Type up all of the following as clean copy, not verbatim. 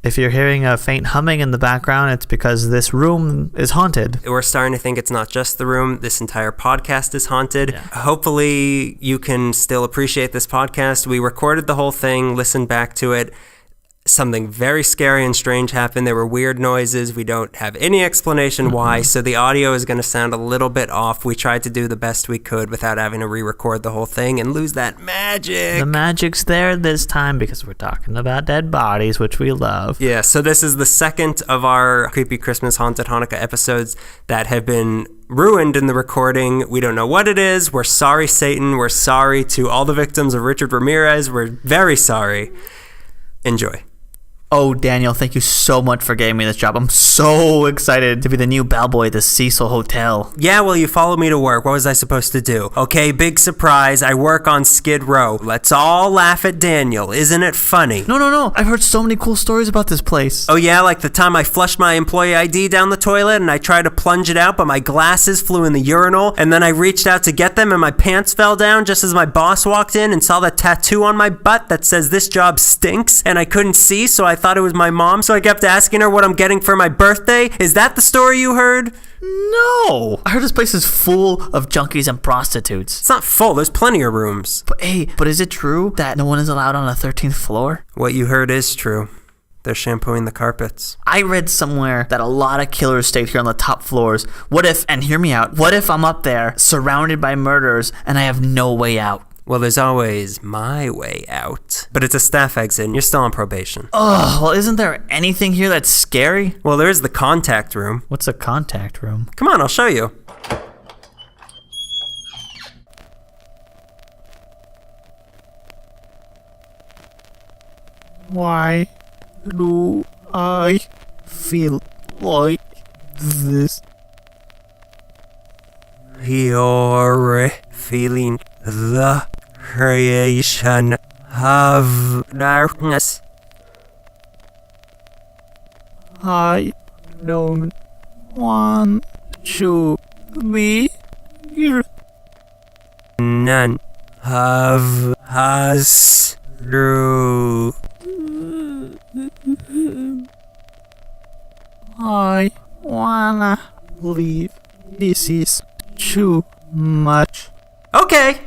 If you're hearing a faint humming in the background, it's because this room is haunted. We're starting to think it's not just the room. This entire podcast is haunted. Yeah. Hopefully you can still appreciate this podcast. We recorded the whole thing, listened back to it. Something very scary and strange happened. There were weird noises. We don't have any explanation why, so the audio is going to sound a little bit off. We tried to do the best we could without having to re-record the whole thing and lose that magic. The magic's there this time because we're talking about dead bodies, which we love. Yeah, so this is the second of our Creepy Christmas Haunted Hanukkah episodes that have been ruined in the recording. We don't know what it is. We're sorry, Satan. We're sorry to all the victims of Richard Ramirez. We're very sorry. Enjoy. Oh, Daniel, thank you so much for getting me this job. I'm so excited to be the new bellboy at the Cecil Hotel. Yeah, well, you followed me to work. What was I supposed to do? Okay, big surprise. I work on Skid Row. Let's all laugh at Daniel. Isn't it funny? No. I've heard so many cool stories about this place. Oh, yeah? Like the time I flushed my employee ID down the toilet and I tried to plunge it out, but my glasses flew in the urinal, and then I reached out to get them and my pants fell down just as my boss walked in and saw the tattoo on my butt that says this job stinks, and I couldn't see, so I thought it was my mom, so I kept asking her what I'm getting for my birthday. Is that the story you heard? No. I heard this place is full of junkies and prostitutes. It's not full. There's plenty of rooms. But is it true that no one is allowed on the 13th floor? What you heard is true. They're shampooing the carpets. I read somewhere that a lot of killers stayed here on the top floors. What if, and hear me out, what if I'm up there surrounded by murderers and I have no way out? Well, there's always my way out. But it's a staff exit and you're still on probation. Oh, well, isn't there anything here that's scary? Well, there is the contact room. What's a contact room? Come on, I'll show you. Why do I feel like this? You're feeling the creation of darkness. I don't want to be here. None of us do. I wanna leave. This is too much. Okay.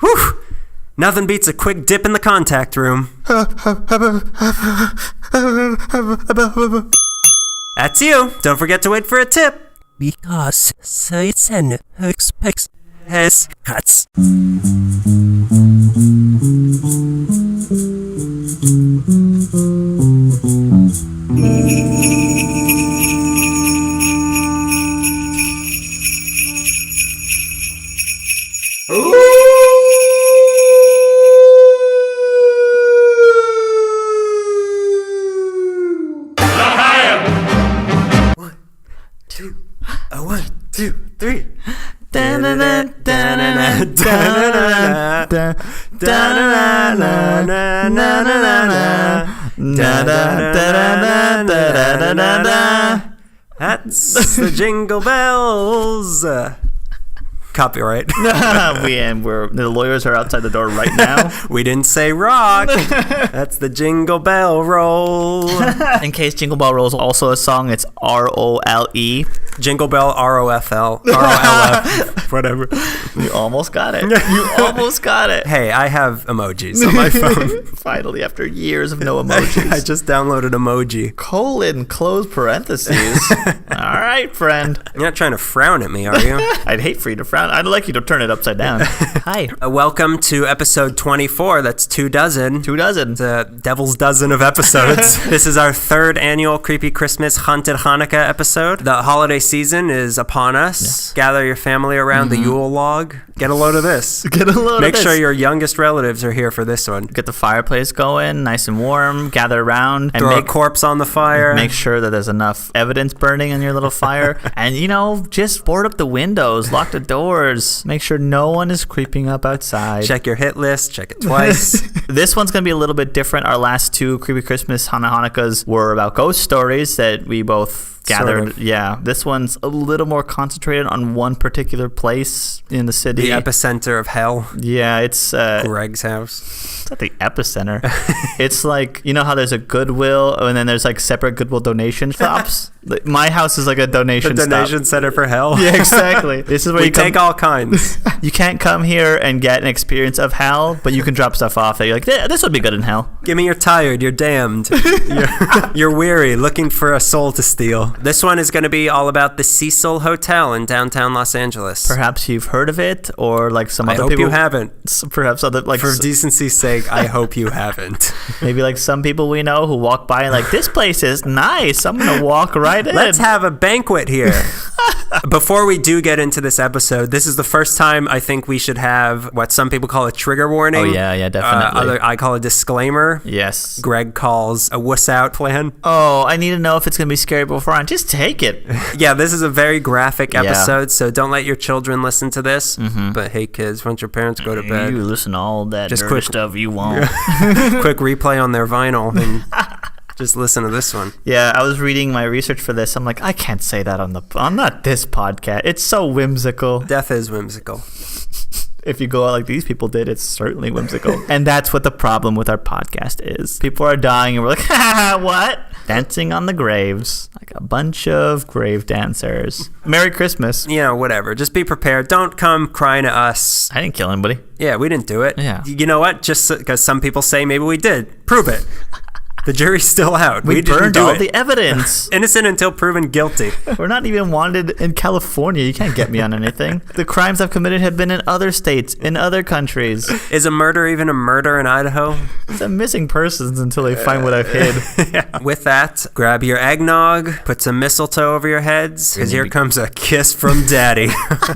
Whew. Nothing beats a quick dip in the contact room. That's you. Don't forget to wait for a tip. Because Satan expects his cuts. One, two, three. That's the Jingle Bells. Copyright. The lawyers are outside the door right now. We didn't say rock. That's the Jingle Bell Roll. In case Jingle Bell Roll is also a song, it's R-O-L-E. Jingle Bell R-O-F-L. R-O-L-F. Whatever. You almost got it. Hey, I have emojis on my phone. Finally, after years of no emojis. I just downloaded emoji. Close parentheses. All right, friend. You're not trying to frown at me, are you? I'd hate for you to frown. I'd like you to turn it upside down. Hi. Welcome to episode 24. That's 2 dozen. 2 dozen. The devil's dozen of episodes. This is our 3rd annual Creepy Christmas Haunted Hanukkah episode. The holiday season is upon us. Yes. Gather your family around the Yule log. Get a load of this. Make sure your youngest relatives are here for this one. Get the fireplace going, nice and warm. Gather around. And throw a corpse on the fire. Make sure that there's enough evidence burning in your little fire. And, just board up the windows. Lock the doors. Make sure no one is creeping up outside. Check your hit list. Check it twice. This one's going to be a little bit different. Our last 2 Creepy Christmas Hanukkahs were about ghost stories that we both gathered. Sort of. Yeah, this one's a little more concentrated on one particular place in the city. The epicenter of hell. Yeah, it's Greg's house. It's not the epicenter. It's like, you know how there's a Goodwill and then there's like separate Goodwill donation shops? My house is like a donation center for hell. Yeah, exactly. This is where we you come, take all kinds. You can't come here and get an experience of hell, but you can drop stuff off that you're like, this would be good in hell. Give me you're tired, you're damned. You're weary, looking for a soul to steal. This one is going to be all about the Cecil Hotel in downtown Los Angeles. Perhaps you've heard of it, or like some other people. I hope you haven't. Perhaps other, like, for decency's sake, I hope you haven't. Maybe like some people we know who walk by and like, this place is nice. I'm going to walk right in. Let's have a banquet here. Before we do get into this episode, this is the first time I think we should have what some people call a trigger warning. Oh, yeah, definitely. I call a disclaimer. Yes. Greg calls a wuss out plan. Oh, I need to know if it's going to be scary beforehand. Just take it. Yeah, this is a very graphic episode, so don't let your children listen to this. Mm-hmm. But hey, kids, once your parents go to bed, you listen to all that just quick stuff you won't. Quick replay on their vinyl and just listen to this one. Yeah, I was reading my research for this. I'm like, I can't say that on not this podcast. It's so whimsical. Death is whimsical. If you go out like these people did, it's certainly whimsical. And that's what the problem with our podcast is. People are dying and we're like, ha, what? Dancing on the graves. Like a bunch of grave dancers. Merry Christmas. Yeah, whatever. Just be prepared. Don't come crying to us. I didn't kill anybody. Yeah, we didn't do it. Yeah. You know what? Just because some people say maybe we did. Prove it. The jury's still out. We burned all the evidence. Innocent until proven guilty. We're not even wanted in California. You can't get me on anything. The crimes I've committed have been in other states, in other countries. Is a murder even a murder in Idaho? It's a missing persons until they find what I've hid. Yeah. With that, grab your eggnog, put some mistletoe over your heads, because here comes a kiss from Daddy.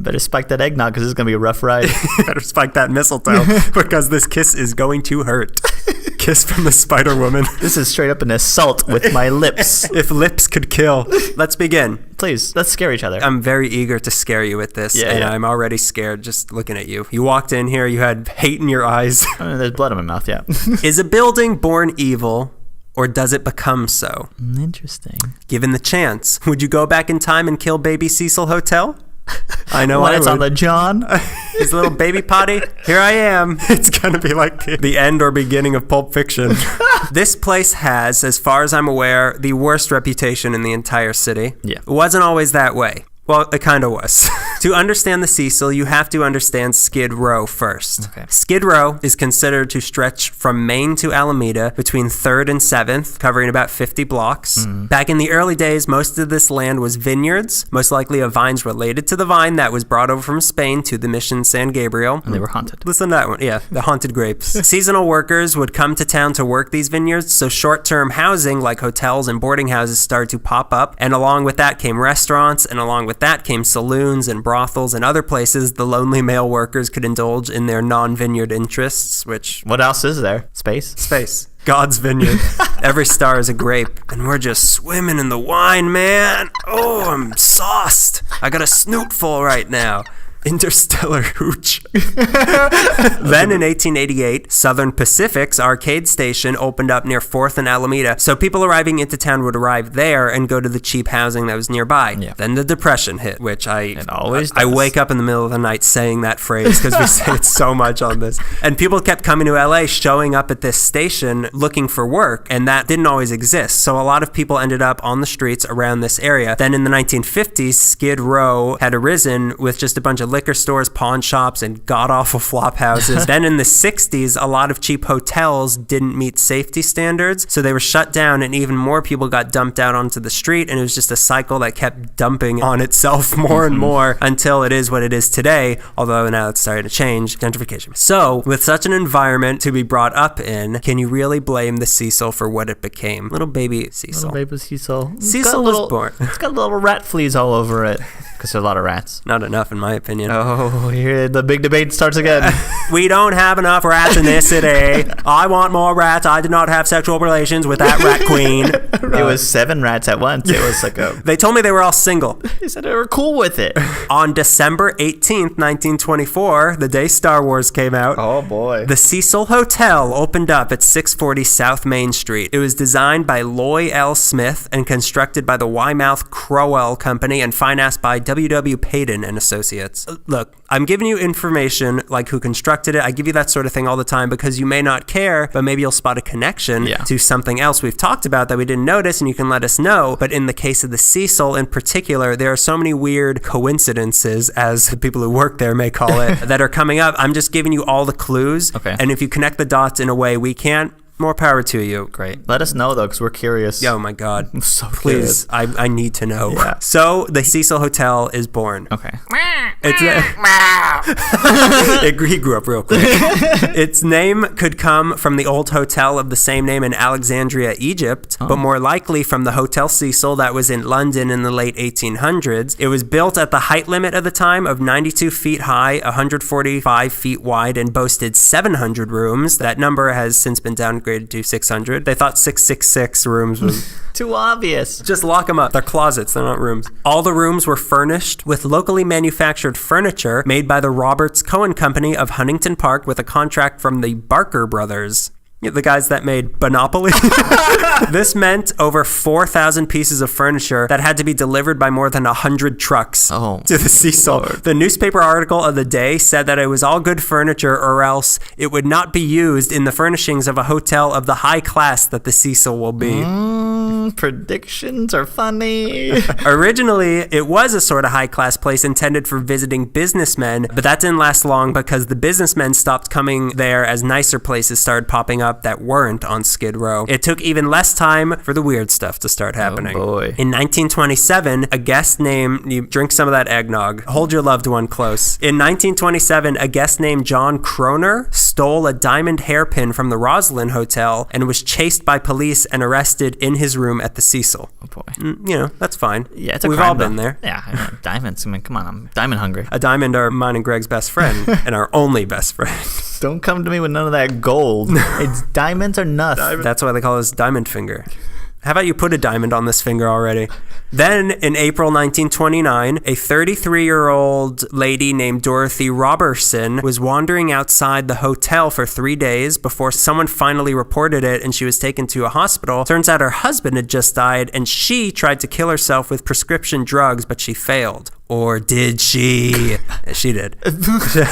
Better spike that eggnog, because it's going to be a rough ride. Better spike that mistletoe, because this kiss is going to hurt. Kiss from the Spider Woman. This is straight up an assault with my lips. If lips could kill. Let's begin. Please, let's scare each other. I'm very eager to scare you with this, and I'm already scared just looking at you. You walked in here, you had hate in your eyes. There's blood in my mouth, yeah. Is a building born evil, or does it become so? Interesting. Given the chance, would you go back in time and kill baby Cecil Hotel? I know when I it's would. On the John. His little baby potty. Here I am. It's going to be like the end or beginning of Pulp Fiction. This place has, as far as I'm aware, the worst reputation in the entire city. Yeah. It wasn't always that way. Well, it kind of was. To understand the Cecil, you have to understand Skid Row first. Okay. Skid Row is considered to stretch from Maine to Alameda between 3rd and 7th, covering about 50 blocks. Back in the early days, most of this land was vineyards, most likely of vines related to the vine that was brought over from Spain to the Mission San Gabriel. And they were haunted. Listen to that one. Yeah, the haunted grapes. Seasonal workers would come to town to work these vineyards, so short-term housing like hotels and boarding houses started to pop up, and along with that came restaurants, and along with that came saloons and brothels and other places the lonely male workers could indulge in their non-vineyard interests, which... What else is there? Space? Space. God's vineyard. Every star is a grape, and we're just swimming in the wine, man. Oh, I'm sauced. I got a snoot full right now. Interstellar hooch. Then in 1888, Southern Pacific's arcade station opened up near 4th and Alameda, so people arriving into town would arrive there and go to the cheap housing that was nearby. Yeah. Then the Depression hit, which I wake up in the middle of the night saying that phrase because we say it so much on this. And people kept coming to LA, showing up at this station looking for work, and that didn't always exist. So a lot of people ended up on the streets around this area. Then in the 1950s, Skid Row had arisen with just a bunch of liquor stores, pawn shops, and god-awful flop houses. Then in the 60s, a lot of cheap hotels didn't meet safety standards, so they were shut down, and even more people got dumped out onto the street, and it was just a cycle that kept dumping on itself more and more until it is what it is today, although now it's starting to change, gentrification. So, with such an environment to be brought up in, can you really blame the Cecil for what it became? Little baby Cecil. Little baby Cecil. Cecil was born. It's got little rat fleas all over it, because there's a lot of rats. Not enough, in my opinion. opinion. Oh, here the big debate starts again. We don't have enough rats in this city. I want more rats. I did not have sexual relations with that rat queen. It was 7 rats at once. It was like a... They told me they were all single. They said they were cool with it. On December 18th, 1924, the day Star Wars came out, Oh, boy. the Cecil Hotel opened up at 640 South Main Street. It was designed by Loy L. Smith and constructed by the Weymouth Crowell Company and financed by W.W. Payton and Associates. Look, I'm giving you information like who constructed it. I give you that sort of thing all the time because you may not care, but maybe you'll spot a connection to something else we've talked about that we didn't notice, and you can let us know. But in the case of the Cecil in particular, there are so many weird coincidences, as the people who work there may call it, that are coming up. I'm just giving you all the clues. Okay. And if you connect the dots in a way we can't, more power to you. Great. Let us know, though, because we're curious. Oh, my God. I'm so Please, I need to know. Yeah. So, the Cecil Hotel is born. Okay. He grew up real quick. Its name could come from the old hotel of the same name in Alexandria, Egypt, but more likely from the Hotel Cecil that was in London in the late 1800s. It was built at the height limit of the time of 92 feet high, 145 feet wide, and boasted 700 rooms. That number has since been downgraded to 600. They thought 666 rooms was... Too obvious. Just lock them up. They're closets. They're not rooms. All the rooms were furnished with locally manufactured furniture made by the Roberts Cohen Company of Huntington Park with a contract from the Barker Brothers. The guys that made Monopoly. This meant over 4,000 pieces of furniture that had to be delivered by more than 100 trucks to the Cecil. Lord. The newspaper article of the day said that it was all good furniture or else it would not be used in the furnishings of a hotel of the high class that the Cecil will be. Predictions are funny. Originally, it was a sort of high-class place intended for visiting businessmen, but that didn't last long because the businessmen stopped coming there as nicer places started popping up that weren't on Skid Row. It took even less time for the weird stuff to start happening. Oh, boy. In 1927, a guest named... You drink some of that eggnog. Hold your loved one close. In 1927, a guest named John Croner stole a diamond hairpin from the Roslyn Hotel and was chased by police and arrested in his room at the Cecil. Oh, boy. You know, that's fine. Yeah, it's a We've crime, all been though. there. Yeah, I mean, diamonds. I mean, come on, I'm diamond hungry. A diamond are mine and Greg's best friend and our only best friend. Don't come to me with none of that gold. It's diamonds or nothing. That's why they call us diamond finger. How about you put a diamond on this finger already? Then, in April 1929, a 33-year-old lady named Dorothy Robertson was wandering outside the hotel for 3 days before someone finally reported it and she was taken to a hospital. Turns out her husband had just died and she tried to kill herself with prescription drugs, but she failed. Or did she? She did.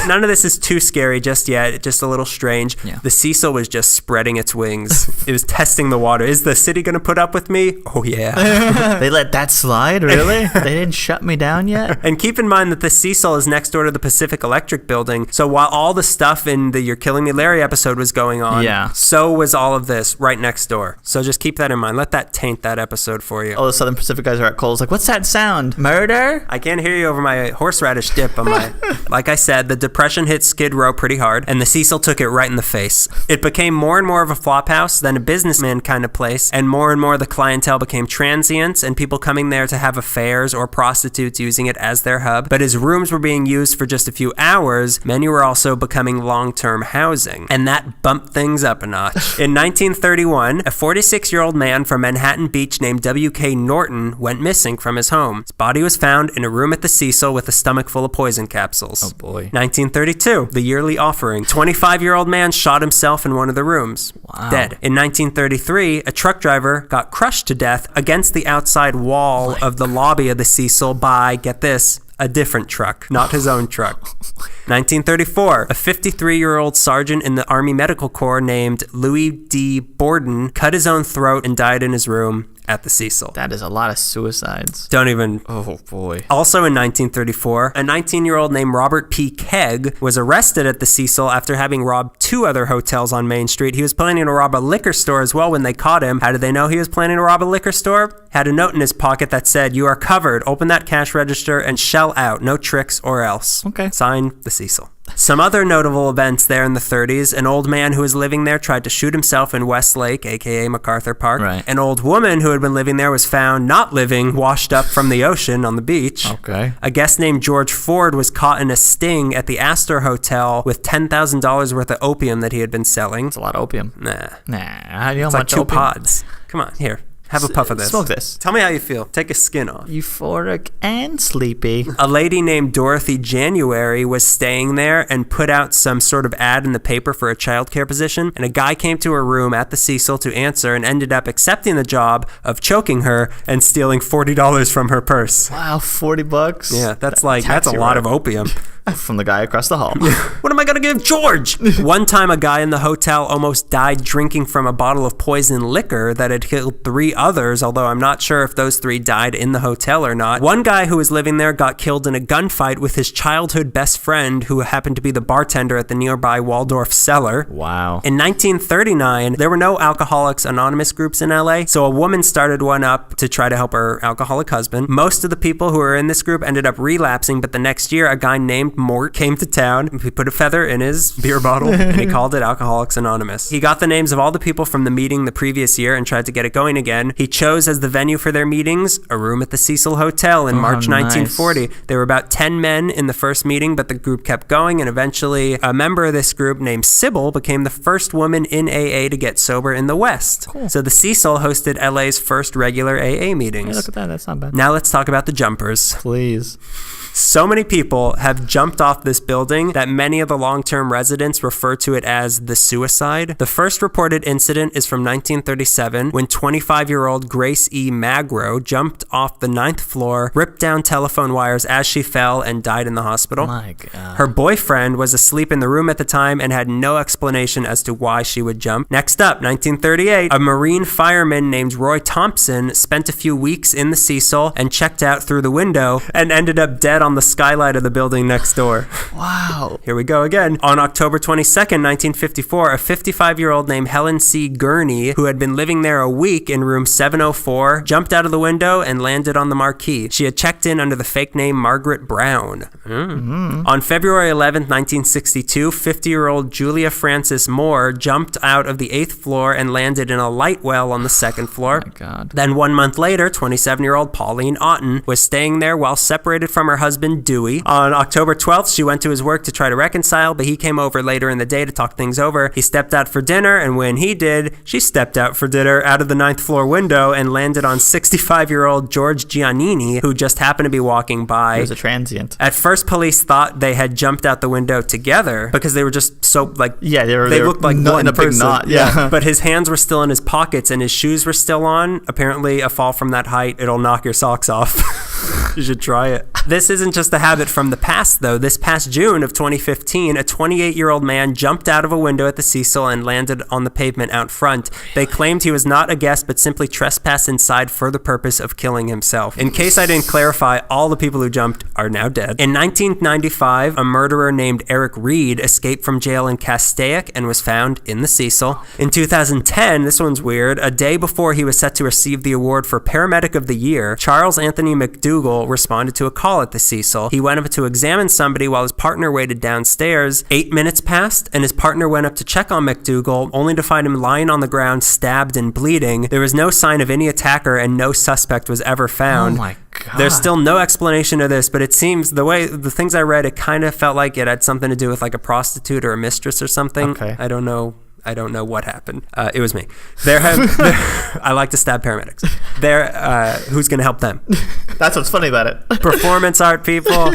None of this is too scary just yet. It's just a little strange. Yeah. The Cecil was just spreading its wings. It was testing the water. Is the city going to put up with me? Oh, yeah. They let that slide? Really? They didn't shut me down yet? And keep in mind that the Cecil is next door to the Pacific Electric Building. So while all the stuff in the You're Killing Me Larry episode was going on, so was all of this right next door. So just keep that in mind. Let that taint that episode for you. All the Southern Pacific guys are at Kohl's like, what's that sound? Murder? I can't hear you over my horseradish dip on my... Like I said, the Depression hit Skid Row pretty hard, and the Cecil took it right in the face. It became more and more of a flophouse than a businessman kind of place, and more the clientele became transients and people coming there to have affairs or prostitutes using it as their hub. But as rooms were being used for just a few hours, many were also becoming long-term housing, and that bumped things up a notch. In 1931, a 46-year-old man from Manhattan Beach named W.K. Norton went missing from his home. His body was found in a room at the Cecil with a stomach full of poison capsules. Oh, boy. 1932, the yearly offering. 25-year-old man shot himself in one of the rooms. Wow. Dead. In 1933, a truck driver got crushed to death against the outside wall of the lobby of the Cecil by, get this, a different truck, not his own truck. 1934, a 53-year-old sergeant in the Army Medical Corps named Louis D. Borden cut his own throat and died in his room at the Cecil. That is a lot of suicides. Don't even... Oh, boy. Also in 1934, a 19-year-old named Robert P. Kegg was arrested at the Cecil after having robbed 2 other hotels on Main Street. He was planning to rob a liquor store as well when they caught him. How did they know he was planning to rob a liquor store? Had a note in his pocket that said, "You are covered. Open that cash register and shell out. No tricks or else." Okay. Signed, the Cecil. Some other notable events there in the 30s, an old man who was living there tried to shoot himself in Westlake, a.k.a. MacArthur Park. Right. An old woman who had been living there was found not living, washed up from the ocean on the beach. Okay. A guest named George Ford was caught in a sting at the Astor Hotel with $10,000 worth of opium that he had been selling. That's a lot of opium. Nah. How do you know It's how like much 2 opium? pods. Come on, here. Have a puff of this. Smoke this. Tell me how you feel. Take a skin off. Euphoric and sleepy. A lady named Dorothy January was staying there and put out some sort of ad in the paper for a childcare position, and a guy came to her room at the Cecil to answer and ended up accepting the job of choking her and stealing $40 from her purse. Wow, $40? Yeah, that's a lot of opium. From the guy across the hall. What am I going to give George? One time a guy in the hotel almost died drinking from a bottle of poison liquor that had killed 3 others, although I'm not sure if those 3 died in the hotel or not. One guy who was living there got killed in a gunfight with his childhood best friend who happened to be the bartender at the nearby Waldorf cellar. Wow. In 1939, there were no Alcoholics Anonymous groups in LA, so a woman started one up to try to help her alcoholic husband. Most of the people who were in this group ended up relapsing, but the next year a guy named Mort came to town. He put a feather in his beer bottle and he called it Alcoholics Anonymous. He got the names of all the people from the meeting the previous year and tried to get it going again. He chose as the venue for their meetings a room at the Cecil Hotel in March 1940. There were about 10 men in the first meeting, but the group kept going, and eventually a member of this group named Sybil became the first woman in AA to get sober in the West. Cool. So the Cecil hosted LA's first regular AA meetings. Hey, look at that. That's not bad. Now let's talk about the jumpers. Please. So many people have jumped off this building that many of the long-term residents refer to it as the suicide. The first reported incident is from 1937 when 25-year-old Grace E. Magro jumped off the 9th floor, ripped down telephone wires as she fell, and died in the hospital. My God. Her boyfriend was asleep in the room at the time and had no explanation as to why she would jump. Next up, 1938, a Marine fireman named Roy Thompson spent a few weeks in the Cecil and checked out through the window and ended up dead on the skylight of the building next door. Wow. Here we go again. On October 22nd, 1954, a 55-year-old named Helen C. Gurney, who had been living there a week in room 704, jumped out of the window and landed on the marquee. She had checked in under the fake name Margaret Brown. On February 11th, 1962, 50-year-old Julia Frances Moore jumped out of the 8th floor and landed in a light well on the 2nd floor. My God. Then 1 month later, 27-year-old Pauline Otten was staying there while separated from her husband Dewey. On October 12th, she went to his work to try to reconcile, but he came over later in the day to talk things over. He stepped out for dinner, and when he did, she stepped out for dinner out of the 9th floor window and landed on 65-year-old George Giannini, who just happened to be walking by. He was a transient. At first, police thought they had jumped out the window together because they were just so, like, Yeah, they looked like not one in a big person. knot. Yeah. But his hands were still in his pockets and his shoes were still on. Apparently, a fall from that height, it'll knock your socks off. You should try it. This isn't just a habit from the past, though. This past June of 2015, a 28-year-old man jumped out of a window at the Cecil and landed on the pavement out front. They claimed he was not a guest, but simply trespassed inside for the purpose of killing himself. In case I didn't clarify, all the people who jumped are now dead. In 1995, a murderer named Eric Reed escaped from jail in Castaic and was found in the Cecil. In 2010, this one's weird, a day before he was set to receive the award for Paramedic of the Year, Charles Anthony Macdougall responded to a call at the Cecil. He went up to examine somebody while his partner waited downstairs. 8 minutes passed, and his partner went up to check on Macdougall, only to find him lying on the ground, stabbed and bleeding. There was no sign of any attacker, and no suspect was ever found. Oh my God. There's still no explanation of this, but it seems the things I read, it kind of felt like it had something to do with like a prostitute or a mistress or something. Okay. I don't know what happened. It was me. I like to stab paramedics. Who's going to help them? That's what's funny about it. Performance art people.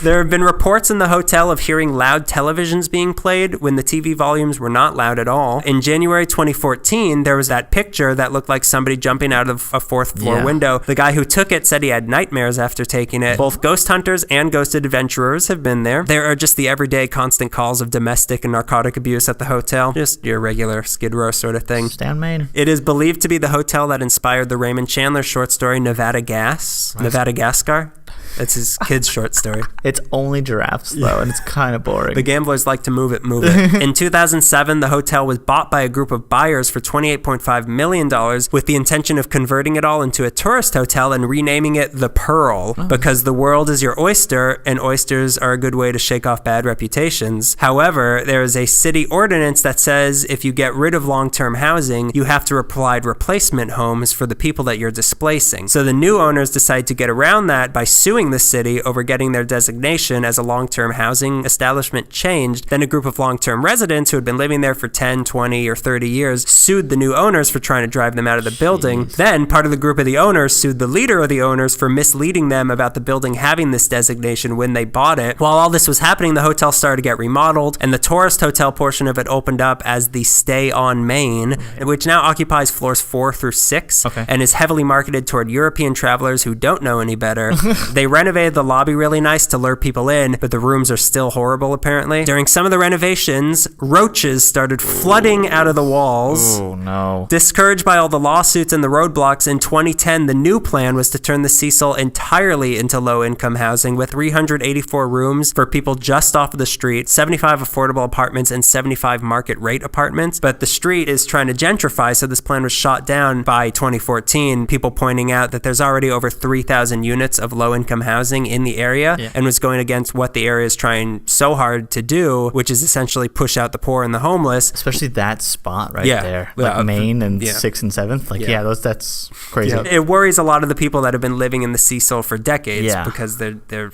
There have been reports in the hotel of hearing loud televisions being played when the TV volumes were not loud at all. In January 2014, there was that picture that looked like somebody jumping out of a 4th floor window. The guy who took it said he had nightmares after taking it. Both ghost hunters and ghosted adventurers have been there. There are just the everyday constant calls of domestic and narcotic abuse at the hotel. Just your regular Skid Row sort of thing. Stan Main. It is believed to be the hotel that inspired the Raymond Chandler short story Nevada Gas. Nice. Nevada Gascar. That's his kid's short story. It's only giraffes, though, and it's kind of boring. The gamblers like to move it. In 2007, the hotel was bought by a group of buyers for $28.5 million with the intention of converting it all into a tourist hotel and renaming it the Pearl because the world is your oyster and oysters are a good way to shake off bad reputations. However, there is a city ordinance that says if you get rid of long-term housing, you have to provide replacement homes for the people that you're displacing. So the new owners decide to get around that by suing the city over getting their designation as a long-term housing establishment changed. Then a group of long-term residents who had been living there for 10, 20, or 30 years sued the new owners for trying to drive them out of the building. Then part of the group of the owners sued the leader of the owners for misleading them about the building having this designation when they bought it. While all this was happening, the hotel started to get remodeled, and the tourist hotel portion of it opened up as the Stay on Main, which now occupies floors 4 through 6 and is heavily marketed toward European travelers who don't know any better. They renovated the lobby really nice to lure people in, but the rooms are still horrible apparently. During some of the renovations, roaches started flooding out of the walls. Oh no. Discouraged by all the lawsuits and the roadblocks, in 2010 the new plan was to turn the Cecil entirely into low-income housing with 384 rooms for people just off of the street, 75 affordable apartments and 75 market rate apartments. But the street is trying to gentrify, so this plan was shot down by 2014, people pointing out that there's already over 3,000 units of low-income housing in the area and was going against what the area is trying so hard to do, which is essentially push out the poor and the homeless. Especially that spot right there. Like Main and 6th and 7th. Like, that's crazy. Yeah. It worries a lot of the people that have been living in the Cecil for decades because they're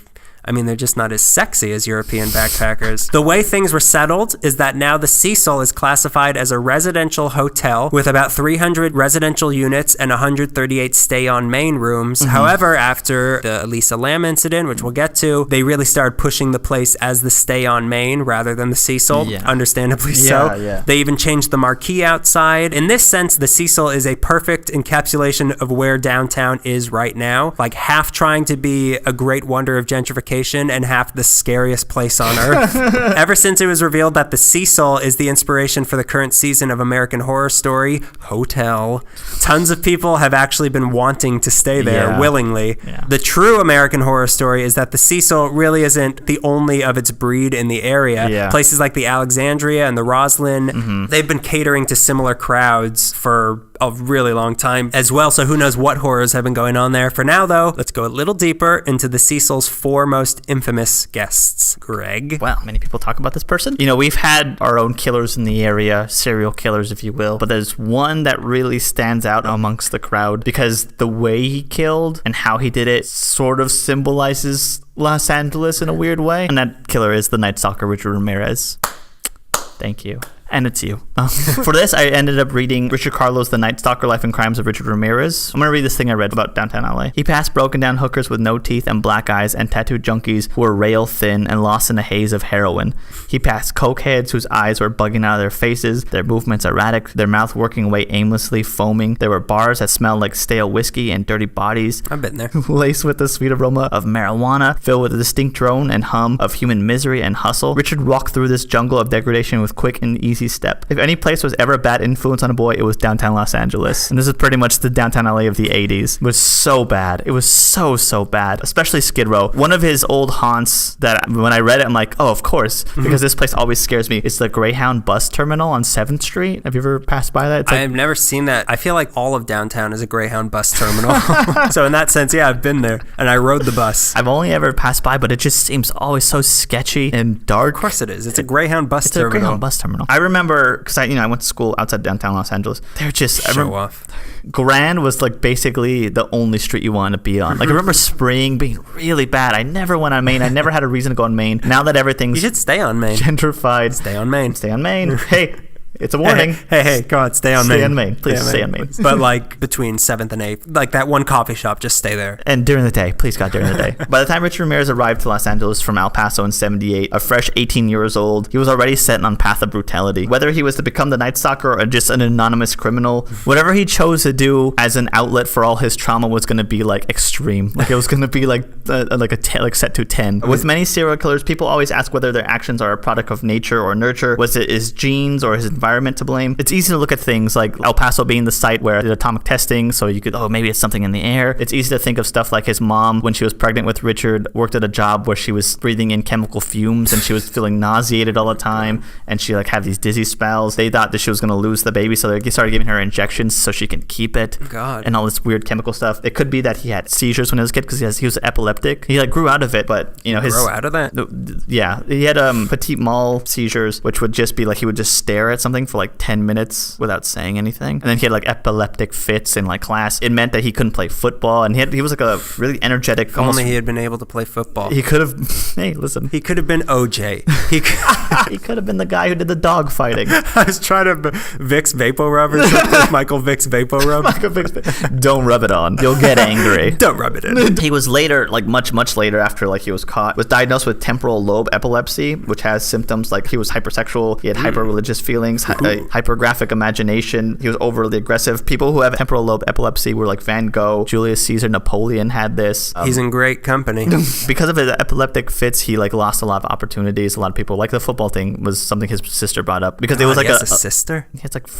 just not as sexy as European backpackers. The way things were settled is that now the Cecil is classified as a residential hotel with about 300 residential units and 138 stay-on-main rooms. However, after the Elisa Lam incident, which we'll get to, they really started pushing the place as the stay-on-main rather than the Cecil, understandably so. They even changed the marquee outside. In this sense, the Cecil is a perfect encapsulation of where downtown is right now, like half trying to be a great wonder of gentrification and half the scariest place on earth. Ever since it was revealed that the Cecil is the inspiration for the current season of American Horror Story, Hotel, tons of people have actually been wanting to stay there willingly. The true American Horror Story is that the Cecil really isn't the only of its breed in the area. Places like the Alexandria and the Roslyn, they've been catering to similar crowds for a really long time as well, so who knows what horrors have been going on there. For now, though, let's go a little deeper into the Cecil's 4 most infamous guests. Greg? Well, many people talk about this person. We've had our own killers in the area, serial killers, if you will, but there's one that really stands out amongst the crowd because the way he killed and how he did it sort of symbolizes Los Angeles in a weird way. And that killer is the Night Stalker, Richard Ramirez. Thank you. And it's you. For this, I ended up reading Richard Carlo's The Night Stalker, Life and Crimes of Richard Ramirez. I'm going to read this thing I read about downtown LA. He passed broken down hookers with no teeth and black eyes and tattooed junkies who were rail thin and lost in a haze of heroin. He passed cokeheads whose eyes were bugging out of their faces, their movements erratic, their mouth working away aimlessly, foaming. There were bars that smelled like stale whiskey and dirty bodies. I've been there. Laced with the sweet aroma of marijuana, filled with a distinct drone and hum of human misery and hustle. Richard walked through this jungle of degradation with quick and easy step. If any place was ever a bad influence on a boy, it was downtown Los Angeles. And this is pretty much the downtown LA of the 80s. It was so bad. It was so bad, especially Skid Row. One of his old haunts that when I read it, I'm like, oh, of course, because this place always scares me. It's the Greyhound bus terminal on 7th Street. Have you ever passed by that? I've never seen that. I feel like all of downtown is a Greyhound bus terminal. So in that sense, I've been there and I rode the bus. I've only ever passed by, but it just seems always so sketchy and dark. Of course it is. It's a Greyhound bus terminal. It's a Greyhound bus terminal. I remember because I went to school outside downtown Los Angeles. They're just show off. Grand was like basically the only street you wanted to be on. Like I remember spring being really bad. I never went on Main. I never had a reason to go on Main. Now that everything's you should stay on Main. Gentrified. Stay on Main. Stay on Main. Hey. It's a warning. Hey, come on, stay on Main. Stay on Main. Please stay on Main. But like between 7th and 8th, like that one coffee shop, just stay there. And during the day, please God, during the day. By the time Richard Ramirez arrived to Los Angeles from El Paso in 78, a fresh 18 years old, he was already set on a path of brutality. Whether he was to become the Night Stalker or just an anonymous criminal, whatever he chose to do as an outlet for all his trauma was going to be like extreme. Like it was going to be like set to 10. With many serial killers, people always ask whether their actions are a product of nature or nurture. Was it his genes or his environment environment to blame. It's easy to look at things like El Paso being the site where the atomic testing, so you could, maybe it's something in the air. It's easy to think of stuff like his mom, when she was pregnant with Richard, worked at a job where she was breathing in chemical fumes and she was feeling nauseated all the time, and she like had these dizzy spells. They thought that she was going to lose the baby, so they started giving her injections so she can keep it. God. And all this weird chemical stuff. It could be that he had seizures when he was a kid because he was epileptic. He like grew out of it, but grow out of that? Yeah, he had petit mal seizures, which would just be like he would just stare at something for like 10 minutes without saying anything. And then he had like epileptic fits in like class. It meant that he couldn't play football, and he was like a really energetic. If only he had been able to play football. He could have. Hey, listen. He could have been OJ. He could have been the guy who did the dog fighting. I was trying to Vicks Vapor Rub or something. Michael Vicks Vapor Rub. Michael Vicks. Don't rub it on. You'll get angry. Don't rub it in. He was later, like much later after like he was caught, was diagnosed with temporal lobe epilepsy, which has symptoms like he was hypersexual, he had hyper-religious feelings, hypergraphic imagination, he was overly aggressive. People who have temporal lobe epilepsy were like Van Gogh, Julius Caesar, Napoleon had this. He's in great company. Because of his epileptic fits, he like lost a lot of opportunities. A lot of people, like the football thing was something his sister brought up, because it was like a sister.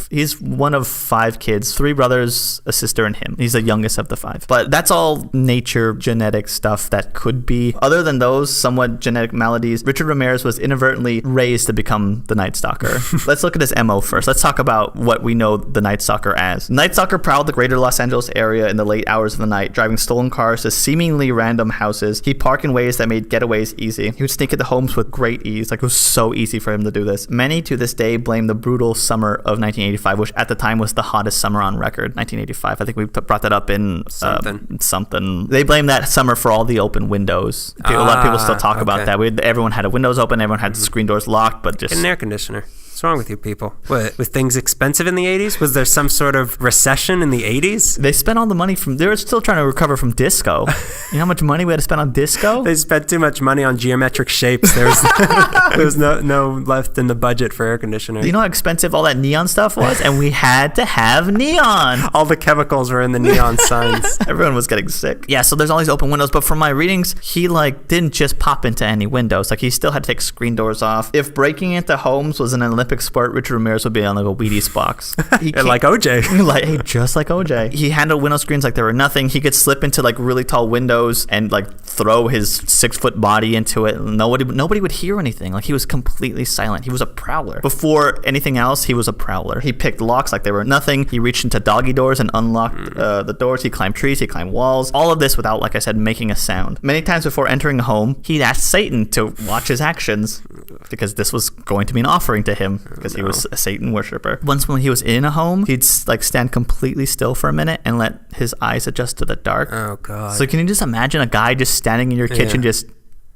He's one of 5 kids, 3 brothers, a sister, and him. He's the youngest of the 5. But that's all nature, genetic stuff that could be. Other than those somewhat genetic maladies, Richard Ramirez was inadvertently raised to become the Night Stalker. Let's look at his MO first. Let's talk about what we know the Night Stalker as. Night Stalker prowled the greater Los Angeles area in the late hours of the night, driving stolen cars to seemingly random houses. He'd park in ways that made getaways easy. He would sneak into homes with great ease. Like, it was so easy for him to do this. Many to this day blame the brutal summer of 1985, which at the time was the hottest summer on record. 1985. I think we brought that up in something. They blame that summer for all the open windows. A lot of people still talk about that. Everyone had windows open. Everyone had screen doors locked, but just an air conditioner. What's wrong with you people? What, was things expensive in the 80s? Was there some sort of recession in the 80s? They spent all the money they were still trying to recover from disco. You know how much money we had to spend on disco? They spent too much money on geometric shapes. There was no left in the budget for air conditioners. You know how expensive all that neon stuff was? And we had to have neon. All the chemicals were in the neon signs. Everyone was getting sick. Yeah, so there's all these open windows, but from my readings, he like didn't just pop into any windows. Like, he still had to take screen doors off. If breaking into homes was an Olympic sport, Richard Ramirez would be on like a Wheaties box. Like OJ. Just like OJ. He handled window screens like they were nothing. He could slip into like really tall windows and like throw his 6-foot body into it. Nobody would hear anything. Like, he was completely silent. He was a prowler. Before anything else, he was a prowler. He picked locks like they were nothing. He reached into doggy doors and unlocked the doors. He climbed trees. He climbed walls. All of this without, like I said, making a sound. Many times before entering a home, he'd ask Satan to watch his actions, because this was going to be an offering to him, because he was a Satan worshiper. Once when he was in a home, he'd like stand completely still for a minute and let his eyes adjust to the dark. Oh God. So can you just imagine a guy just standing in your kitchen just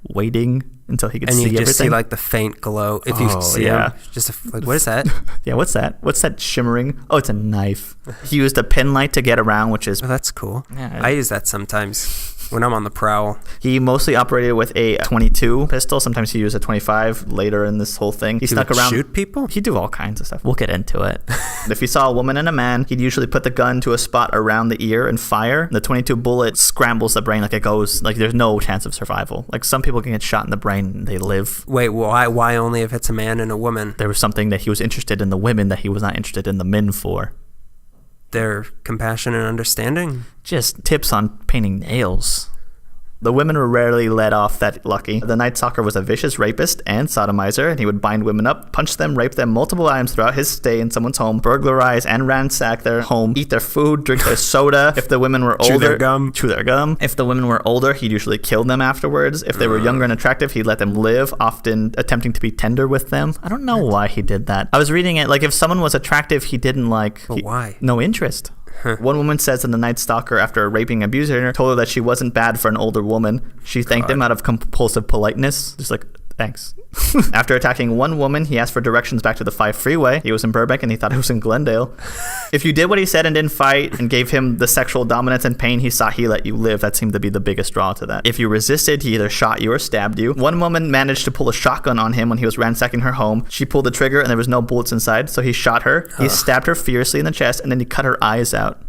waiting until he could see everything? And you just see like the faint glow if you see him. Just like, what is that? Yeah, what's that? What's that shimmering? Oh, it's a knife. He used a pen light to get around, which is... Oh, that's cool. Yeah, I use that sometimes when I'm on the prowl. He mostly operated with a 22 pistol. Sometimes he used a 25 later in this whole thing. He snuck around. Shoot people? He'd do all kinds of stuff. We'll get into it. If he saw a woman and a man, he'd usually put the gun to a spot around the ear and fire. The 22 bullet scrambles the brain. Like, it goes, like, there's no chance of survival. Like, some people can get shot in the brain and they live. Wait, why only if it's a man and a woman? There was something that he was interested in the women that he was not interested in the men for. Their compassion and understanding? Just tips on painting nails. The women were rarely let off that lucky. The Night Stalker was a vicious rapist and sodomizer, and he would bind women up, punch them, rape them multiple times throughout his stay in someone's home, burglarize and ransack their home, eat their food, drink their soda. If the women were older... Chew their gum. If the women were older, he'd usually kill them afterwards. If they were younger and attractive, he'd let them live, often attempting to be tender with them. I don't know why he did that. I was reading it, like, if someone was attractive, he didn't like... But why? No interest. One woman says that the Night Stalker, after raping and abusing her, told her that she wasn't bad for an older woman. She thanked him out of compulsive politeness. Just like, thanks. After attacking one woman, he asked for directions back to the 5 freeway. He was in Burbank and he thought it was in Glendale. If you did what he said and didn't fight and gave him the sexual dominance and pain he saw, he let you live. That seemed to be the biggest draw to that. If you resisted, he either shot you or stabbed you. One woman managed to pull a shotgun on him when he was ransacking her home. She pulled the trigger and there was no bullets inside, so he shot her. He stabbed her fiercely in the chest and then he cut her eyes out.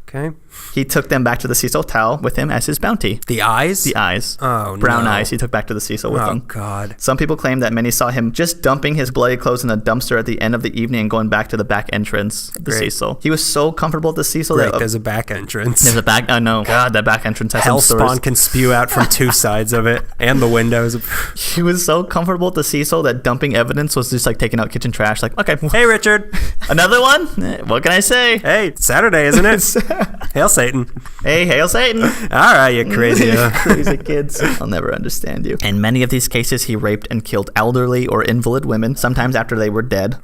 Okay. He took them back to the Cecil Hotel with him as his bounty. The eyes? The eyes. Oh, Brown no. eyes he took back to the Cecil with him. Oh, God. Some people claim that many saw him just dumping his bloody clothes in a dumpster at the end of the evening and going back to the back entrance of the Cecil. He was so comfortable at the Cecil that... There's a back entrance. There's a back... Oh, no. God, that back entrance has Hell some spawn stories. can spew out from two sides of it and the windows. He was so comfortable at the Cecil that dumping evidence was just like taking out kitchen trash. Like, okay. Hey, Richard. Another one? What can I say? Hey, it's Saturday, isn't it? Hail Satan. Hey, hail Satan. All right, you crazy. Crazy kids. I'll never understand you. In many of these cases, he raped and killed elderly or invalid women, sometimes after they were dead.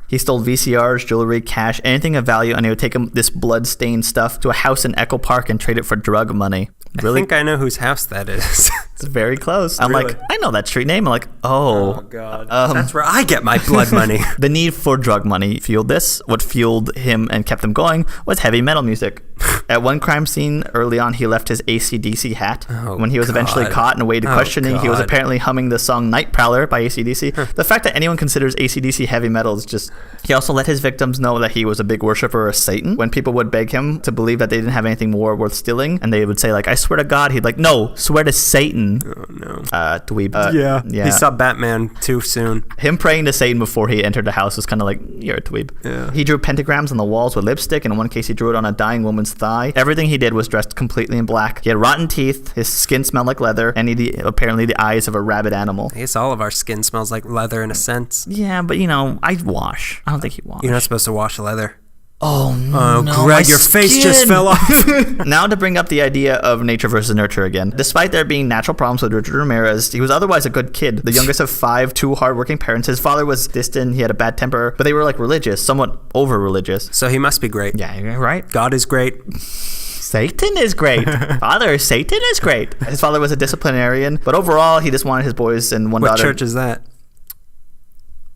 He stole VCRs, jewelry, cash, anything of value, and he would take this blood-stained stuff to a house in Echo Park and trade it for drug money. Really? I think I know whose house that is. It's very close. I'm Really? like, I know that street name. I'm like, oh. God. That's where I get my blood money. The need for drug money fueled this. What fueled him and kept him going was heavy metal music. At one crime scene early on, he left his AC/DC hat. When he was eventually caught and awaited questioning, he was apparently humming the song Night Prowler by AC/DC. The fact that anyone considers AC/DC heavy metal is just... He also let his victims know that he was a big worshiper of Satan. When people would beg him to believe that they didn't have anything more worth stealing, and they would say, like, I swear to God, he'd like, no, swear to Satan. Oh, no. Dweeb. Yeah. He saw Batman too soon. Him praying to Satan before he entered the house was kind of like, you're a dweeb. Yeah. He He drew pentagrams on the walls with lipstick, and in one case he drew it on a dying woman's thigh. Everything he did was dressed completely in black. He had rotten teeth, his skin smelled like leather, and apparently the eyes of a rabid animal. I guess all of our skin smells like leather in a sense. Yeah, but I wash. I don't think he washed. You're not supposed to wash leather. Oh, no. Oh, Greg, your face just fell off. Now to bring up the idea of nature versus nurture again. Despite there being natural problems with Richard Ramirez, he was otherwise a good kid. The youngest of 5, 2 hardworking parents. His father was distant, he had a bad temper, but they were like religious, somewhat over-religious. So he must be great. Yeah, right? God is great. Satan is great. Father, Satan is great. His father was a disciplinarian, but overall, he just wanted his boys and one daughter. What church is that?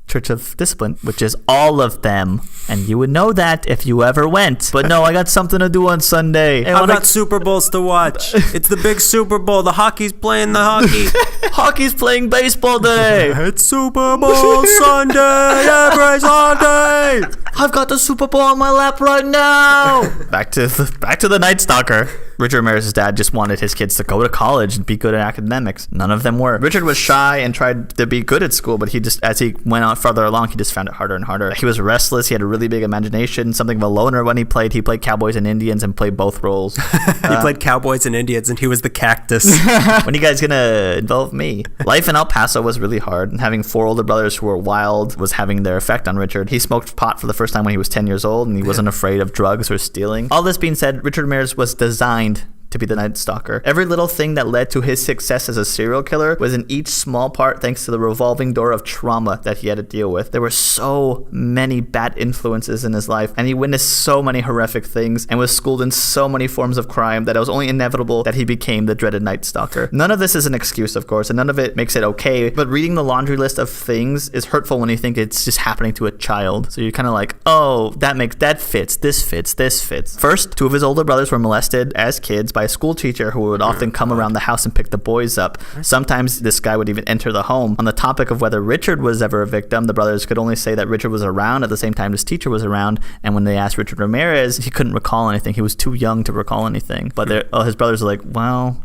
Church of Discipline, which is all of them. And you would know that if you ever went. But no, I got something to do on Sunday. I've got Super Bowls to watch. It's the big Super Bowl. The hockey's playing the hockey. Hockey's playing baseball today. It's Super Bowl Sunday every Sunday. I've got the Super Bowl on my lap right now. Back to the Night Stalker. Richard Ramirez's dad just wanted his kids to go to college and be good at academics. None of them were. Richard was shy and tried to be good at school, but he just, as he went on farther along, he just found it harder and harder. He was restless. He had a really big imagination, something of a loner when he played. He played cowboys and Indians and played both roles. He played cowboys and Indians, and he was the cactus. When are you guys gonna involve me? Life in El Paso was really hard, and having 4 older brothers who were wild was having their effect on Richard. He smoked pot for the first time when he was 10 years old, and he wasn't afraid of drugs or stealing. All this being said, Richard Ramirez was designed to be the Night Stalker. Every little thing that led to his success as a serial killer was in each small part thanks to the revolving door of trauma that he had to deal with. There were so many bad influences in his life, and he witnessed so many horrific things and was schooled in so many forms of crime that it was only inevitable that he became the dreaded Night Stalker. None of this is an excuse, of course, and none of it makes it okay, but reading the laundry list of things is hurtful when you think it's just happening to a child. So you're kind of like, oh, that fits, this fits. First, 2 of his older brothers were molested as kids by a school teacher who would often come around the house and pick the boys up. Sometimes this guy would even enter the home. On the topic of whether Richard was ever a victim, the brothers could only say that Richard was around at the same time his teacher was around, and when they asked Richard Ramirez, he couldn't recall anything. He was too young to recall anything. But his brothers are like, well...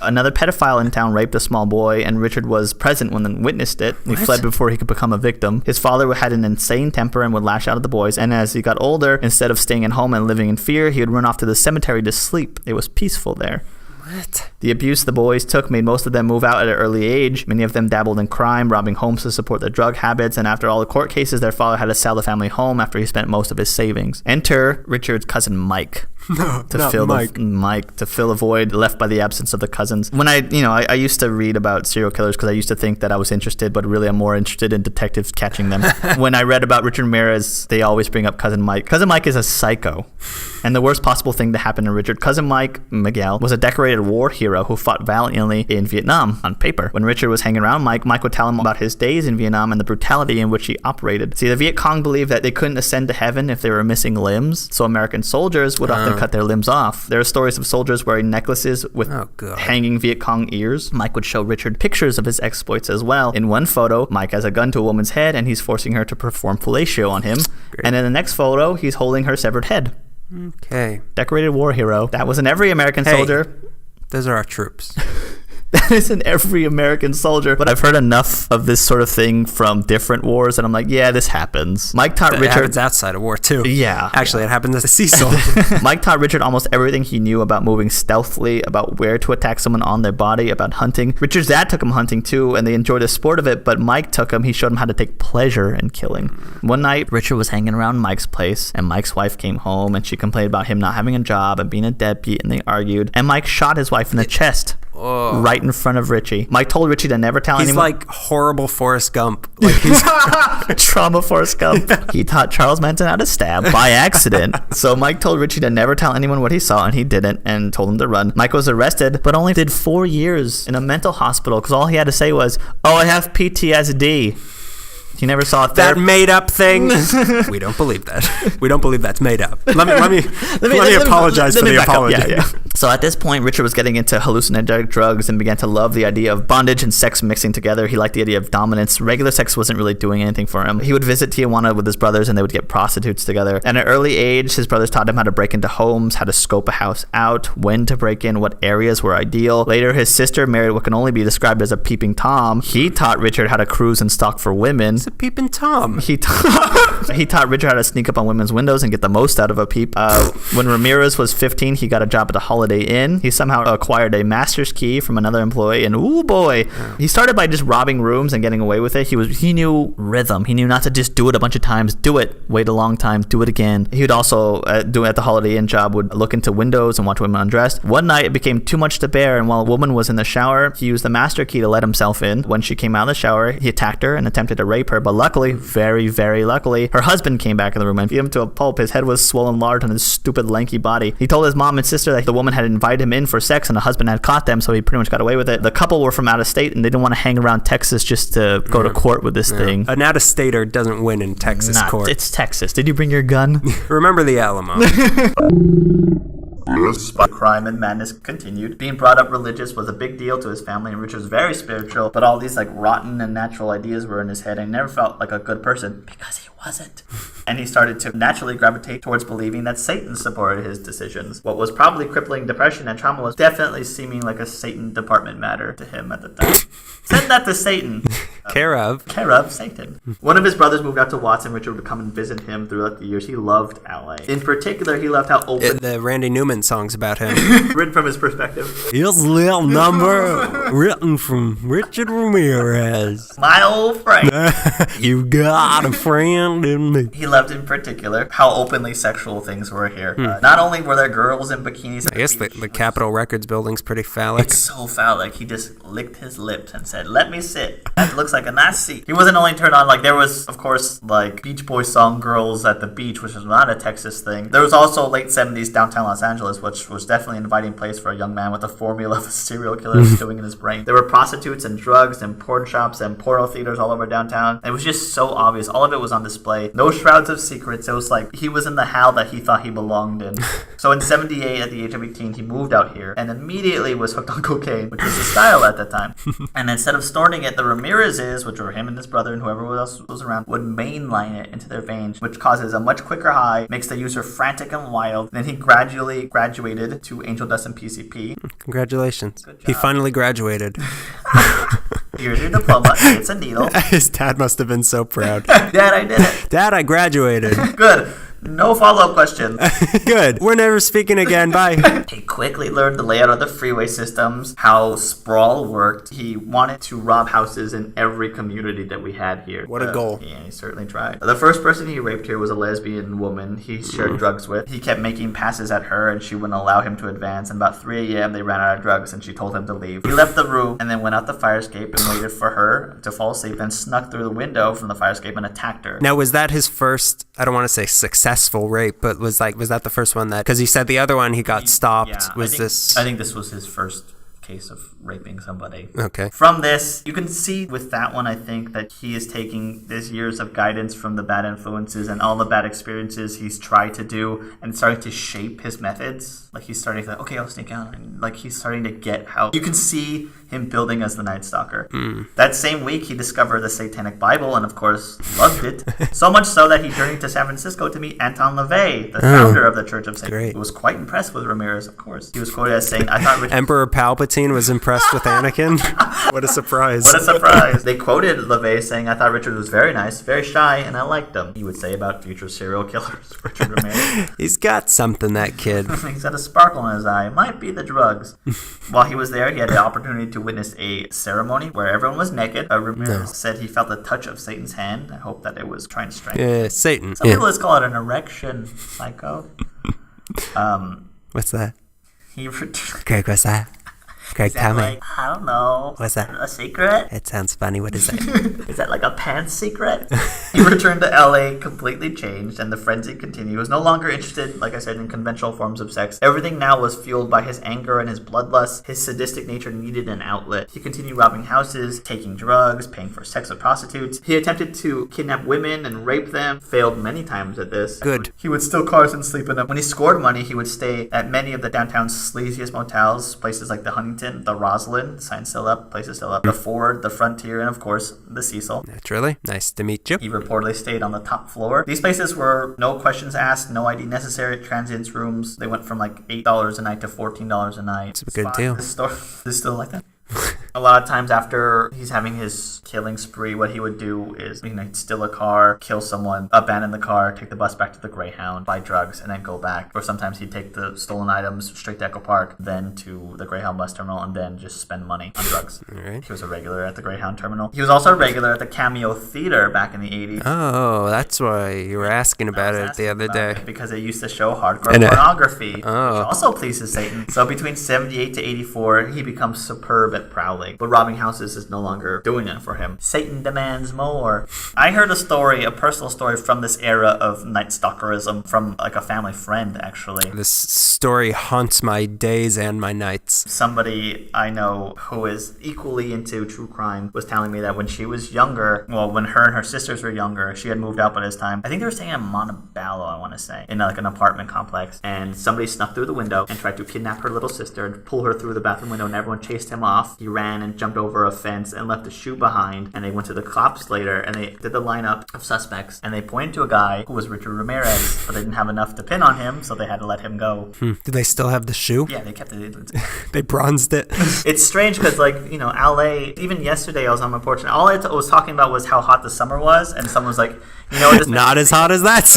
Another pedophile in town raped a small boy, and Richard was present when they witnessed it. He fled before he could become a victim. His father had an insane temper and would lash out at the boys, and as he got older, instead of staying at home and living in fear, he would run off to the cemetery to sleep. It was peaceful there. What? The abuse the boys took made most of them move out at an early age. Many of them dabbled in crime, robbing homes to support their drug habits, and after all the court cases, their father had to sell the family home after he spent most of his savings. Enter Richard's cousin Mike. To fill the void left by the absence of the cousins. When I used to read about serial killers because I used to think that I was interested, but really I'm more interested in detectives catching them. When I read about Richard Ramirez, they always bring up Cousin Mike. Cousin Mike is a psycho, and the worst possible thing to happen to Richard. Cousin Mike, Miguel, was a decorated war hero who fought valiantly in Vietnam on paper. When Richard was hanging around Mike would tell him about his days in Vietnam and the brutality in which he operated. See, the Viet Cong believed that they couldn't ascend to heaven if they were missing limbs, so American soldiers would often cut their limbs off. There are stories of soldiers wearing necklaces with hanging Viet Cong ears. Mike would show Richard pictures of his exploits as well. In one photo, Mike has a gun to a woman's head and he's forcing her to perform fellatio on him. Great. And in the next photo, he's holding her severed head. Okay. Decorated war hero. That was in every American soldier. Those are our troops. That is in every American soldier. But I've heard enough of this sort of thing from different wars, and I'm like, yeah, this happens. Mike taught Richard. It happens outside of war, too. Yeah. Actually, it happens at the Cecil. Mike taught Richard almost everything he knew about moving stealthily, about where to attack someone on their body, about hunting. Richard's dad took him hunting, too, and they enjoyed the sport of it, but Mike he showed him how to take pleasure in killing. One night, Richard was hanging around Mike's place, and Mike's wife came home, and she complained about him not having a job and being a deadbeat, and they argued, and Mike shot his wife in the chest. Oh. Right in front of Richie. Mike told Richie to never tell anyone. He's like horrible Forrest Gump. Like he's trauma Forrest Gump. He taught Charles Manson how to stab by accident. So Mike told Richie to never tell anyone what he saw, and he didn't, and told him to run. Mike was arrested, but only did 4 years in a mental hospital because all he had to say was, "Oh, I have PTSD." He never saw it. That made up thing. We don't believe that. We don't believe that's made up. Let me apologize for the apology. Yeah. So at this point, Richard was getting into hallucinogenic drugs and began to love the idea of bondage and sex mixing together. He liked the idea of dominance. Regular sex wasn't really doing anything for him. He would visit Tijuana with his brothers, and they would get prostitutes together. At an early age, his brothers taught him how to break into homes, how to scope a house out, when to break in, what areas were ideal. Later, his sister married what can only be described as a peeping Tom. He taught Richard how to cruise and stalk for women. It's a peeping Tom. He taught Richard how to sneak up on women's windows and get the most out of a peep. When Ramirez was 15, he got a job at a Holiday Inn. He somehow acquired a master's key from another employee, and ooh boy, he started by just robbing rooms and getting away with it. He knew rhythm. He knew not to just do it a bunch of times, do it, wait a long time, do it again. He would also do it at the Holiday Inn job, would look into windows and watch women undressed. One night it became too much to bear, and while a woman was in the shower, he used the master key to let himself in. When she came out of the shower, he attacked her and attempted to rape her, but luckily, very, very luckily, her husband came back in the room and beat him to a pulp. His head was swollen large on his stupid lanky body. He told his mom and sister that the woman had invited him in for sex and the husband had caught them, so he pretty much got away with it. The couple were from out of state and they didn't want to hang around Texas just to go to court with this thing. An out-of-stater doesn't win in Texas court. It's Texas. Did you bring your gun? Remember the Alamo. Crime and madness continued. Being brought up religious was a big deal to his family, and Richard was very spiritual, but all these rotten and natural ideas were in his head, and he never felt like a good person because he wasn't. And he started to naturally gravitate towards believing that Satan supported his decisions. What was probably crippling depression and trauma was definitely seeming like a Satan department matter to him at the time. Send that to Satan. Care of Satan. One of his brothers moved out to Watson. Richard would come and visit him throughout the years. He loved LA. In particular, he loved how open... The Randy Newman songs about him. Written from his perspective. Here's a little number written from Richard Ramirez. My old friend. You got a friend in me. He loved in particular how openly sexual things were here. Not only were there girls in bikinis... I guess the Capitol Records building's pretty phallic. It's so phallic. He just licked his lips and said, "Let me sit. That looks like a nice seat." He wasn't only turned on, there was, of course, Beach Boys song Girls at the Beach, which was not a Texas thing. There was also late 70s downtown Los Angeles, which was definitely an inviting place for a young man with a formula of a serial killer stewing in his brain. There were prostitutes and drugs and porn shops and porno theaters all over downtown. It was just so obvious. All of it was on display. No shrouds of secrets. It was like he was in the hell that he thought he belonged in. So in 78, at the age of 18, he moved out here and immediately was hooked on cocaine, which was the style at that time. And instead of snorting it, the Ramirez's, which were him and his brother and whoever else was around, would mainline it into their veins, which causes a much quicker high, makes the user frantic and wild. Then he gradually graduated to Angel Dust and PCP. Congratulations. He finally graduated. Here's your diploma. It's a needle. His dad must have been so proud. Dad, I did it. Dad, I graduated. Good. No follow-up questions. Good. We're never speaking again. Bye. He quickly learned the layout of the freeway systems, how sprawl worked. He wanted to rob houses in every community that we had here. What a goal. Yeah, he certainly tried. The first person he raped here was a lesbian woman he shared drugs with. He kept making passes at her, and she wouldn't allow him to advance. And about 3 a.m., they ran out of drugs, and she told him to leave. He left the room and then went out the fire escape and waited for her to fall asleep and snuck through the window from the fire escape and attacked her. Now, was that his first, I don't want to say successful rape, but was that the first one that, because he said the other one he got stopped, I think this was his first case of raping somebody. Okay. From this, you can see with that one, I think, that he is taking this years of guidance from the bad influences and all the bad experiences he's tried to do and starting to shape his methods. Like, he's starting to, okay, I'll sneak out. And, like, he's starting to get how... You can see him building as the Night Stalker. That same week, he discovered the Satanic Bible and, of course, loved it. So much so that he journeyed to San Francisco to meet Anton Lavey, the founder of the Church of Satan. Great. He was quite impressed with Ramirez, of course. He was quoted as saying, I thought Richard... Emperor Palpatine was impressed with Anakin? What a surprise. What a surprise. They quoted Lavey saying, I thought Richard was very nice, very shy, and I liked him. He would say about future serial killers, Richard Ramirez. He's got something, that kid. He's got a sparkle in his eye. It might be the drugs. While he was there, he had the opportunity to witness a ceremony where everyone was naked. Ramirez said he felt the touch of Satan's hand. I hope that it was trying to strengthen. Yeah, Satan. Some people just call it an erection, psycho. What's that? He Greg, what's that? Greg, tell me. Like, I don't know. What's that? A secret? It sounds funny. What is it? Is that like a pants secret? He returned to LA completely changed, and the frenzy continued. He was no longer interested, like I said, in conventional forms of sex. Everything now was fueled by his anger and his bloodlust. His sadistic nature needed an outlet. He continued robbing houses, taking drugs, paying for sex with prostitutes. He attempted to kidnap women and rape them. Failed many times at this. Good. He would steal cars and sleep in them. When he scored money, he would stay at many of the downtown's sleaziest motels, places like the Huntington, the Roslyn, the sign still up, places still up, the Ford, the Frontier, and of course, the Cecil. Naturally. Nice to meet you. He reportedly stayed on the top floor. These places were no questions asked, no ID necessary, transients rooms. They went from like $8 a night to $14 a night. It's a good deal. This is still like that. A lot of times after he's having his killing spree, what he would do is, he'd steal a car, kill someone, abandon the car, take the bus back to the Greyhound, buy drugs, and then go back. Or sometimes he'd take the stolen items straight to Echo Park, then to the Greyhound bus terminal, and then just spend money on drugs. All right. He was a regular at the Greyhound terminal. He was also a regular at the Cameo Theater back in the 80s. Oh, that's why you were asking about it the other day. Because it used to show hardcore pornography, which Oh. also pleases Satan. So between 78 to 84, he becomes superb at prowling. But robbing houses is no longer doing it for him. Satan demands more. I heard a personal story from this era of Night Stalkerism from like a family friend, actually. This story haunts my days and my nights. Somebody I know who is equally into true crime was telling me that when she was younger, when her and her sisters were younger, she had moved out by this time. I think they were staying in Montebello, I want to say, in like an apartment complex. And somebody snuck through the window and tried to kidnap her little sister and pull her through the bathroom window, and everyone chased him off. He ran and jumped over a fence and left a shoe behind, and they went to the cops later and they did the lineup of suspects, and they pointed to a guy who was Richard Ramirez, but they didn't have enough to pin on him, so they had to let him go. Do they still have the shoe? Yeah, they kept it. They bronzed it. It's strange because, like, LA, even yesterday I was on my porch and all I was talking about was how hot the summer was, and someone was like, this Not as hot as that.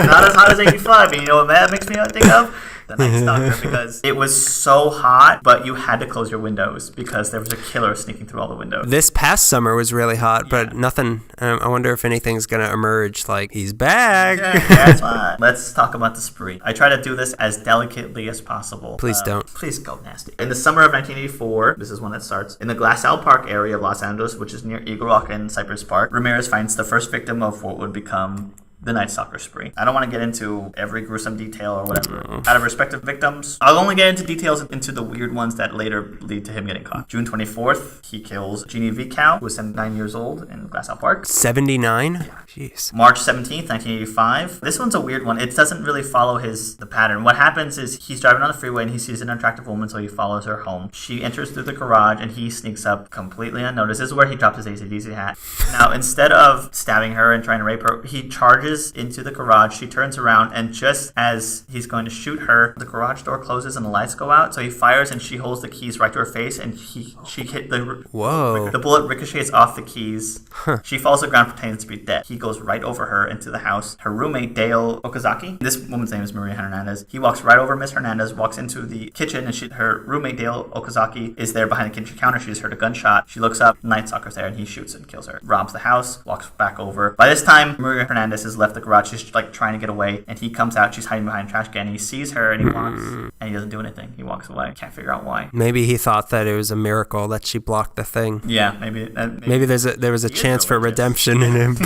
not as hot as 85, and you know what that makes me think of? The Night Stalker, because it was so hot, but you had to close your windows because there was a killer sneaking through all the windows. This past summer was really hot, but nothing. I wonder if anything's going to emerge like, he's back. Yeah, that's fine. Let's talk about the spree. I try to do this as delicately as possible. Please don't. Please go nasty. In the summer of 1984, this is when it starts, in the Glassell Park area of Los Angeles, which is near Eagle Rock and Cypress Park, Ramirez finds the first victim of what would become the Night Stalker spree. I don't want to get into every gruesome detail or whatever. Out of respect of victims, I'll only get into details into the weird ones that later lead to him getting caught. June 24th, he kills Jeannie Vicow, who was 79 years old in Glassell Park. 79? Jeez. March 17th, 1985. This one's a weird one. It doesn't really follow the pattern. What happens is he's driving on the freeway and he sees an attractive woman, so he follows her home. She enters through the garage and he sneaks up completely unnoticed. This is where he drops his AC/DC hat. Now, instead of stabbing her and trying to rape her, he charges into the garage. She turns around, and just as he's going to shoot her, the garage door closes and the lights go out. So he fires, and she holds the keys right to her face, and she hit the bullet ricochets off the keys. She falls to the ground, pretends to be dead. He goes right over her into the house. Her roommate, Dale Okazaki, this woman's name is Maria Hernandez. He walks right over Miss Hernandez, walks into the kitchen, and her roommate, Dale Okazaki, is there behind the kitchen counter. She just heard a gunshot. She looks up, Night Stalker's there, and he shoots and kills her. Robs the house, walks back over. By this time, Maria Hernandez is left the garage. She's like trying to get away, and he comes out. She's hiding behind a trash can. And he sees her, and he walks, and he doesn't do anything. He walks away. Can't figure out why. Maybe he thought that it was a miracle that she blocked the thing. Yeah, maybe there was a chance for redemption in him.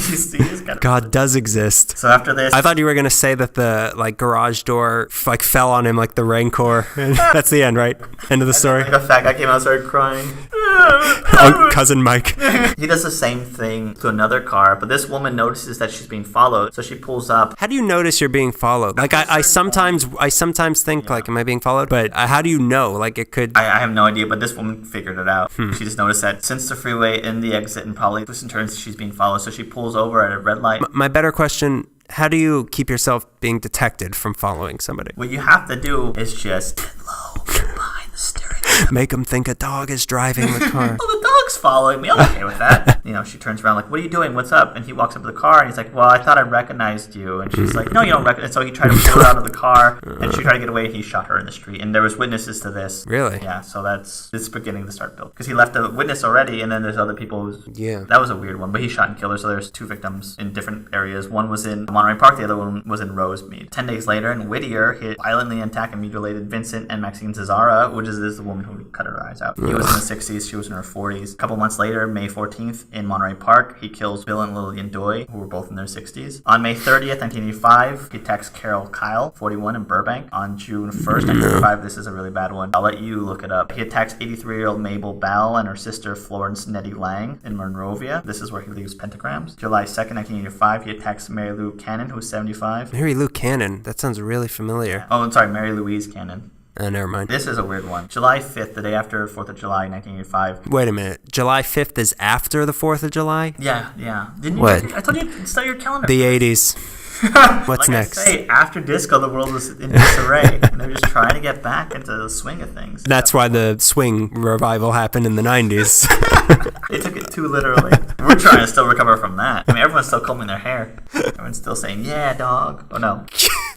God does exist. So after this, I thought you were gonna say that the like garage door like fell on him like the Rancor. That's the end, right? End of the story. Like a fat guy came out and started crying. Cousin Mike. He does the same thing to another car, but this woman notices that she's being followed, so she pulls up. How do you notice you're being followed? Like I sometimes think like, am I being followed? But how do you know? Like it could. I have no idea, but this woman figured it out. She just noticed that since the freeway in the exit and probably twists and turns, she's being followed, so she pulls over at a red light. My better question: how do you keep yourself being detected from following somebody? What you have to do is just get low, get behind the steering wheel. Make them think a dog is driving the car. Oh, the dog's following me. I'm okay with that. She turns around like, what are you doing? What's up? And he walks up to the car and he's like, well, I thought I recognized you. And she's like, no, you don't recognize. And so he tried to pull her out of the car and she tried to get away and he shot her in the street. And there was witnesses to this. Really? Yeah, so it's beginning to start build. Because he left a witness already and then there's other people Yeah. That was a weird one, but he shot and killed her. So there's 2 victims in different areas. One was in Monterey Park, the other one was in Rosemead. 10 days later in Whittier, he violently attacked and mutilated Vincent and Maxine Cesara, which is the woman who cut her eyes out. He was in the 60s, she was in her 40s. A couple months later, May 14th, in Monterey Park, he kills Bill and Lillian Doy, who were both in their 60s. On May 30th, 1985, he attacks Carol Kyle, 41, in Burbank. On June 1st, 1985, this is a really bad one. I'll let you look it up. He attacks 83-year-old Mabel Bell and her sister Florence Nettie Lang in Monrovia. This is where he leaves pentagrams. July 2nd, 1985, he attacks Mary Lou Cannon, who was 75. Mary Lou Cannon? That sounds really familiar. Oh, I'm sorry, Mary Louise Cannon. Never mind. This is a weird one. July 5th, the day after 4th of July, 1985. Wait a minute. July 5th is after the 4th of July? Yeah. Didn't you? What? I told you to start your calendar. The 80s. What's like next? I say, after disco, the world was in disarray. And they're just trying to get back into the swing of things. That's why the swing revival happened in the 90s. They took it too literally. We're trying to still recover from that. I mean, everyone's still combing their hair. Everyone's still saying, yeah, dog. Oh, no.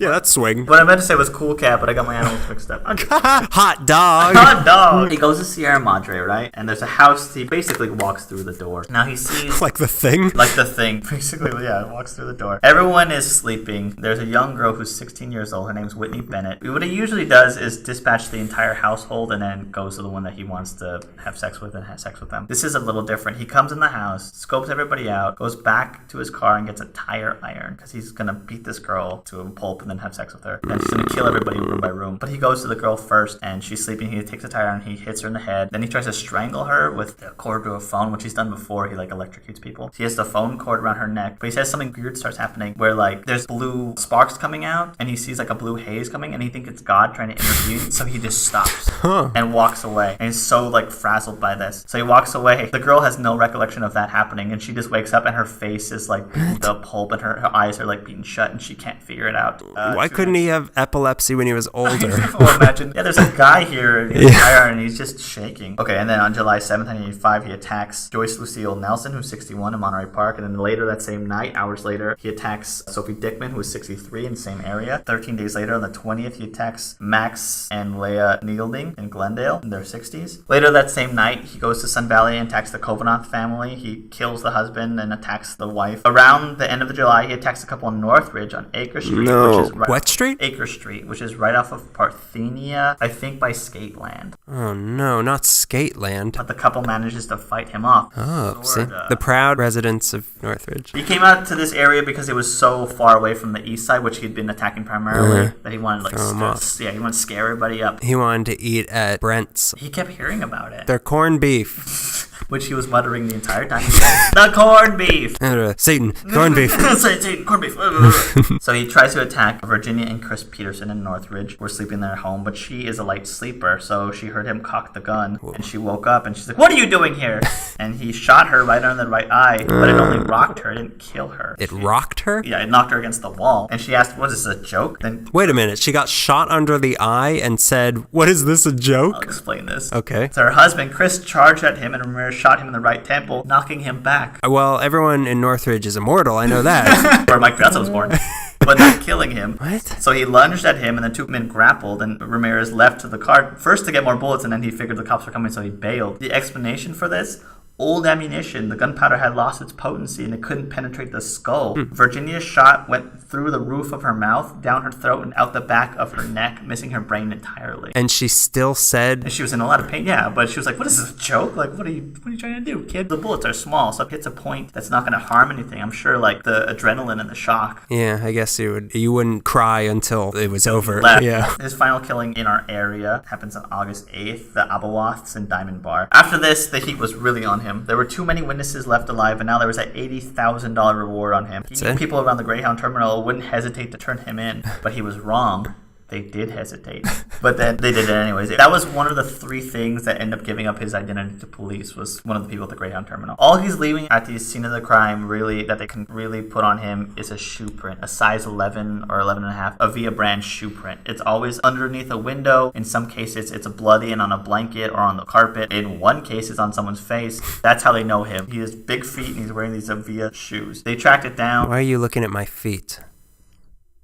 Yeah, that's swing. What I meant to say was cool cat, but I got my animals mixed up. Hot dog. Hot dog. He goes to Sierra Madre, right? And there's a house. He basically walks through the door. Now he sees... Like the thing? Like the thing. Basically, yeah, walks through the door. Everyone is sleeping. There's a young girl who's 16 years old. Her name's Whitney Bennett. What he usually does is dispatch the entire household and then goes to the one that he wants to have sex with and have sex with them. This is a little different. He comes in the house, scopes everybody out, goes back to his car and gets a tire iron because he's going to beat this girl to a pulp and then have sex with her. And he's going to kill everybody room by room. But he goes to the girl first and she's sleeping. He takes a tire iron, he hits her in the head. Then he tries to strangle her with a cord to a phone, which he's done before. He like electrocutes people. He has the phone cord around her neck. But he says something weird starts happening where like there's blue sparks coming out and he sees like a blue haze coming and he thinks it's God trying to intervene. So he just stops and walks away. And he's so like frazzled by this. So he walks away. The girl has no recollection of that happening and she just wakes up and her face is like the pulp and her eyes are like being shut and she can't figure it out. Why couldn't he have epilepsy when he was older? Well, imagine. Yeah, there's a guy here in the tire and he's just shaking. Okay, and then on July 7th, 1985, he attacks Joyce Lucille Nelson, who's 61 in Monterey Park. And then later that same night, hours later, he attacks Sophie Dickman, who is 63 in the same area. 13 days later, on the 20th, he attacks Max and Leah Neilding in Glendale in their 60s. Later that same night, he goes to Sun Valley and attacks the Kovanaugh family. He kills the husband and attacks the wife. Around the end of July, he attacks a couple in Northridge on Acre Street. No. Which is right What street? Acre Street, which is right off of Parthenia, I think by Skateland. Oh, no, not Skateland. But the couple manages to fight him off. Oh, see? The proud residents of Northridge. He came out to this area because it was so far away from the east side, which he'd been attacking primarily, that he wanted he wanted to scare everybody up. He wanted to eat at Brent's. He kept hearing about it. Their corned beef. Which he was muttering the entire time. The corned beef! Satan, corned beef. Satan, corned beef. So he tries to attack Virginia and Chris Peterson in Northridge. We're sleeping in their home, but she is a light sleeper, so she heard him cock the gun, and she woke up, and she's like, what are you doing here? And he shot her right under the right eye, but it only rocked her. It didn't kill her. It rocked her? Yeah, it knocked her against the wall. And she asked, what is this, a joke? Then wait a minute. She got shot under the eye and said, what is this, a joke? I'll explain this. Okay. So her husband, Chris, charged at him, and Ramirez shot him in the right temple, knocking him back. Well, everyone in Northridge is immortal. I know that. Where Mike Piazza was born. But not killing him. What? So he lunged at him, and the two men grappled, and Ramirez left to the car, first to get more bullets, and then he figured the cops were coming, so he bailed. The explanation for this? old ammunition. The gunpowder had lost its potency and it couldn't penetrate the skull. Virginia's shot went through the roof of her mouth, down her throat, and out the back of her neck, missing her brain entirely. And she still said... And she was in a lot of pain, yeah, but she was like, what is this, a joke? Like, what are you trying to do, kid? The bullets are small, so if it hits a point that's not going to harm anything, I'm sure, like, the adrenaline and the shock. Yeah, I guess you wouldn't cry until it was over. Left. Yeah. His final killing in our area happens on August 8th, the Abawaths in Diamond Bar. After this, the heat was really on him. There were too many witnesses left alive, and now there was an $80,000 reward on him. People around the Greyhound terminal wouldn't hesitate to turn him in, but he was wrong. They did hesitate, but then they did it anyways. That was one of the 3 things that ended up giving up his identity to police, was one of the people at the Greyhound terminal. All he's leaving at the scene of the crime, really, that they can really put on him is a shoe print, a size 11 or 11 and a half, a Via brand shoe print. It's always underneath a window. In some cases, it's a bloody and on a blanket or on the carpet. In one case, it's on someone's face. That's how they know him. He has big feet and he's wearing these Via shoes. They tracked it down. Why are you looking at my feet?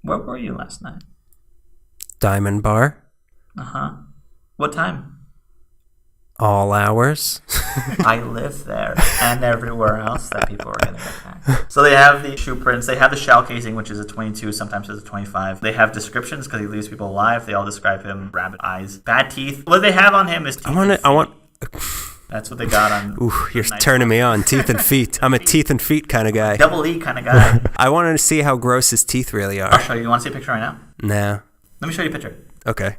Where were you last night? Diamond Bar. Uh-huh. What time? All hours. I live there and everywhere else that people are getting attacked. So they have the shoe prints. They have the shell casing, which is a 22, sometimes it's a 25. They have descriptions because he leaves people alive. They all describe him: rabbit eyes, bad teeth. What they have on him is teeth. I want. That's what they got on. Ooh, you're turning me on. Teeth and feet. I'm a teeth and feet kind of guy. Double E kind of guy. I wanted to see how gross his teeth really are. I'll show you. You want to see a picture right now? Nah. Let me show you a picture. Okay.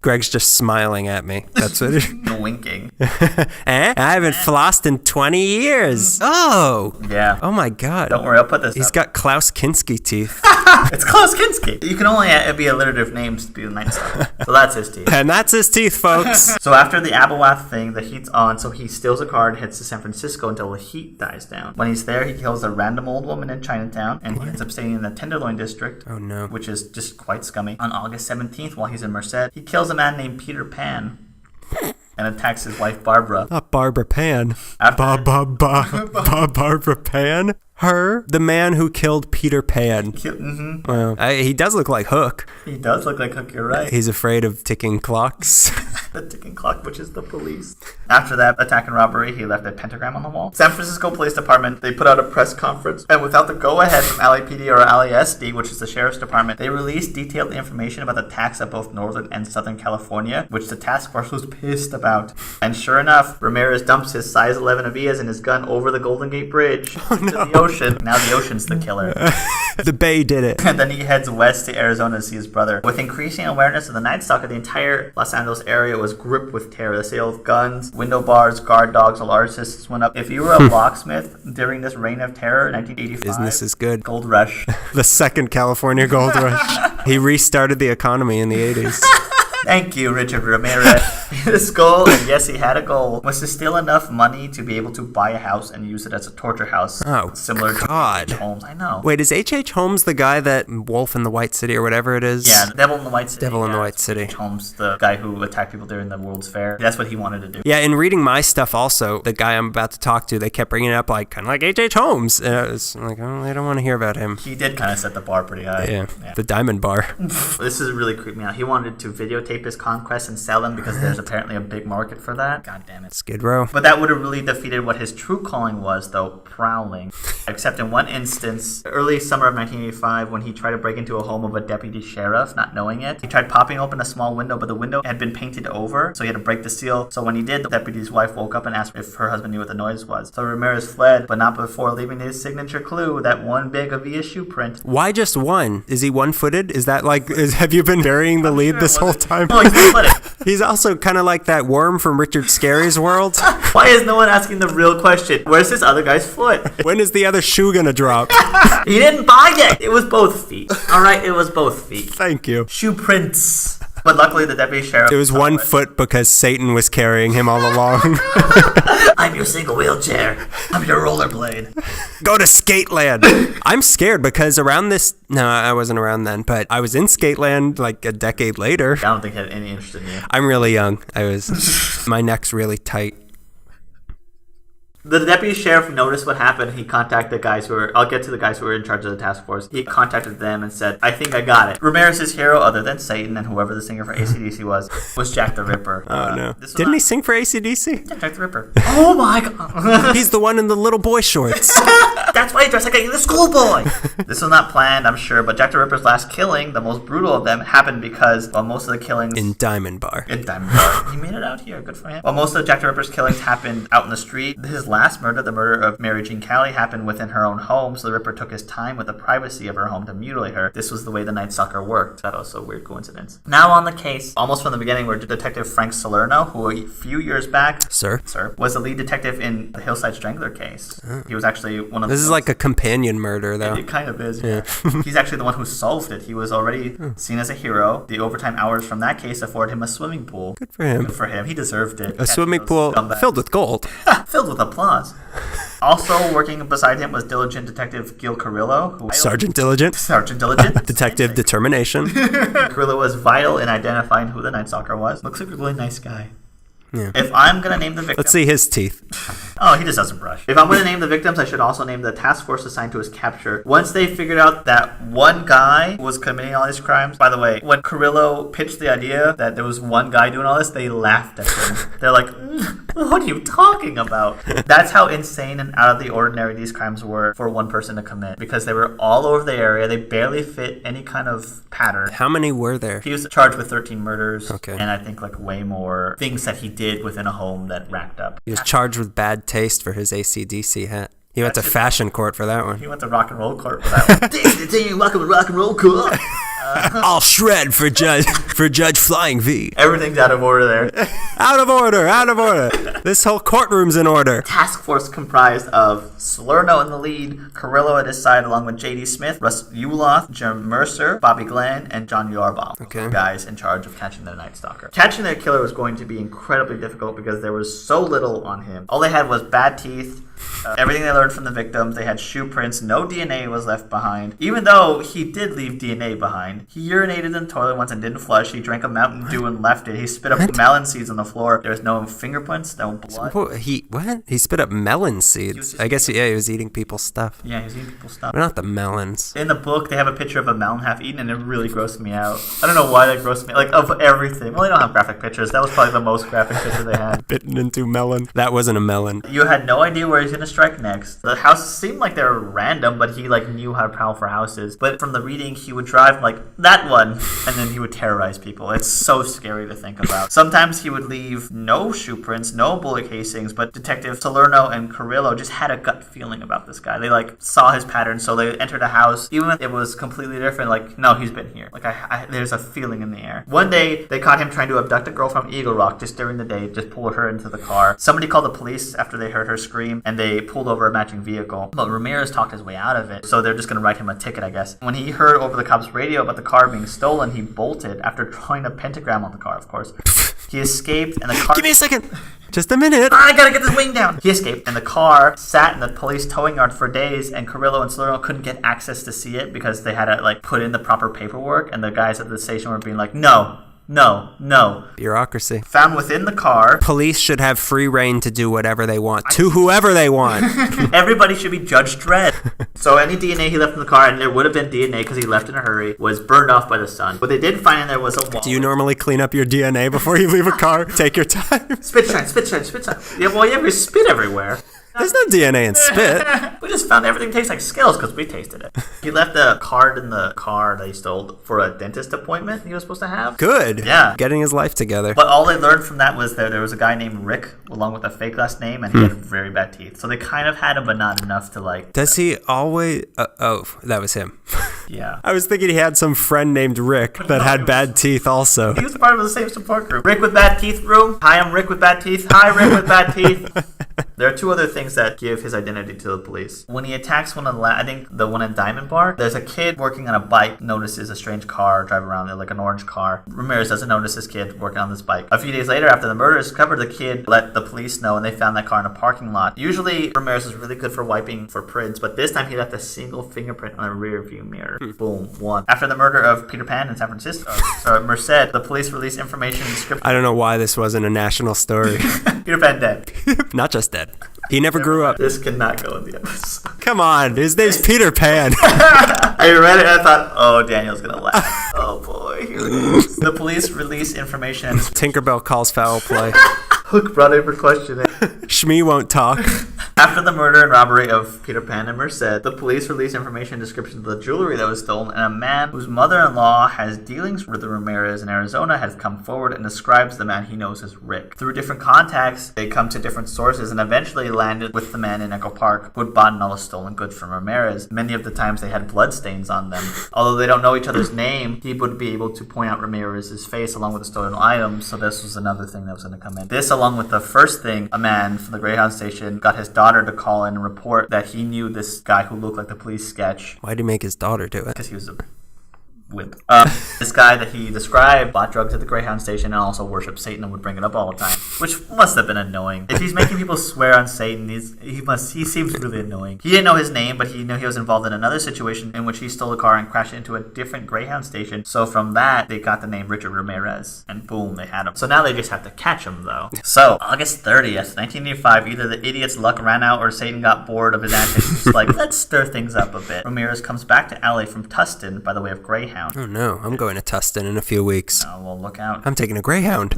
Greg's just smiling at me. That's what it is. Winking. I haven't flossed in 20 years. Oh. Yeah. Oh my God. Don't worry, I'll put this He's up. got Klaus Kinski teeth. It's Klaus Kinski. You can only be alliterative names to be the Night Stalker. So that's his teeth. And that's his teeth, folks. So after the Abawath thing, the heat's on, so he steals a car and heads to San Francisco until the heat dies down. When he's there, he kills a random old woman in Chinatown, and he ends up staying in the Tenderloin district. Oh no. Which is just quite scummy. On August 17th, while he's in Merced, he kills a man named Peter Pan and attacks his wife Barbara. Not Barbara Pan. Barbara Pan? Her? The man who killed Peter Pan. Mm-hmm. Well, he does look like Hook. He does look like Hook, you're right. He's afraid of ticking clocks. The ticking clock, which is the police. After that attack and robbery, he left a pentagram on the wall. San Francisco Police Department, they put out a press conference, and without the go-ahead from LAPD or LASD, which is the Sheriff's Department, they released detailed information about the attacks at both Northern and Southern California, which the task force was pissed about. And sure enough, Ramirez dumps his size 11 Avias and his gun over the Golden Gate Bridge into the ocean. Now the ocean's the killer. The Bay did it. And then he heads west to Arizona to see his brother. With increasing awareness of the Night Stalker, the entire Los Angeles area was gripped with terror. The sale of guns, window bars, guard dogs, alarm systems went up. If you were a locksmith during this reign of terror in 1985, business is good. Gold rush. The second California gold rush. He restarted the economy in the 80s. Thank you, Richard Ramirez. His goal, and yes, he had a goal, was to steal enough money to be able to buy a house and use it as a torture house. Oh, similar God. to H. Holmes. I know. Wait, is H.H. Holmes the guy that Wolf in the White City or whatever it is? Yeah, the Devil in the White City. Devil in the White City. H. Holmes, the guy who attacked people during the World's Fair. That's what he wanted to do. Yeah, in reading my stuff also, the guy I'm about to talk to, they kept bringing it up like, kind of like H.H. Holmes. And I was like, oh, I don't want to hear about him. He did kind of set the bar pretty high. Yeah. The Diamond Bar. This is really creeped me out. He wanted to videotape his conquests and sell them because there's apparently a big market for that. God damn it. Skid Row. But that would have really defeated what his true calling was, though, prowling. Except in one instance, early summer of 1985, when he tried to break into a home of a deputy sheriff, not knowing it. He tried popping open a small window, but the window had been painted over, so he had to break the seal. So when he did, the deputy's wife woke up and asked if her husband knew what the noise was. So Ramirez fled, but not before leaving his signature clue, that one big Avia shoe print. Why just one? Is he one-footed? Is that like, have you been burying the lead this whole time? No, he's not footed. He's also kind of like that worm from Richard Scarry's world. Why is no one asking the real question? Where's this other guy's foot? When is the other shoe gonna drop? He didn't buy it. It was both feet. All right, it was both feet. Thank you. Shoe prints. But luckily, the deputy sheriff... It was one foot because Satan was carrying him all along. I'm your single wheelchair. I'm your rollerblade. Go to Skateland. I'm scared because around this... No, I wasn't around then, but I was in Skateland like a decade later. I don't think it had any interest in you. I'm really young. My neck's really tight. The deputy sheriff noticed what happened. He contacted the guys I'll get to the guys who were in charge of the task force. He contacted them and said, I think I got it. Ramirez's hero, other than Satan and whoever the singer for AC/DC was Jack the Ripper. Oh, no. Didn't he sing for AC/DC? Yeah, Jack the Ripper. Oh, my God. He's the one in the little boy shorts. That's why he dressed like a schoolboy. This was not planned, I'm sure, but Jack the Ripper's last killing, the most brutal of them, happened because, well, most of the killings... In Diamond Bar. He made it out here. Good for him. Well, most of Jack the Ripper's killings happened out in the street. His last murder, the murder of Mary Jean Calley, happened within her own home, so the Ripper took his time with the privacy of her home to mutilate her. This was the way the Night Stalker worked. That was a weird coincidence. Now on the case, almost from the beginning, were Detective Frank Salerno, who a few years back... Sir, was the lead detective in the Hillside Strangler case. He was actually one of This is like a companion murder, though. It kind of is, yeah. He's actually the one who solved it. He was already seen as a hero. The overtime hours from that case afforded him a swimming pool. Good for him. Good for him. He deserved it. A swimming pool filled with gold. Filled with applause. Also working beside him was diligent detective Gil Carrillo. Sergeant Diligent. Detective Determination. Carrillo was vital in identifying who the Night Stalker was. Looks like a really nice guy. Yeah. If I'm going to name the victim... Let's see his teeth. Oh, he just doesn't brush. If I'm going to name the victims, I should also name the task force assigned to his capture. Once they figured out that one guy was committing all these crimes... By the way, when Carrillo pitched the idea that there was one guy doing all this, they laughed at him. They're like, what are you talking about? That's how insane and out of the ordinary these crimes were for one person to commit. Because they were all over the area. They barely fit any kind of pattern. How many were there? He was charged with 13 murders. Okay. And I think like way more things that he did within a home that racked up. He was charged with bad taste for his AC/DC hat. He went to fashion court for that one. He went to rock and roll court for that one. Welcome to rock and roll court. I'll shred for Judge Flying V. Everything's out of order there. Out of order. This whole courtroom's in order. Task force comprised of Salerno in the lead, Carrillo at his side along with J.D. Smith, Russ Uloth, Jim Mercer, Bobby Glenn, and John Yarbaugh. Okay. Guys in charge of catching the Night Stalker. Catching the killer was going to be incredibly difficult because there was so little on him. All they had was bad teeth. Everything they learned from the victims, they had shoe prints, no DNA was left behind. Even though he did leave DNA behind. He urinated in the toilet once and didn't flush. He drank a Mountain Dew and left it. He spit up melon seeds on the floor. There was no fingerprints, no blood. What? He spit up melon seeds. I guess, he was eating people's stuff. Yeah, he was eating people's stuff. But not the melons. In the book, they have a picture of a melon half eaten, and it really grossed me out. I don't know why that grossed me. Like, of everything. Well, they don't have graphic pictures. That was probably the most graphic picture they had. Bitten into melon. That wasn't a melon. You had no idea where he's going to strike next. The houses seemed like they were random, but he knew how to prowl for houses. But from the reading, he would drive that one, and then he would terrorize people. It's so scary to think about. Sometimes he would leave no shoe prints, no bullet casings, but Detective Salerno and Carrillo just had a gut feeling about this guy. They saw his pattern, so they entered a house, even if it was completely different. No, he's been here. There's a feeling in the air. One day, they caught him trying to abduct a girl from Eagle Rock just during the day, just pulled her into the car. Somebody called the police after they heard her scream, and they pulled over a matching vehicle. But Ramirez talked his way out of it, so they're just going to write him a ticket, I guess. When he heard over the cop's radio about the car being stolen, he bolted after drawing a pentagram on the car, of course. He escaped, and the car... Give me a second! Just a minute! I gotta get this wing down! He escaped, and the car sat in the police towing yard for days, and Carrillo and Salerno couldn't get access to see it because they had to, put in the proper paperwork, and the guys at the station were being like, No. Bureaucracy. Found within the car. Police should have free reign to do whatever they want, to whoever they want. Everybody should be Judge Dredd. So any DNA he left in the car, and there would have been DNA because he left in a hurry, was burned off by the sun. What they did find in there was a wallet. Do you normally clean up your DNA before you leave a car? Take your time. Spit shine. Yeah, well, you have your spit everywhere. There's no DNA in spit. We just found everything tastes like Skittles because we tasted it. He left a card in the car that he stole for a dentist appointment he was supposed to have. Good. Yeah. Getting his life together. But all they learned from that was there was a guy named Rick along with a fake last name, and he had very bad teeth. So they kind of had him, but not enough to Does he always... that was him. Yeah. I was thinking he had some friend named Rick that had bad teeth also. He was part of the same support group. Rick with bad teeth room. Hi, I'm Rick with bad teeth. Hi, Rick with bad teeth. There are two other things that give his identity to the police. When he attacks one of the, I think the one in Diamond Bar, there's a kid working on a bike, notices a strange car driving around there, like an orange car. Ramirez doesn't notice this kid working on this bike. A few days later, after the murder is covered, the kid let the police know, and they found that car in a parking lot. Usually, Ramirez is really good for wiping for prints, but this time he left a single fingerprint on a rear view mirror. Boom, one. After the murder of Peter Pan in San Francisco, Merced, the police released information and script. I don't know why this wasn't a national story. Peter Pan dead. Not just dead. He never grew up. This cannot go in the episode. Come on, his name's Peter Pan. I read it and I thought, oh, Daniel's going to laugh. Oh, boy. Here it is. The police release information. And Tinkerbell calls foul play. Hook brought in for questioning. Shmi won't talk. After the murder and robbery of Peter Pan and Merced, the police released information and description of the jewelry that was stolen, and a man whose mother-in-law has dealings with the Ramirez in Arizona has come forward and describes the man he knows as Rick. Through different contacts, they come to different sources and eventually landed with the man in Echo Park who had bought all the stolen goods from Ramirez. Many of the times they had bloodstains on them. Although they don't know each other's name, he would be able to point out Ramirez's face along with the stolen items, so this was another thing that was going to come in. This, along with the first thing, a man from the Greyhound station got his daughter to call in and report that he knew this guy who looked like the police sketch. Why'd he make his daughter do it? Because he was a wimp. This guy that he described bought drugs at the Greyhound station and also worshipped Satan and would bring it up all the time, which must have been annoying. If he's making people swear on Satan, he seems really annoying. He didn't know his name, but he knew he was involved in another situation in which he stole a car and crashed into a different Greyhound station. So from that, they got the name Richard Ramirez, and boom, they had him. So now they just have to catch him, though. So August 30th, 1985, either the idiot's luck ran out or Satan got bored of his antics. He's like, let's stir things up a bit. Ramirez comes back to LA from Tustin by the way of Greyhound. Oh no, I'm going to Tustin in a few weeks. Oh, well, look out. I'm taking a Greyhound.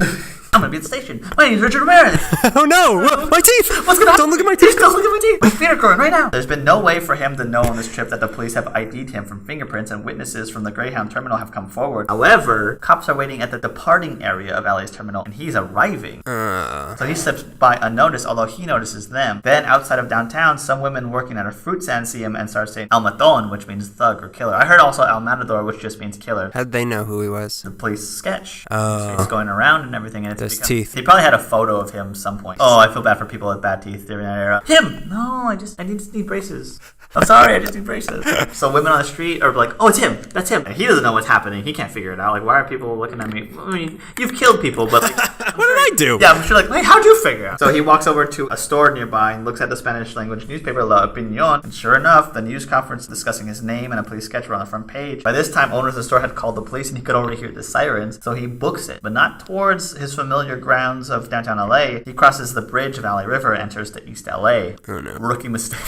I'm going to be at the station. My name's Richard Ramirez. Oh no, my teeth! What's going on? Don't look at my teeth! Don't look at my teeth! My feet are growing right now. There's been no way for him to know on this trip that the police have ID'd him from fingerprints, and witnesses from the Greyhound terminal have come forward. However, cops are waiting at the departing area of LA's terminal, and he's arriving. So he slips by unnoticed, although he notices them. Then, outside of downtown, some women working at a fruit stand see him and start saying El Maton, which means thug or killer. I heard also El Matador, which just means killer. How'd they know who he was? The police sketch. So he's going around and everything. And those teeth. He probably had a photo of him some point. Oh, I feel bad for people with bad teeth during that era. Him! No, I just need braces. I'm sorry, I just need braces. So women on the street are like, oh, it's him. That's him. And he doesn't know what's happening. He can't figure it out. Like, why are people looking at me? I mean, you've killed people, but like... What did I do? Yeah, I'm sure like, wait, how'd you figure out? So he walks over to a store nearby and looks at the Spanish language newspaper La Opinion. And sure enough, the news conference discussing his name and a police sketch were on the front page. By this time, owners of the store had called the police and he could already hear the sirens. So he books it, but not towards his familiar grounds of downtown LA. He crosses the bridge of LA River and enters to East LA. Oh no. Rookie mistake.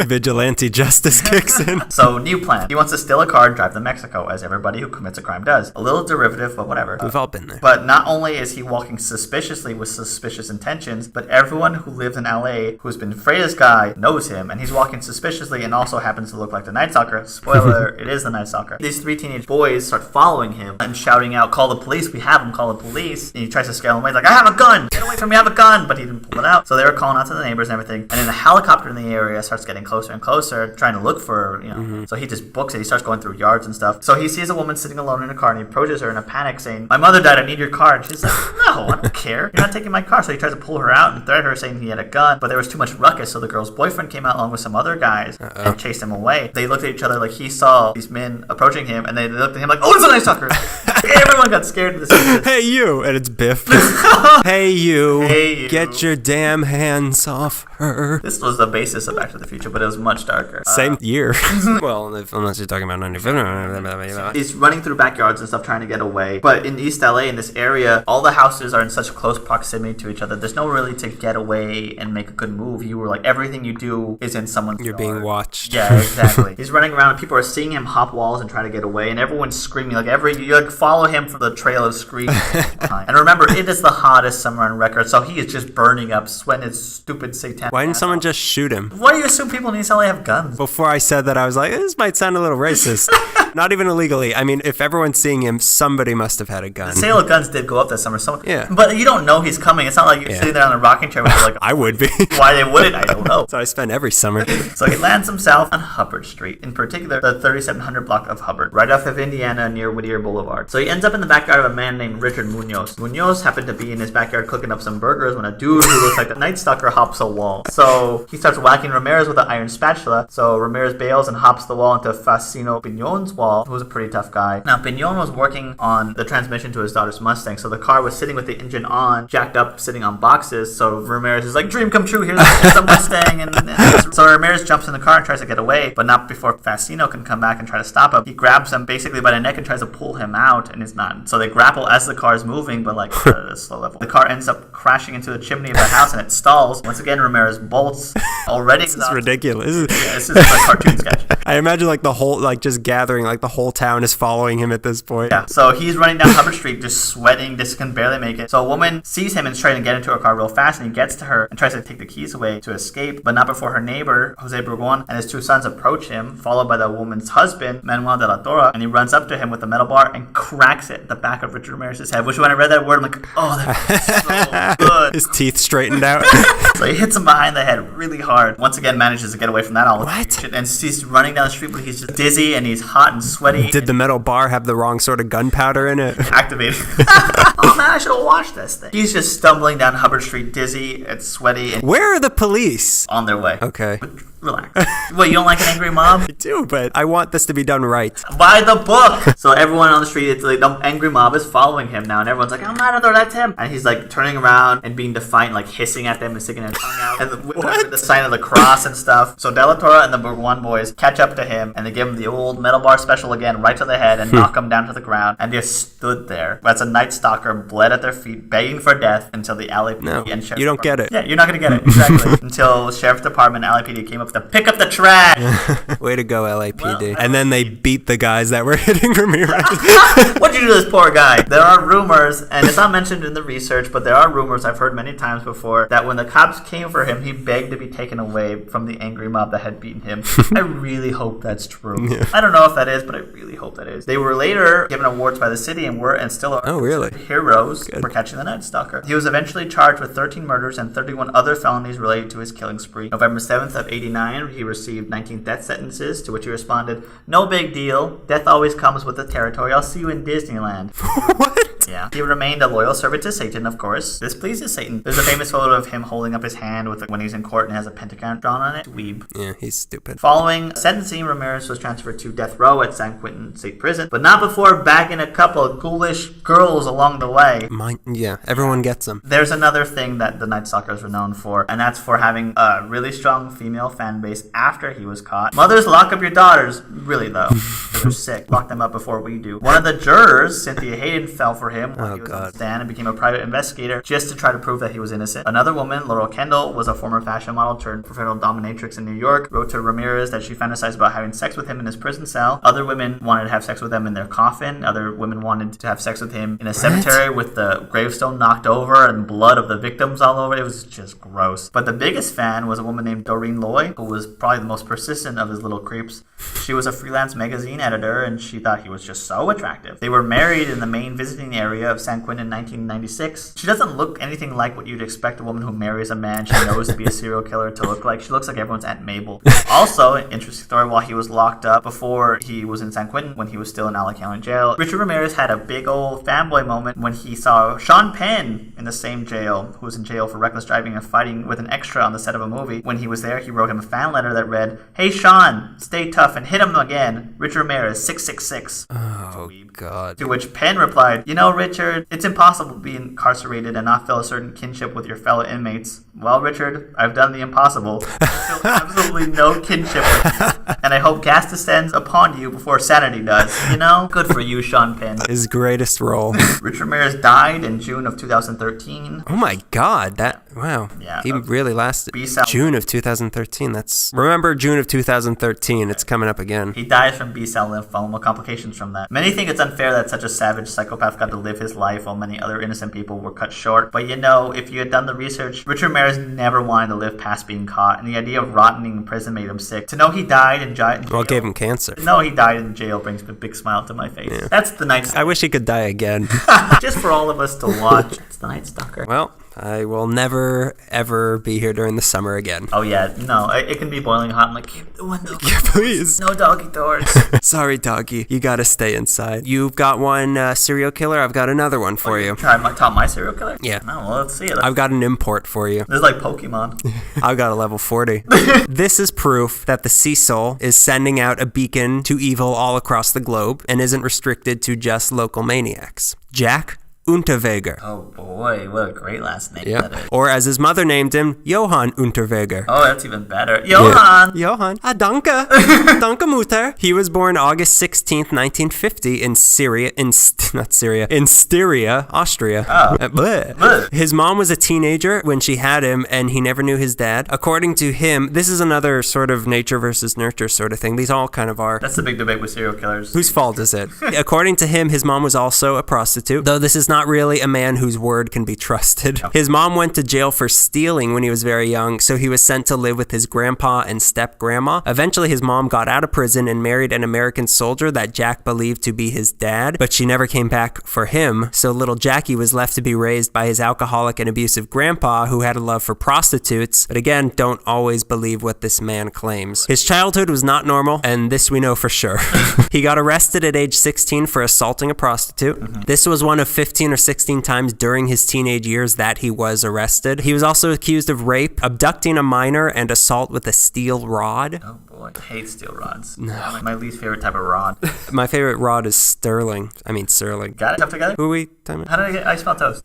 Vigilante justice kicks in. So, new plan. He wants to steal a car and drive to Mexico, as everybody who commits a crime does. A little derivative, but whatever. We've all been there. But not only is he walking suspiciously with suspicious intentions, but everyone who lives in LA who's been afraid of this guy knows him, and he's walking suspiciously and also happens to look like the Night Stalker. Spoiler, it is the Night Stalker. These three teenage boys start following him and shouting out, call the police, we have him, call the police. And he tries to scare them away. He's like, I have a gun! Get away from me, I have a gun! But he didn't pull it out. So they were calling out to the neighbors and everything. And then the helicopter in the area starts getting closer and closer, trying to look for, So he just books it. He starts going through yards and stuff. So he sees a woman sitting alone in a car and he approaches her in a panic saying, my mother died, I need your car. And she's like, no, I don't care. You're not taking my car. So he tries to pull her out and threaten her saying he had a gun. But there was too much ruckus. So the girl's boyfriend came out along with some other guys and chased him away. They looked at each other like he saw these men approaching him and they looked at him like, oh, it's a Night Stalker. Everyone got scared of this. Hey, you. And it's Biff. Hey, you. Hey, you. Get your damn hands off her. This was the basis of Back to the Future, but it was much darker. Same year. Well, unless you're talking about 95. He's running through backyards and stuff trying to get away. But in East LA, in this area, all the houses are in such close proximity to each other. There's no really to get away and make a good move. You were like, everything you do is in someone's You're yard. being watched. Yeah, exactly. He's running around and people are seeing him hop walls and try to get away. And everyone's screaming. You follow him from the trail of screaming. And remember, it is the hottest summer on record. So he is just burning up, sweating his stupid satanic. Why didn't someone just shoot him? Why do you assume people in East LA have guns? Before I said that, I was like, this might sound a little racist. Not even illegally. I mean, if everyone's seeing him, somebody must have had a gun. The sale of guns did go up that summer. Yeah. But you don't know he's coming. It's not like you're sitting there on a rocking chair with like, I would be. Why they wouldn't, I don't know. So I spend every summer. So he lands himself on Hubbard Street, in particular the 3700 block of Hubbard, right off of Indiana near Whittier Boulevard. So he ends up in the backyard of a man named Richard Munoz. Munoz happened to be in his backyard cooking up some burgers when a dude who looks like a Night Stalker hops a wall. So he starts whacking Ramirez with an iron spatula. So Ramirez bails and hops the wall into Fascino Pignon's wall, who was a pretty tough guy. Now, Pignon was working on the transmission to his daughter's Mustang, so the car was sitting with the engine on, jacked up, sitting on boxes. So Ramirez is like, dream come true, here's the Mustang. And so Ramirez jumps in the car and tries to get away, but not before Fascino can come back and try to stop him. He grabs him basically by the neck and tries to pull him out. out, and it's not. So they grapple as the car is moving, but like at a slow level. The car ends up crashing into the chimney of the house, and it stalls. Once again, Ramirez bolts. Already This is ridiculous. This is a cartoon sketch. I imagine like the whole, like just gathering, like the whole town is following him at this point. Yeah. So he's running down Hubbard Street, just sweating, just can barely make it. So a woman sees him and is trying to get into her car real fast, and he gets to her and tries to take the keys away to escape, but not before her neighbor, Jose Burgon, and his two sons approach him, followed by the woman's husband, Manuel de la Torre, and he runs up to him with a metal bar and cracks it at the back of Richard Ramirez's head, which when I read that word, I'm like, oh, that's so good. His teeth straightened out. So he hits him behind the head really hard. Once again, manages to get away from that altercation. And he's running down the street, but he's just dizzy and he's hot and sweaty. Did the metal bar have the wrong sort of gunpowder in it? Activated. Oh man, I should have watched this thing. He's just stumbling down Hubbard Street, dizzy and sweaty. And Where are the police? on their way. Okay. Relax. What, you don't like an angry mob? I do, but I want this to be done right. Buy the book! So everyone on the street, it's like the angry mob is following him now, and everyone's like, I'm Matador, that's him. And he's like turning around and being defiant, like hissing at them and sticking his tongue out. And with the sign of the cross and stuff. So De La Torre and the Bourguin boys catch up to him, and they give him the old metal bar special again, right to the head, and knock him down to the ground. And they just stood there as a night stalker bled at their feet, begging for death until the LAPD and Sheriff's you don't get it. Yeah, you're not going to get it. Exactly. Until Sheriff's Department and LAPD came up to pick up the trash. Way to go, LAPD. And then they beat the guys that were hitting Ramirez. What'd you do to this poor guy? There are rumors, and it's not mentioned in the research, but there are rumors I've heard many times before that when the cops came for him, he begged to be taken away from the angry mob that had beaten him. I really hope that's true. Yeah. I don't know if that is, but I really hope that is. They were later given awards by the city and still are heroes for catching the Night Stalker. He was eventually charged with 13 murders and 31 other felonies related to his killing spree. November 7th of 89, he received 19 death sentences, to which he responded, "No big deal. Death always comes with the territory. I'll see you in Disneyland." What? Yeah. He remained a loyal servant to Satan, of course. This pleases Satan. There's a famous photo of him holding up his hand when he's in court and has a pentagram drawn on it. Dweeb. Yeah, he's stupid. Following sentencing, Ramirez was transferred to death row at San Quentin State Prison, but not before bagging a couple of ghoulish girls along the way. Yeah, everyone gets them. There's another thing that the Night Stalkers were known for, and that's for having a really strong female fan base after he was caught. Mothers, lock up your daughters. Really, though. They're sick. Lock them up before we do. One of the jurors, Cynthia Hayden, fell for him when he was on the stand and became a private investigator just to try to prove that he was innocent. Another woman, Laurel Kendall, was a former fashion model turned professional dominatrix in New York, wrote to Ramirez that she fantasized about having sex with him in his prison cell. Other women wanted to have sex with him in their coffin. Other women wanted to have sex with him in a cemetery with the gravestone knocked over and blood of the victims all over. It was just gross. But the biggest fan was a woman named Doreen Loy, who was probably the most persistent of his little creeps. She was a freelance magazine editor, and she thought he was just so attractive. They were married in the main visiting area of San Quentin in 1996. She doesn't look anything like what you'd expect a woman who marries a man she knows to be a serial killer to look like. She looks like everyone's Aunt Mabel. Also, an interesting story, while he was locked up before he was in San Quentin, when he was still in LA County Jail, Richard Ramirez had a big old fanboy moment when he saw Sean Penn in the same jail, who was in jail for reckless driving and fighting with an extra on the set of a movie. When he was there, he wrote him a fan letter that read, "Hey Sean, stay tough and hit him again. Richard Ramirez, 666. Oh, God. To which Penn replied, "You know, Richard, it's impossible to be incarcerated and not feel a certain kinship with your fellow inmates. Well, Richard, I've done the impossible. I feel absolutely no kinship with you, and I hope gas descends upon you before sanity does. You know? Good for you, Sean Penn." His greatest role. Richard Ramirez died in June of 2013. Oh my God, wow. Yeah. He really lasted. June of 2013, remember June of 2013, it's coming up again. He dies from B-cell lymphoma, complications from that. Many think it's unfair that such a savage psychopath got to live his life while many other innocent people were cut short. But you know, if you had done the research, Richard Ramirez never wanted to live past being caught, and the idea of rotting in prison made him sick. To know he died in jail. Well, it gave him cancer. To know he died in jail brings a big smile to my face. Yeah. That's the Night Stalker. I wish he could die again. Just for all of us to watch. It's the Night Stalker. Well, I will never, ever be here during the summer again. Oh, yeah. No, it can be boiling hot. I'm like, keep the window closed. Yeah, please. No doggy doors. Sorry, doggy. You gotta stay inside. You've got one serial killer. I've got another one for you. Try my serial killer? Yeah. No, well, let's see it. I've got an import for you. This is like Pokemon. I've got a level 40. This is proof that the Cecil is sending out a beacon to evil all across the globe and isn't restricted to just local maniacs. Jack Unterweger. Oh boy, what a great last name that is. Or as his mother named him, Johann Unterweger. Oh, that's even better. Johann! Yeah. Johann. Danke. Danke, Mutter. He was born August 16th, 1950 in Styria, Austria. Oh. His mom was a teenager when she had him, and he never knew his dad. According to him, this is another sort of nature versus nurture sort of thing. These all kind of are. That's the big debate with serial killers. Whose fault is it? According to him, his mom was also a prostitute, though this is not really a man whose word can be trusted. No. His mom went to jail for stealing when he was very young, so he was sent to live with his grandpa and step-grandma. Eventually, his mom got out of prison and married an American soldier that Jack believed to be his dad, but she never came back for him, so little Jackie was left to be raised by his alcoholic and abusive grandpa who had a love for prostitutes, but again, don't always believe what this man claims. His childhood was not normal, and this we know for sure. He got arrested at age 16 for assaulting a prostitute. This was one of 15 or 16 times during his teenage years that he was arrested. He was also accused of rape, abducting a minor, and assault with a steel rod. Oh boy, I hate steel rods. No. My least favorite type of rod. My favorite rod is sterling. Sterling. Got it? Up together? Who are we talking about? How did I get ice melt toast?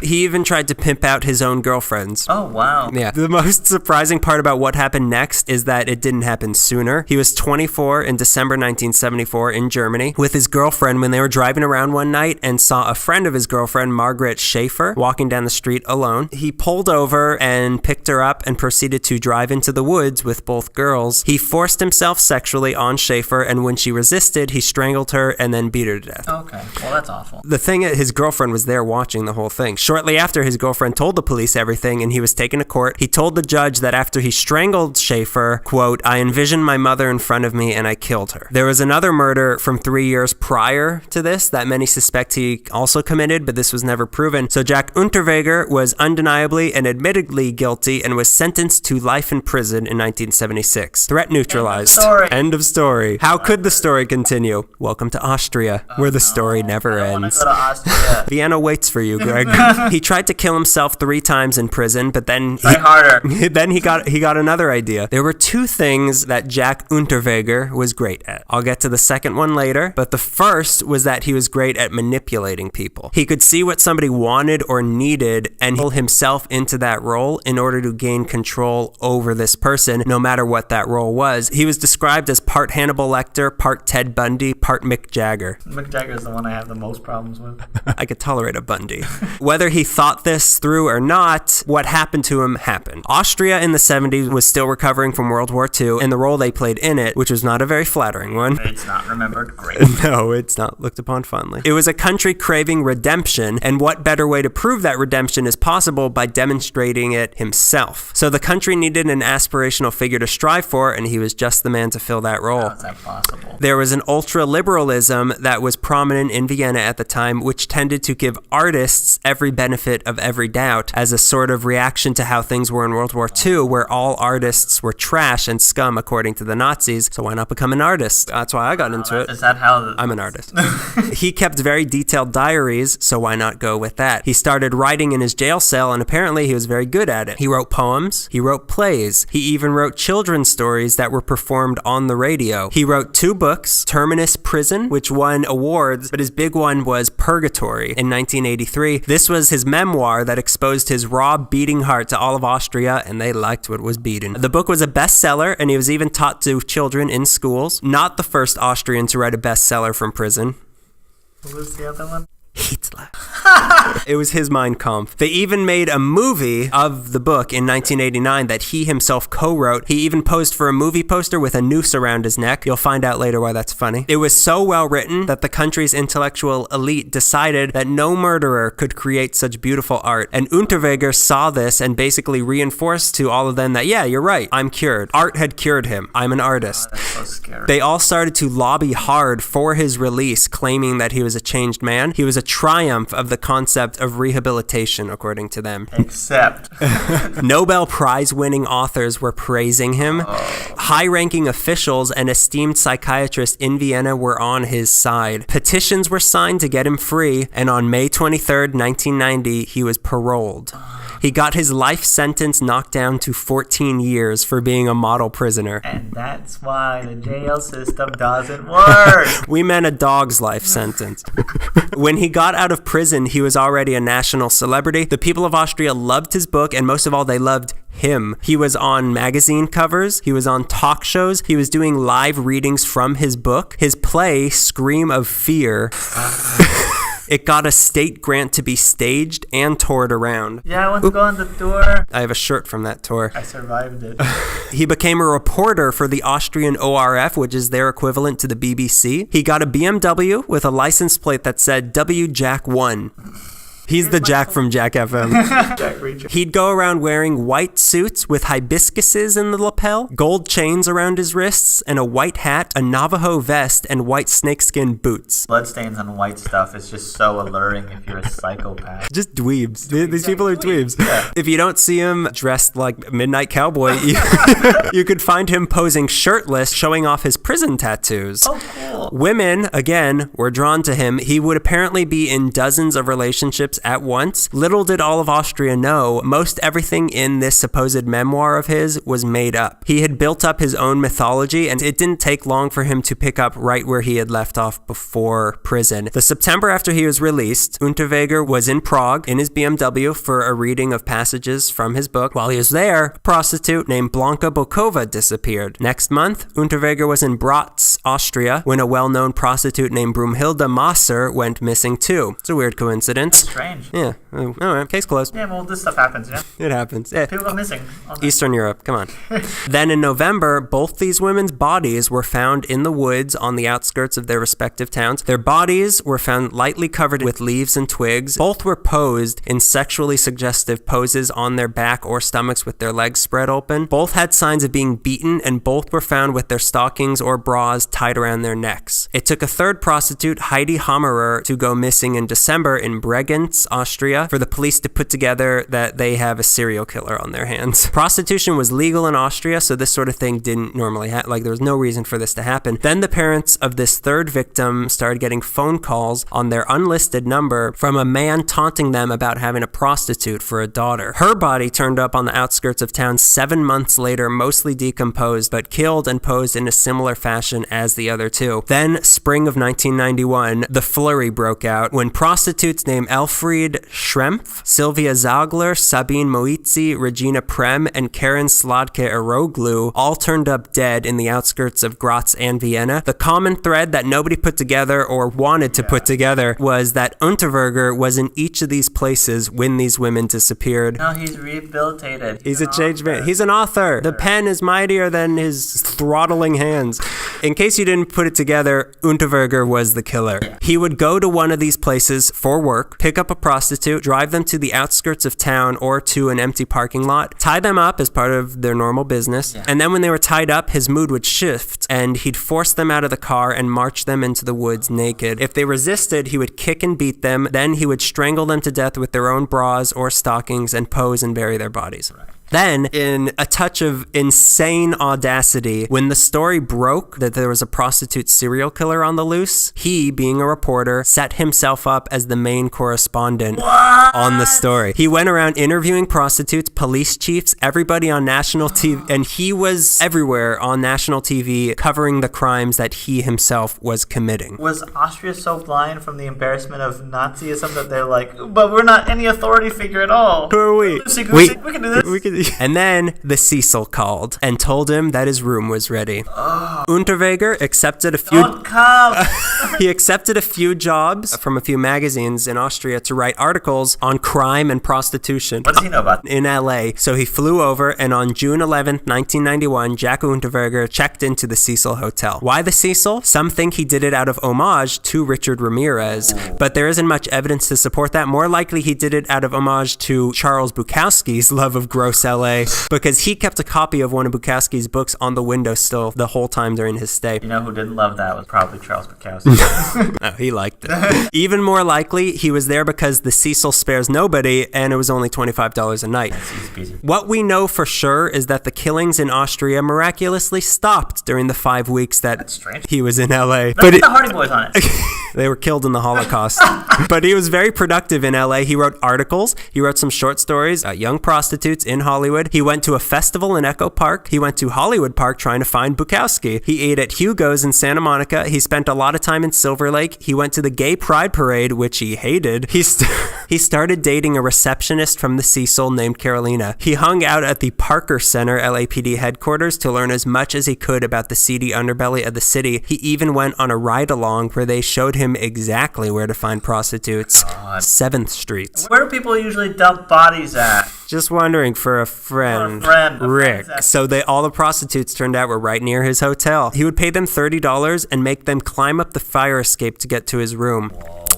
He even tried to pimp out his own girlfriends. Oh, wow. Yeah. The most surprising part about what happened next is that it didn't happen sooner. He was 24 in December 1974 in Germany with his girlfriend when they were driving around one night and saw a friend of his girlfriend, Margaret Schaefer, walking down the street alone. He pulled over and picked her up and proceeded to drive into the woods with both girls. He forced himself sexually on Schaefer, and when she resisted, he strangled her and then beat her to death. Okay, well, that's awful. The thing is, his girlfriend was there watching the whole thing. Shortly after, his girlfriend told the police everything, and he was taken to court. He told the judge that after he strangled Schaefer, quote, "I envisioned my mother in front of me and I killed her." There was another murder from 3 years prior to this that many suspect he also committed, but this was never proven. So Jack Unterweger was undeniably and admittedly guilty and was sentenced to life in prison in 1976. Threat neutralized. End of story. How could the story continue? Welcome to Austria, where the story never ends. I go to Austria. Vienna waits for you, Greg. He tried to kill himself 3 times in prison, but then Try harder. then he got another idea. There were 2 things that Jack Unterweger was great at. I'll get to the second one later, but the first was that he was great at manipulating people. He could see what somebody wanted or needed and pull himself into that role in order to gain control over this person, no matter what that role was. He was described as part Hannibal Lecter, part Ted Bundy, part Mick Jagger. Mick Jagger is the one I have the most problems with. I could tolerate a Bundy. Whether he thought this through or not, what happened to him happened. Austria in the 70s was still recovering from World War II, and the role they played in it, which was not a very flattering one. It's not remembered. Great. No, it's not looked upon fondly. It was a country craving redemption, and what better way to prove that redemption is possible by demonstrating it himself. So the country needed an aspirational figure to strive for, and he was just the man to fill that role. How is that possible? There was an ultra-liberalism that was prominent in Vienna at the time, which tended to give artists every benefit of every doubt as a sort of reaction to how things were in World War II, where all artists were trash and scum according to the Nazis. So why not become an artist? That's why I got into it. Is that how... I'm an artist. He kept very detailed diaries, so why not go with that? He started writing in his jail cell, and apparently he was very good at it. He wrote poems, he wrote plays, he even wrote children's stories that were performed on the radio. He wrote 2 books, Terminus Prison, which won awards, but his big one was Purgatory in 1983. This was his memoir that exposed his raw, beating heart to all of Austria, and they liked what was beaten. The book was a bestseller, and he was even taught to children in schools. Not the first Austrian to write a bestseller from prison. What was the other one? Hitler. It was his Mein Kampf. They even made a movie of the book in 1989 that he himself co-wrote. He even posed for a movie poster with a noose around his neck. You'll find out later why that's funny. It was so well written that the country's intellectual elite decided that no murderer could create such beautiful art. And Unterweger saw this and basically reinforced to all of them that, yeah, you're right, I'm cured. Art had cured him. I'm an artist. Oh, that's so scary. They all started to lobby hard for his release, claiming that he was a changed man. He was a triumph of the concept of rehabilitation, according to them. Except. Nobel Prize-winning authors were praising him. Oh. High-ranking officials and esteemed psychiatrists in Vienna were on his side. Petitions were signed to get him free, and on May 23rd, 1990, he was paroled. He got his life sentence knocked down to 14 years for being a model prisoner. And that's why the jail system doesn't work. We meant a dog's life sentence. When he got out of prison, he was already a national celebrity. The people of Austria loved his book, and most of all, they loved him. He was on magazine covers. He was on talk shows. He was doing live readings from his book. His play, Scream of Fear... It got a state grant to be staged and toured around. Yeah, I want to go on the tour. I have a shirt from that tour. I survived it. He became a reporter for the Austrian ORF, which is their equivalent to the BBC. He got a BMW with a license plate that said W Jack 1. He's the Jack from Jack FM. Jack Reacher. He'd go around wearing white suits with hibiscuses in the lapel, gold chains around his wrists, and a white hat, a Navajo vest, and white snakeskin boots. Bloodstains on white stuff is just so alluring if you're a psychopath. Just dweebs. These people are dweebs. Yeah. If you don't see him dressed like Midnight Cowboy, you could find him posing shirtless, showing off his prison tattoos. Oh, cool. Women, again, were drawn to him. He would apparently be in dozens of relationships at once. Little did all of Austria know, most everything in this supposed memoir of his was made up. He had built up his own mythology, and it didn't take long for him to pick up right where he had left off before prison. The September after he was released, Unterweger was in Prague in his BMW for a reading of passages from his book. While he was there, a prostitute named Blanka Bokova disappeared. Next month, Unterweger was in Bratz, Austria, when a well-known prostitute named Brumhilde Masser went missing too. It's a weird coincidence. That's strange. Yeah. All right. Case closed. Yeah, well, this stuff happens, yeah? It happens. Yeah. People go missing. Eastern Europe. Come on. Then in November, both these women's bodies were found in the woods on the outskirts of their respective towns. Their bodies were found lightly covered with leaves and twigs. Both were posed in sexually suggestive poses on their back or stomachs with their legs spread open. Both had signs of being beaten, and both were found with their stockings or bras tied around their necks. It took a third prostitute, Heidi Hammerer, to go missing in December in Bregenz, Austria, for the police to put together that they have a serial killer on their hands. Prostitution was legal in Austria, so this sort of thing didn't normally happen. There was no reason for this to happen. Then the parents of this third victim started getting phone calls on their unlisted number from a man taunting them about having a prostitute for a daughter. Her body turned up on the outskirts of town 7 months later, mostly decomposed, but killed and posed in a similar fashion as the other two. Then, spring of 1991, the flurry broke out when prostitutes named Elfried Schrempf, Sylvia Zagler, Sabine Moitzi, Regina Prem, and Karen Sladke Eroglu all turned up dead in the outskirts of Graz and Vienna. The common thread that nobody put together or wanted to put together was that Unterweger was in each of these places when these women disappeared. No, he's rehabilitated. He's a changed man. He's an author. The pen is mightier than his throttling hands. In case you didn't put it together, Unterweger was the killer. He would go to one of these places for work, pick up a prostitute, drive them to the outskirts of town or to an empty parking lot, tie them up as part of their normal business, and then when they were tied up, his mood would shift, and he'd force them out of the car and march them into the woods naked. If they resisted, he would kick and beat them, then he would strangle them to death with their own bras or stockings and pose and bury their bodies. Then, in a touch of insane audacity, when the story broke that there was a prostitute serial killer on the loose, he, being a reporter, set himself up as the main correspondent on the story. He went around interviewing prostitutes, police chiefs, everybody on national TV, and he was everywhere on national TV covering the crimes that he himself was committing. Was Austria so blind from the embarrassment of Nazism that they're like, but we're not any authority figure at all? Who are we? We can do this. And then the Cecil called and told him that his room was ready. Unterweger accepted a few... Don't come! He accepted a few jobs from a few magazines in Austria to write articles on crime and prostitution. What does he know about? In LA. So he flew over, and on June 11th, 1991, Jack Unterweger checked into the Cecil Hotel. Why the Cecil? Some think he did it out of homage to Richard Ramirez, but there isn't much evidence to support that. More likely he did it out of homage to Charles Bukowski's love of gross LA because he kept a copy of one of Bukowski's books on the windowsill the whole time during his stay. You know who didn't love that was probably Charles Bukowski. Oh, he liked it. Even more likely, he was there because the Cecil spares nobody, and it was only $25 a night. What we know for sure is that the killings in Austria miraculously stopped during the 5 weeks that he was in LA. But the Hardy Boys on it. They were killed in the Holocaust. But he was very productive in LA. He wrote articles. He wrote some short stories, young prostitutes in Hollywood. He went to a festival in Echo Park. He went to Hollywood Park trying to find Bukowski. He ate at Hugo's in Santa Monica. He spent a lot of time in Silver Lake. He went to the Gay Pride Parade, which he hated. He started dating a receptionist from the Cecil named Carolina. He hung out at the Parker Center LAPD headquarters to learn as much as he could about the seedy underbelly of the city. He even went on a ride-along where they showed him exactly where to find prostitutes. 7th Street. Where do people usually dump bodies at? Just wondering for a friend. Rick. So all the prostitutes turned out were right near his hotel. He would pay them $30 and make them climb up the fire escape to get to his room.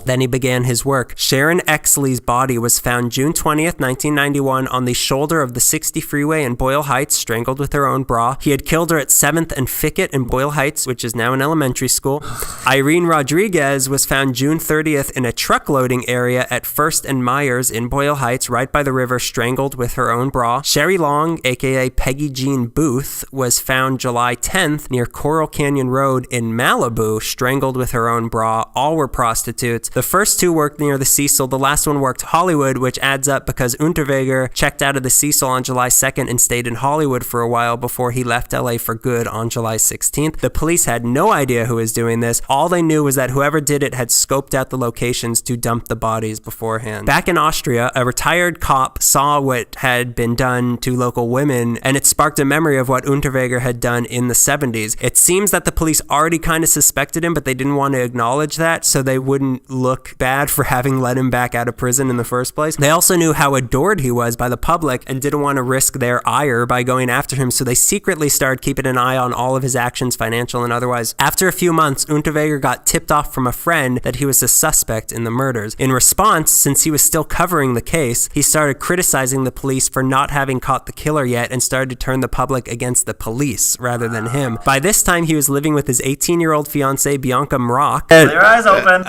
Then he began his work. Sharon Exley's body was found June 20th, 1991 on the shoulder of the 60 freeway in Boyle Heights, strangled with her own bra. He had killed her at 7th and Fickett in Boyle Heights, which is now an elementary school. Irene Rodriguez was found June 30th in a truck loading area at 1st and Myers in Boyle Heights, right by the river, strangled with her own bra. Sherry Long, aka Peggy Jean Booth, was found July 10th near Coral Canyon Road in Malibu, strangled with her own bra. All were prostitutes. The first two worked near the Cecil. The last one worked Hollywood, which adds up because Unterweger checked out of the Cecil on July 2nd and stayed in Hollywood for a while before he left LA for good on July 16th. The police had no idea who was doing this. All they knew was that whoever did it had scoped out the locations to dump the bodies beforehand. Back in Austria, a retired cop saw what had been done to local women, and it sparked a memory of what Unterweger had done in the 70s. It seems that the police already kind of suspected him, but they didn't want to acknowledge that, so they wouldn't look bad for having let him back out of prison in the first place. They also knew how adored he was by the public and didn't want to risk their ire by going after him, so they secretly started keeping an eye on all of his actions, financial and otherwise. After a few months, Unterweger got tipped off from a friend that he was a suspect in the murders. In response, since he was still covering the case, he started criticizing the police for not having caught the killer yet and started to turn the public against the police rather than him. By this time, he was living with his 18-year-old fiancée, Bianca Mrock. Their eyes open.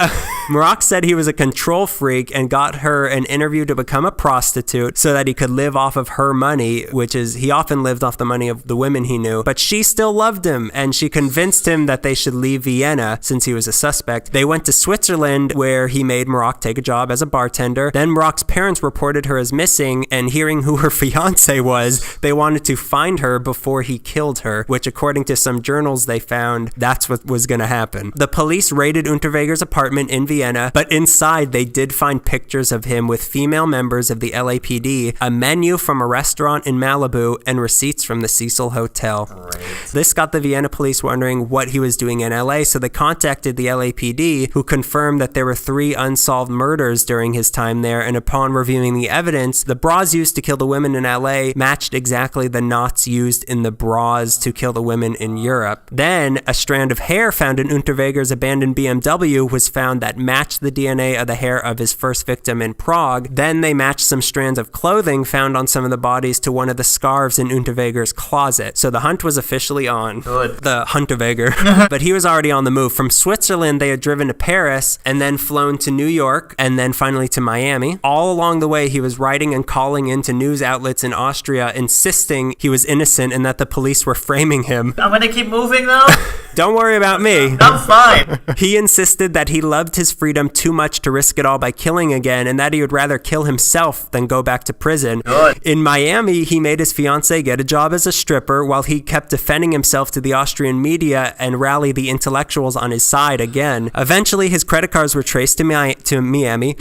Mrock said he was a control freak and got her an interview to become a prostitute so that he could live off of her money, which is, he often lived off the money of the women he knew. But she still loved him, and she convinced him that they should leave Vienna since he was a suspect. They went to Switzerland, where he made Mrock take a job as a bartender. Then Mrock's parents reported her as missing, and hearing who her fiancé was, they wanted to find her before he killed her, which according to some journals they found, that's what was going to happen. The police raided Unterweger's apartment in Vienna, but inside they did find pictures of him with female members of the LAPD, a menu from a restaurant in Malibu, and receipts from the Cecil Hotel. Great. This got the Vienna police wondering what he was doing in LA, so they contacted the LAPD, who confirmed that there were 3 unsolved murders during his time there, and upon reviewing the evidence, the bras used to kill the women in LA matched exactly the knots used in the bras to kill the women in Europe. Then, a strand of hair found in Unterweger's abandoned BMW was found that matched the DNA of the hair of his first victim in Prague. Then they matched some strands of clothing found on some of the bodies to one of the scarves in Unterweger's closet. So the hunt was officially on. Good. The Unterweger. But he was already on the move. From Switzerland, they had driven to Paris and then flown to New York and then finally to Miami. All along the way, he was writing and calling into news outlets in Austria, insisting he was innocent and that the police were framing him. I'm gonna keep moving though? Don't worry about me. I'm fine. He insisted that he loved his freedom too much to risk it all by killing again, and that he would rather kill himself than go back to prison. Good. In Miami, he made his fiancée get a job as a stripper while he kept defending himself to the Austrian media and rally the intellectuals on his side again. Eventually, his credit cards were traced to Miami.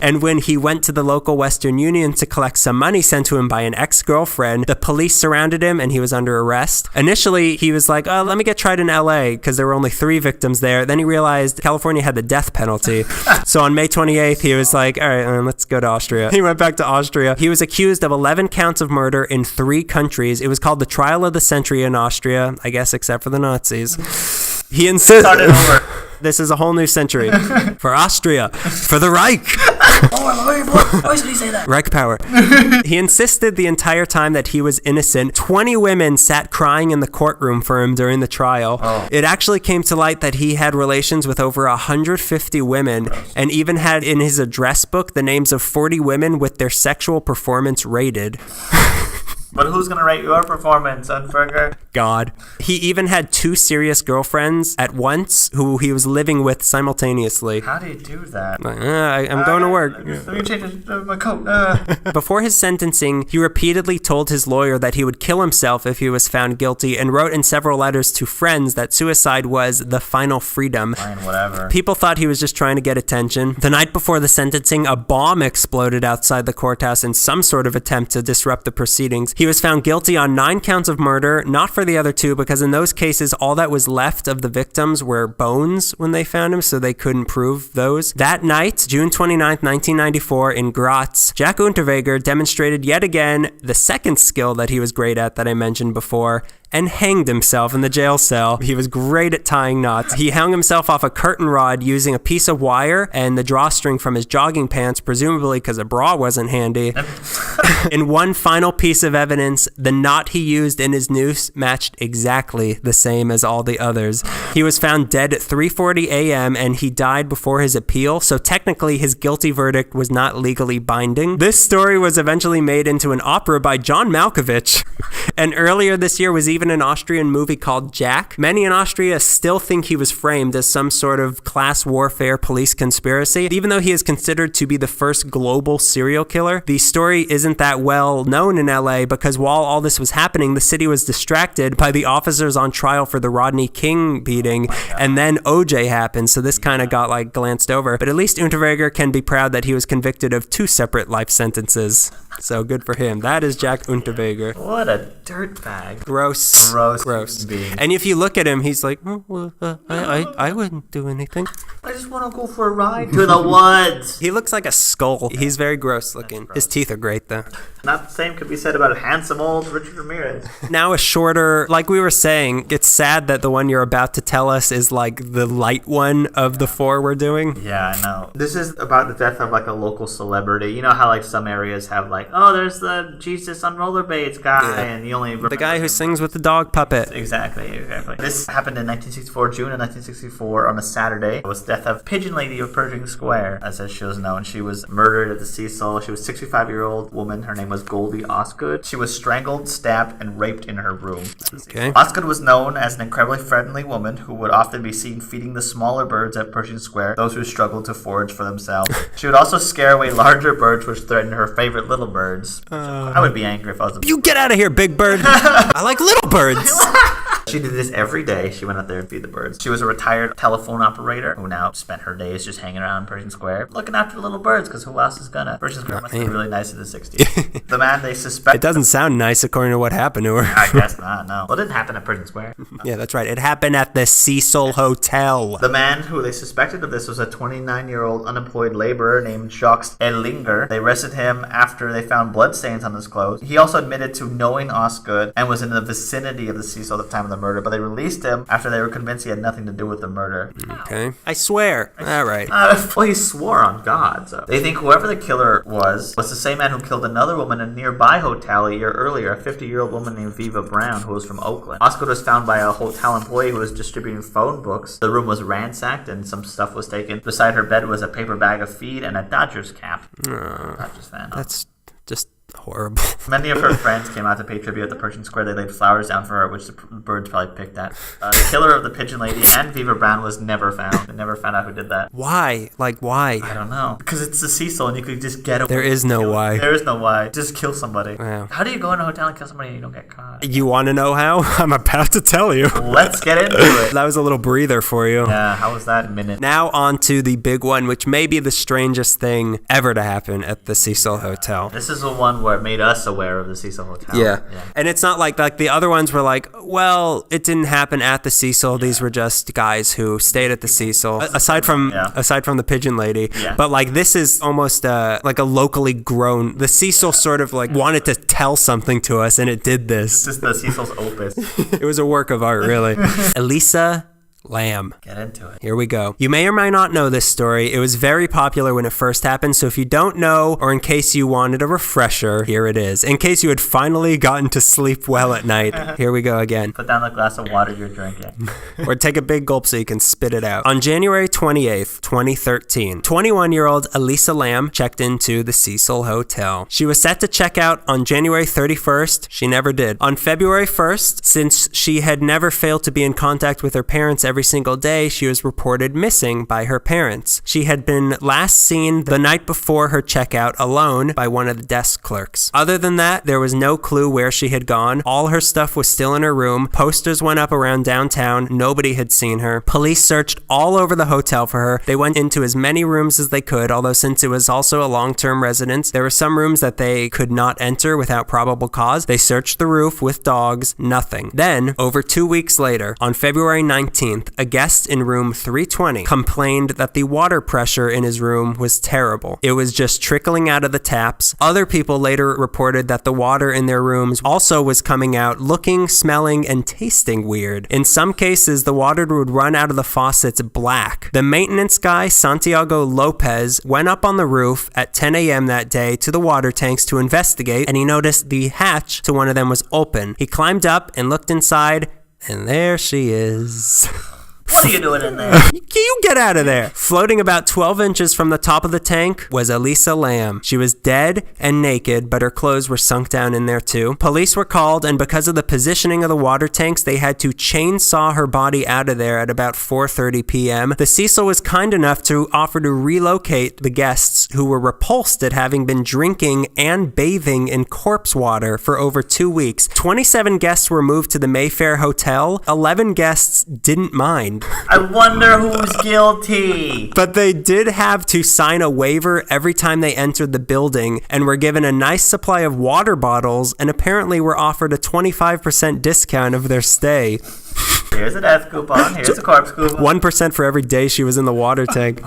And when he went to the local Western Union to collect some money sent to him by an ex-girlfriend, the police surrounded him and he was under arrest. Initially, he was like, oh, let me get tried in LA because there were only 3 victims there. Then he realized California had the death penalty. So on May 28th, he was like, all right, let's go to Austria. He went back to Austria. He was accused of 11 counts of murder in 3 countries. It was called the trial of the century in Austria, I guess, except for the Nazis. He insisted. This is a whole new century. For Austria. For the Reich. Why should he say that? Reich power. He insisted the entire time that he was innocent. 20 women sat crying in the courtroom for him during the trial. It actually came to light that he had relations with over 150 women and even had in his address book the names of 40 women with their sexual performance rated. But who's going to rate your performance, Unterweger? God. He even had 2 serious girlfriends at once who he was living with simultaneously. How do you do that? I'm going to work. Let me change my coat. Before his sentencing, he repeatedly told his lawyer that he would kill himself if he was found guilty and wrote in several letters to friends that suicide was the final freedom. Fine, whatever. People thought he was just trying to get attention. The night before the sentencing, a bomb exploded outside the courthouse in some sort of attempt to disrupt the proceedings. He was found guilty on 9 counts of murder, not for the other 2, because in those cases, all that was left of the victims were bones when they found him, so they couldn't prove those. That night, June 29th, 1994, in Graz, Jack Unterweger demonstrated yet again the second skill that he was great at that I mentioned before, and hanged himself in the jail cell. He was great at tying knots. He hung himself off a curtain rod using a piece of wire and the drawstring from his jogging pants, presumably because a bra wasn't handy. In one final piece of evidence, the knot he used in his noose matched exactly the same as all the others. He was found dead at 3:40 a.m. and he died before his appeal, so technically his guilty verdict was not legally binding. This story was eventually made into an opera by John Malkovich, and earlier this year was even an Austrian movie called Jack. Many in Austria still think he was framed as some sort of class warfare police conspiracy. Even though he is considered to be the first global serial killer, the story isn't that well known in LA because while all this was happening, the city was distracted by the officers on trial for the Rodney King beating, and then OJ happened, so this kind of got like glanced over. But at least Unterweger can be proud that he was convicted of 2 separate life sentences. So good for him. That is Jack Unterweger. What a dirtbag. Gross. Being. And if you look at him, he's like, I wouldn't do anything. I just want to go for a ride to the woods. He looks like a skull. He's very gross looking. His teeth are great, though. Not the same could be said about handsome old Richard Ramirez. Now a shorter, like we were saying, it's sad that the one you're about to tell us is like the light one of the 4 we're doing. Yeah, I know. This is about the death of like a local celebrity. You know how like some areas have like, oh, there's the Jesus on rollerblades guy, and you only remember the guy who sings with the dog puppet. Exactly. This happened in 1964, June of 1964, on a Saturday. It was the death of Pigeon Lady of Pershing Square, as she was known. She was murdered at the Cecil. She was a 65-year-old woman. Her name was Goldie Osgood. She was strangled, stabbed, and raped in her room. Okay. Osgood was known as an incredibly friendly woman who would often be seen feeding the smaller birds at Pershing Square, those who struggled to forage for themselves. She would also scare away larger birds, which threatened her favorite little birds. I would be angry if I was a... You get out of here, big bird! I like little birds! She did this every day. She went out there and feed the birds. She was a retired telephone operator who now spent her days just hanging around Pershing Square, looking after the little birds, because who else is gonna? Pershing Square must have been really nice in the 60s. The man they suspect... It doesn't sound nice according to what happened to her. I guess not, no. Well, it didn't happen at Pershing Square. Yeah, that's right. It happened at the Cecil Hotel. The man who they suspected of this was a 29-year-old unemployed laborer named Jacques Ellinger. They arrested him after they found bloodstains on his clothes. He also admitted to knowing Osgood and was in the vicinity of the Cecil at the time of the murder, but they released him after they were convinced he had nothing to do with the murder. Okay. I swear. All right. Well, he swore on God, so. They think whoever the killer was the same man who killed another woman in a nearby hotel a year earlier, a 50-year-old woman named Viva Brown, who was from Oakland. Osgood was found by a hotel employee who was distributing phone books. The room was ransacked and some stuff was taken. Beside her bed was a paper bag of feed and a Dodgers cap. Dodgers fan. That's just horrible. Many of her friends came out to pay tribute at the Pershing Square. They laid flowers down for her, which the birds probably picked at. The killer of the Pigeon Lady and Viva Brown was never found. They never found out who did that. Why? Like, why? I don't know. Because it's the Cecil and you could just get away. There is no why. There is no why. Just kill somebody. Wow. How do you go in a hotel and kill somebody and you don't get caught? You want to know how? I'm about to tell you. Let's get into it. That was a little breather for you. Yeah, how was that minute? Now on to the big one, which may be the strangest thing ever to happen at the Cecil Hotel. This is the one where it made us aware of the Cecil Hotel. Yeah. And it's not like the other ones were like, well, it didn't happen at the Cecil. These were just guys who stayed at the Cecil, aside from the Pigeon Lady. Yeah. But like this is almost like a locally grown. The Cecil sort of like wanted to tell something to us, and it did this. This is the Cecil's opus. It was a work of art, really. Elisa Lam. Get into it. Here we go. You may or may not know this story. It was very popular when it first happened, so if you don't know, or in case you wanted a refresher, here it is. In case you had finally gotten to sleep well at night, here we go again. Put down the glass of water you're drinking. Or take a big gulp so you can spit it out. On January 28th, 2013, 21-year-old Elisa Lam checked into the Cecil Hotel. She was set to check out on January 31st. She never did. On February 1st, since she had never failed to be in contact with her parents every single day, she was reported missing by her parents. She had been last seen the night before her checkout alone by one of the desk clerks. Other than that, there was no clue where she had gone. All her stuff was still in her room. Posters went up around downtown. Nobody had seen her. Police searched all over the hotel for her. They went into as many rooms as they could, although since it was also a long-term residence, there were some rooms that they could not enter without probable cause. They searched the roof with dogs. Nothing. Then, over 2 weeks later, on February 19th, a guest in room 320 complained that the water pressure in his room was terrible. It was just trickling out of the taps. Other people later reported that the water in their rooms also was coming out looking, smelling, and tasting weird. In some cases, the water would run out of the faucets black. The maintenance guy, Santiago Lopez, went up on the roof at 10 a.m. that day to the water tanks to investigate, and he noticed the hatch to one of them was open. He climbed up and looked inside, and there she is. What are you doing in there? You get out of there. Floating about 12 inches from the top of the tank was Elisa Lam. She was dead and naked, but her clothes were sunk down in there too. Police were called, and because of the positioning of the water tanks, they had to chainsaw her body out of there at about 4:30 p.m. The Cecil was kind enough to offer to relocate the guests who were repulsed at having been drinking and bathing in corpse water for over 2 weeks. 27 guests were moved to the Mayfair Hotel. 11 guests didn't mind. I wonder who's guilty. But they did have to sign a waiver every time they entered the building and were given a nice supply of water bottles and apparently were offered a 25% discount of their stay. Here's a death coupon. Here's a corpse coupon. 1% for every day she was in the water tank.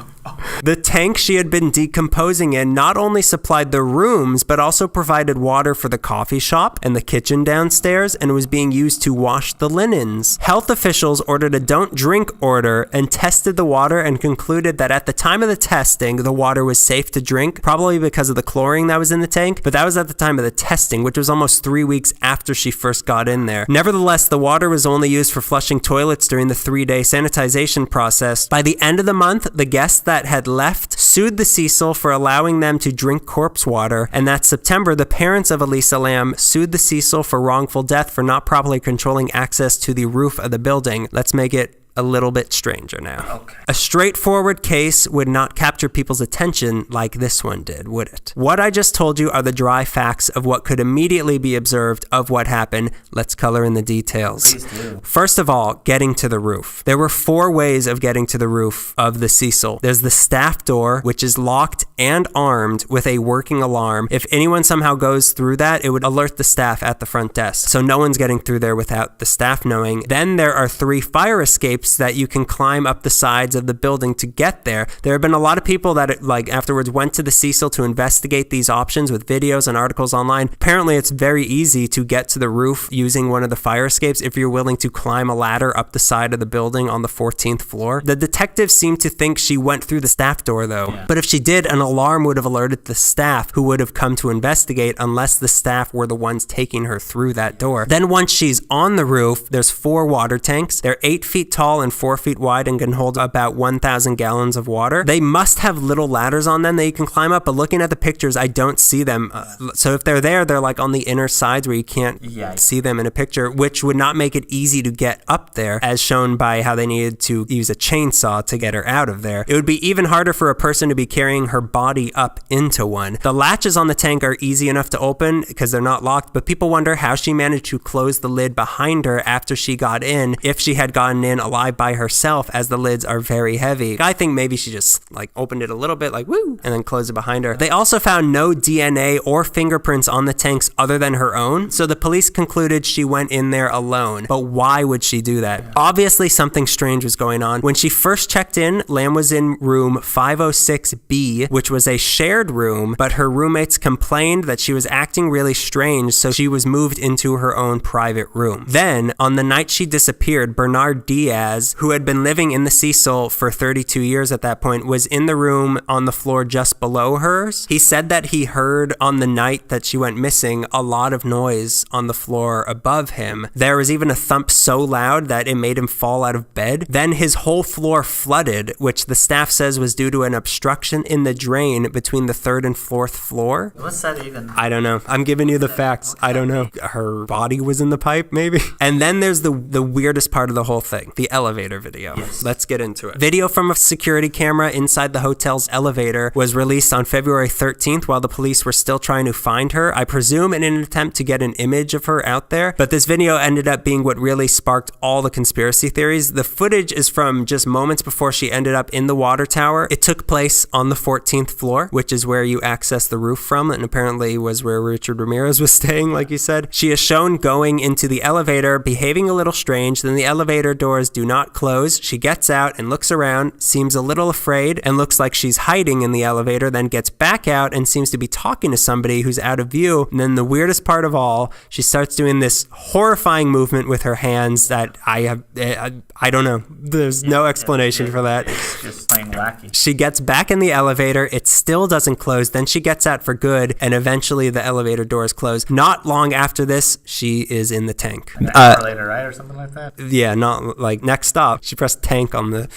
The tank she had been decomposing in not only supplied the rooms, but also provided water for the coffee shop and the kitchen downstairs, and was being used to wash the linens. Health officials ordered a don't drink order and tested the water and concluded that at the time of the testing, the water was safe to drink, probably because of the chlorine that was in the tank, but that was at the time of the testing, which was almost 3 weeks after she first got in there. Nevertheless, the water was only used for flushing toilets during the 3-day sanitization process. By the end of the month, the guests that had left sued the Cecil for allowing them to drink corpse water, and that September, the parents of Elisa Lam sued the Cecil for wrongful death for not properly controlling access to the roof of the building. Let's make it a little bit stranger now. Okay. A straightforward case would not capture people's attention like this one did, would it? What I just told you are the dry facts of what could immediately be observed of what happened. Let's color in the details. Please do. First of all, getting to the roof. There were 4 ways of getting to the roof of the Cecil. There's the staff door, which is locked and armed with a working alarm. If anyone somehow goes through that, it would alert the staff at the front desk. So no one's getting through there without the staff knowing. Then there are 3 fire escapes that you can climb up the sides of the building to get there. There have been a lot of people that afterwards went to the Cecil to investigate these options with videos and articles online. Apparently it's very easy to get to the roof using one of the fire escapes if you're willing to climb a ladder up the side of the building on the 14th floor. The detectives seem to think she went through the staff door though. Yeah. But if she did, an alarm would have alerted the staff who would have come to investigate unless the staff were the ones taking her through that door. Then once she's on the roof, there's 4 water tanks. They're 8 feet tall and 4 feet wide and can hold about 1,000 gallons of water. They must have little ladders on them that you can climb up, but looking at the pictures, I don't see them. So if they're there, they're like on the inner sides where you can't see them in a picture, which would not make it easy to get up there, as shown by how they needed to use a chainsaw to get her out of there. It would be even harder for a person to be carrying her body up into one. The latches on the tank are easy enough to open because they're not locked, but people wonder how she managed to close the lid behind her after she got in, if she had gotten in alive by herself, as the lids are very heavy. I think maybe she just opened it a little bit woo, and then closed it behind her. They also found no DNA or fingerprints on the tanks other than her own, so the police concluded she went in there alone. But why would she do that? Obviously something strange was going on. When she first checked in, Lam was in room 506B, which was a shared room, but her roommates complained that she was acting really strange, so she was moved into her own private room. Then, on the night she disappeared, Bernard Diaz Diaz, who had been living in the Cecil for 32 years at that point, was in the room on the floor just below hers. He said that he heard on the night that she went missing a lot of noise on the floor above him. There was even a thump so loud that it made him fall out of bed. Then his whole floor flooded, which the staff says was due to an obstruction in the drain between the 3rd and 4th floor. What's that even? I don't know. I'm giving you the facts. I don't know. Her body was in the pipe, maybe? And then there's the weirdest part of the whole thing, the elevator video. Yes. Let's get into it. Video from a security camera inside the hotel's elevator was released on February 13th while the police were still trying to find her, I presume in an attempt to get an image of her out there. But this video ended up being what really sparked all the conspiracy theories. The footage is from just moments before she ended up in the water tower. It took place on the 14th floor, which is where you access the roof from, and apparently was where Richard Ramirez was staying, like you said. She is shown going into the elevator, behaving a little strange. Then the elevator doors do not close. She gets out and looks around, seems a little afraid, and looks like she's hiding in the elevator, then gets back out and seems to be talking to somebody who's out of view. And then the weirdest part of all, she starts doing this horrifying movement with her hands that I don't know. There's no explanation for that. It's just plain wacky. She gets back in the elevator. It still doesn't close. Then she gets out for good, and eventually the elevator doors close. Not long after this, she is in the tank. An hour later, right? Or something like that? Yeah, not like next stop. She pressed tank on the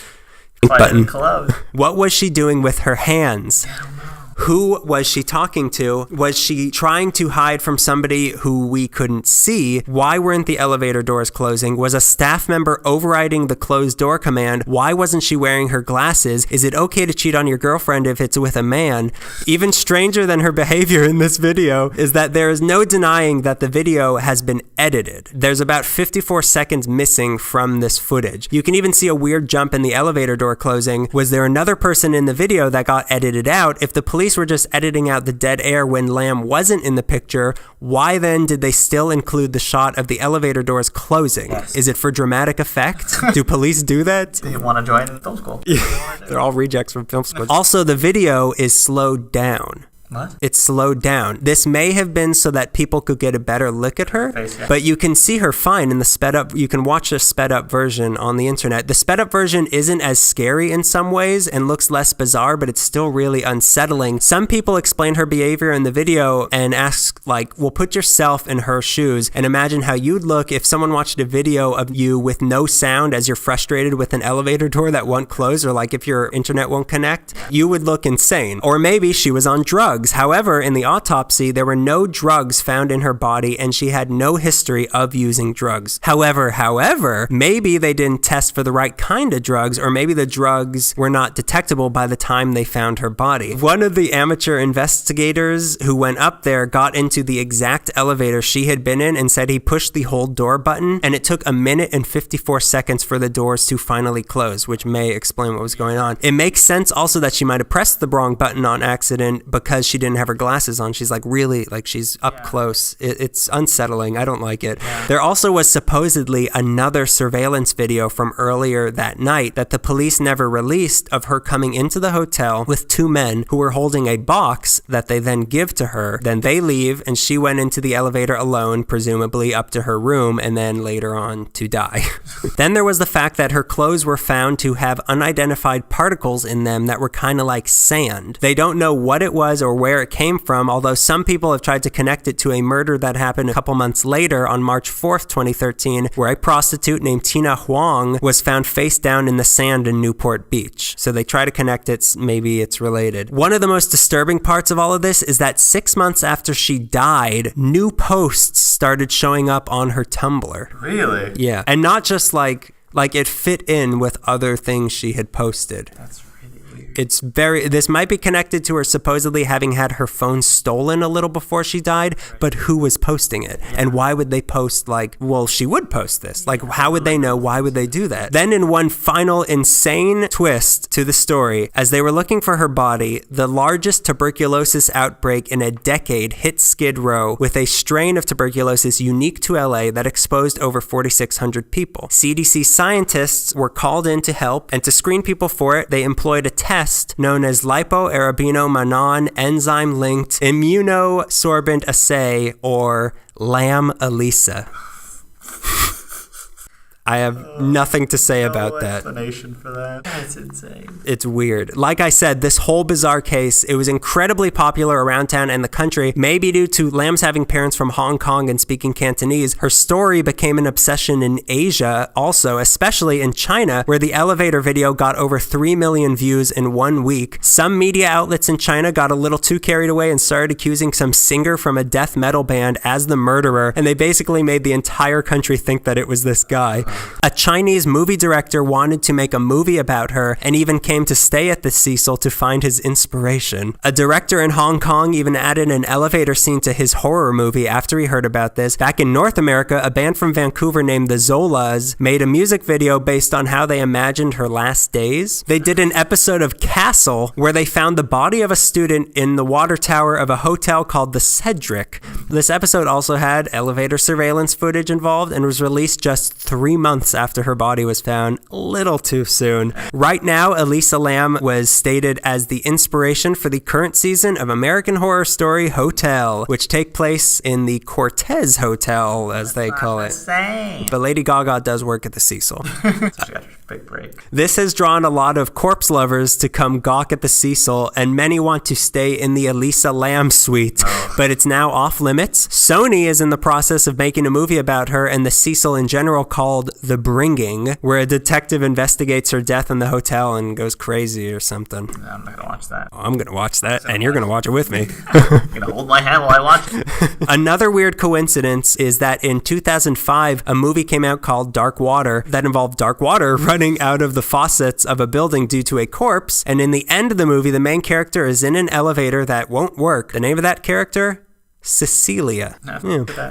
Button. button. What was she doing with her hands? Who was she talking to? Was she trying to hide from somebody who we couldn't see? Why weren't the elevator doors closing? Was a staff member overriding the closed door command? Why wasn't she wearing her glasses? Is it okay to cheat on your girlfriend if it's with a man? Even stranger than her behavior in this video is that there is no denying that the video has been edited. There's about 54 seconds missing from this footage. You can even see a weird jump in the elevator door closing. Was there another person in the video that got edited out? If the police were just editing out the dead air when Lam wasn't in the picture, why then did they still include the shot of the elevator doors closing? Yes. Is it for dramatic effect? Do police do that? They want to join film school. They're all rejects from film school. Also, the video is slowed down. What? It's slowed down. This may have been so that people could get a better look at her, but you can see her fine in the sped up. You can watch the sped up version on the internet. The sped up version isn't as scary in some ways and looks less bizarre, but it's still really unsettling. Some people explain her behavior in the video and ask, like, well, put yourself in her shoes and imagine how you'd look if someone watched a video of you with no sound as you're frustrated with an elevator door that won't close, or like if your internet won't connect. You would look insane. Or maybe she was on drugs. However, in the autopsy, there were no drugs found in her body and she had no history of using drugs. However, maybe they didn't test for the right kind of drugs, or maybe the drugs were not detectable by the time they found her body. One of the amateur investigators who went up there got into the exact elevator she had been in and said he pushed the hold door button and it took 1 minute and 54 seconds for the doors to finally close, which may explain what was going on. It makes sense also that she might have pressed the wrong button on accident because she didn't have her glasses on. She's like really, like she's up close. It's unsettling. I don't like it. Yeah. There also was supposedly another surveillance video from earlier that night that the police never released of her coming into the hotel with 2 men who were holding a box that they then give to her. Then they leave and she went into the elevator alone, presumably up to her room, and then later on to die. Then there was the fact that her clothes were found to have unidentified particles in them that were kind of like sand. They don't know what it was or where it came from, although some people have tried to connect it to a murder that happened a couple months later on March 4th, 2013, where a prostitute named Tina Huang was found face down in the sand in Newport Beach. So they try to connect it, maybe it's related. One of the most disturbing parts of all of this is that 6 months after she died, new posts started showing up on her Tumblr. Really? Yeah. And not just like it fit in with other things she had posted. That's really weird. This might be connected to her supposedly having had her phone stolen a little before she died, but who was posting it? And why would they post she would post this. Like, how would they know? Why would they do that? Then in one final insane twist to the story, as they were looking for her body, the largest tuberculosis outbreak in a decade hit Skid Row with a strain of tuberculosis unique to LA that exposed over 4,600 people. CDC scientists were called in to help, and to screen people for it, they employed a test known as lipoarabinomannan enzyme-linked immunosorbent assay, or LAM-ELISA. I have nothing to say about that. Explanation for that. That's insane. It's weird. Like I said, this whole bizarre case, it was incredibly popular around town and the country, maybe due to Lam's having parents from Hong Kong and speaking Cantonese. Her story became an obsession in Asia also, especially in China, where the elevator video got over 3 million views in 1 week. Some media outlets in China got a little too carried away and started accusing some singer from a death metal band as the murderer, and they basically made the entire country think that it was this guy. A Chinese movie director wanted to make a movie about her and even came to stay at the Cecil to find his inspiration. A director in Hong Kong even added an elevator scene to his horror movie after he heard about this. Back in North America, a band from Vancouver named the Zolas made a music video based on how they imagined her last days. They did an episode of Castle where they found the body of a student in the water tower of a hotel called the Cedric. This episode also had elevator surveillance footage involved and was released just 3 months after her body was found. A little too soon. Right now, Elisa Lam was stated as the inspiration for the current season of American Horror Story Hotel, which take place in the Cortez Hotel, as they call it. But Lady Gaga does work at the Cecil. Big break. This has drawn a lot of corpse lovers to come gawk at the Cecil, and many want to stay in the Elisa Lam suite, but it's now off limits. Sony is in the process of making a movie about her and the Cecil in general called The Bringing, where a detective investigates her death in the hotel and goes crazy or something. I'm not gonna watch that. I'm gonna watch that, and you're gonna watch it with me. You're gonna hold my hand while I watch it. Another weird coincidence is that in 2005, a movie came out called Dark Water that involved dark water running out of the faucets of a building due to a corpse, and in the end of the movie, the main character is in an elevator that won't work. The name of that character? Cecilia.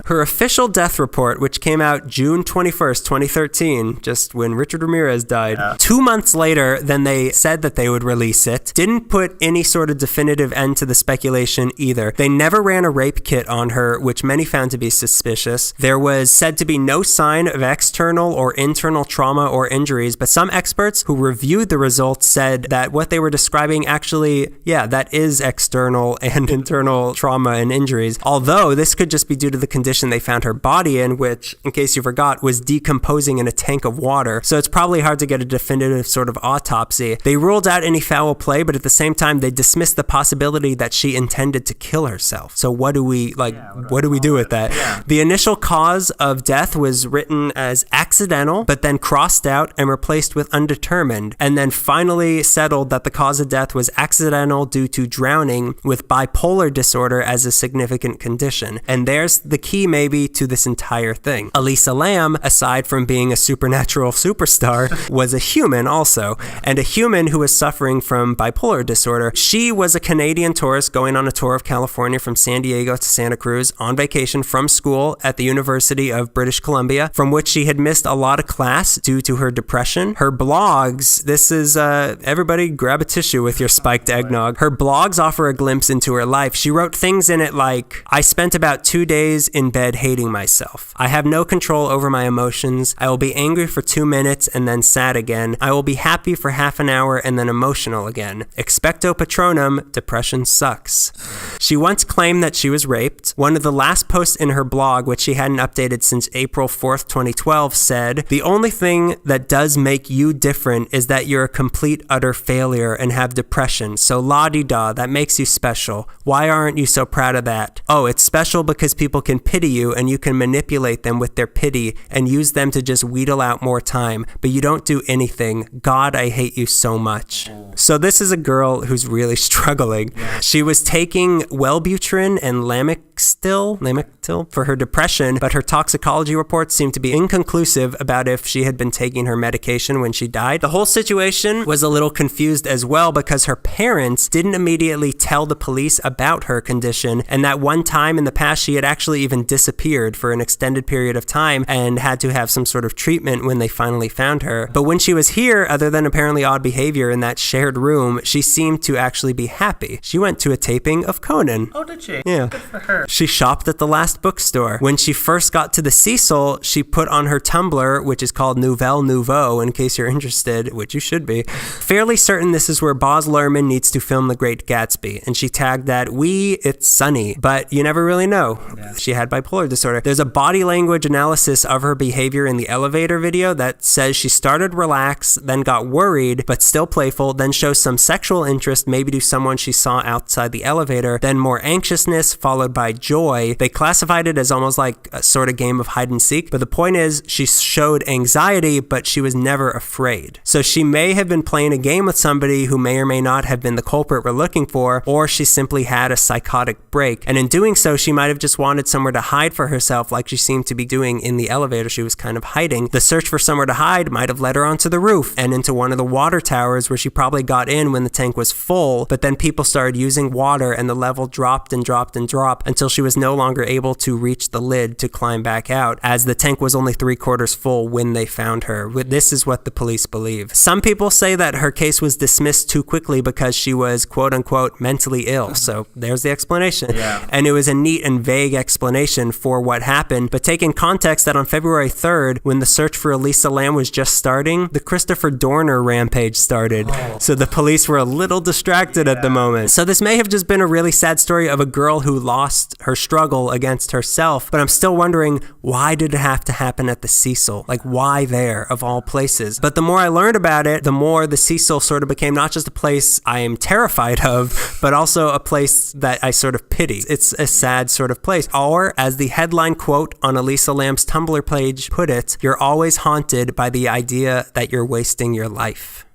Her official death report, which came out June 21st, 2013, just when Richard Ramirez died, 2 months later than they said that they would release it, didn't put any sort of definitive end to the speculation either. They never ran a rape kit on her, which many found to be suspicious. There was said to be no sign of external or internal trauma or injuries, but some experts who reviewed the results said that what they were describing actually, that is external and internal trauma and injuries. Although this could just be due to the condition they found her body in, which, in case you forgot, was decomposing in a tank of water. So it's probably hard to get a definitive sort of autopsy. They ruled out any foul play, but at the same time, they dismissed the possibility that she intended to kill herself. So what do we do with that? Yeah. The initial cause of death was written as accidental, but then crossed out and replaced with undetermined, and then finally settled that the cause of death was accidental due to drowning with bipolar disorder as a significant condition. And there's the key maybe to this entire thing. Elisa Lam, aside from being a supernatural superstar, was a human also, and a human who was suffering from bipolar disorder. She was a Canadian tourist going on a tour of California from San Diego to Santa Cruz on vacation from school at the University of British Columbia, from which she had missed a lot of class due to her depression. Her blogs, this is, everybody grab a tissue with your spiked eggnog. Her blogs offer a glimpse into her life. She wrote things in it like, I spent about 2 days in bed hating myself. I have no control over my emotions. I will be angry for 2 minutes and then sad again. I will be happy for half an hour and then emotional again. Expecto Patronum, depression sucks. She once claimed that she was raped. One of the last posts in her blog, which she hadn't updated since April 4th, 2012, said, "The only thing that does make you different is that you're a complete utter failure and have depression. So la-di-da, that makes you special. Why aren't you so proud of that? Oh, it's special because people can pity you and you can manipulate them with their pity and use them to just wheedle out more time, but you don't do anything. God, I hate you so much." So this is a girl who's really struggling. She was taking Wellbutrin and Lamictal for her depression, but her toxicology reports seemed to be inconclusive about if she had been taking her medication when she died. The whole situation was a little confused as well because her parents didn't immediately tell the police about her condition, and that one time in the past she had actually even disappeared for an extended period of time and had to have some sort of treatment when they finally found her. But when she was here, other than apparently odd behavior in that shared room, she seemed to actually be happy. She went to a taping of Conan. Oh, did she? Yeah. Good for her. there? She shopped at the last bookstore. When she first got to the Cecil, she put on her Tumblr, which is called Nouvelle Nouveau, in case you're interested, which you should be, fairly certain this is where Baz Luhrmann needs to film The Great Gatsby. And she tagged that, it's sunny, but you never really know. Yeah. She had bipolar disorder. There's a body language analysis of her behavior in the elevator video that says she started relaxed, then got worried, but still playful, then shows some sexual interest, maybe to someone she saw outside the elevator, then more anxiousness, followed by joy. They classified it as almost like a sort of game of hide and seek, but the point is she showed anxiety, but she was never afraid. So she may have been playing a game with somebody who may or may not have been the culprit we're looking for, or she simply had a psychotic break. And in doing so, she might have just wanted somewhere to hide for herself, like she seemed to be doing in the elevator. She was kind of hiding. The search for somewhere to hide might have led her onto the roof and into one of the water towers where she probably got in when the tank was full, but then people started using water and the level dropped and dropped and dropped until she was no longer able to reach the lid to climb back out, as the tank was only 3/4 full when they found her. This is what the police believe. Some people say that her case was dismissed too quickly because she was quote unquote mentally ill. So there's the explanation. Yeah. And it was a neat and vague explanation for what happened, but take in context that on February 3rd, when the search for Elisa Lam was just starting, the Christopher Dorner rampage started. Oh. So the police were a little distracted at the moment. So this may have just been a really sad story of a girl who lost her struggle against herself, but I'm still wondering, why did it have to happen at the Cecil? Like, why there, of all places? But the more I learned about it, the more the Cecil sort of became not just a place I am terrified of, but also a place that I sort of pity. It's a sad sort of place. Or, as the headline quote on Elisa Lam's Tumblr page put it, you're always haunted by the idea that you're wasting your life.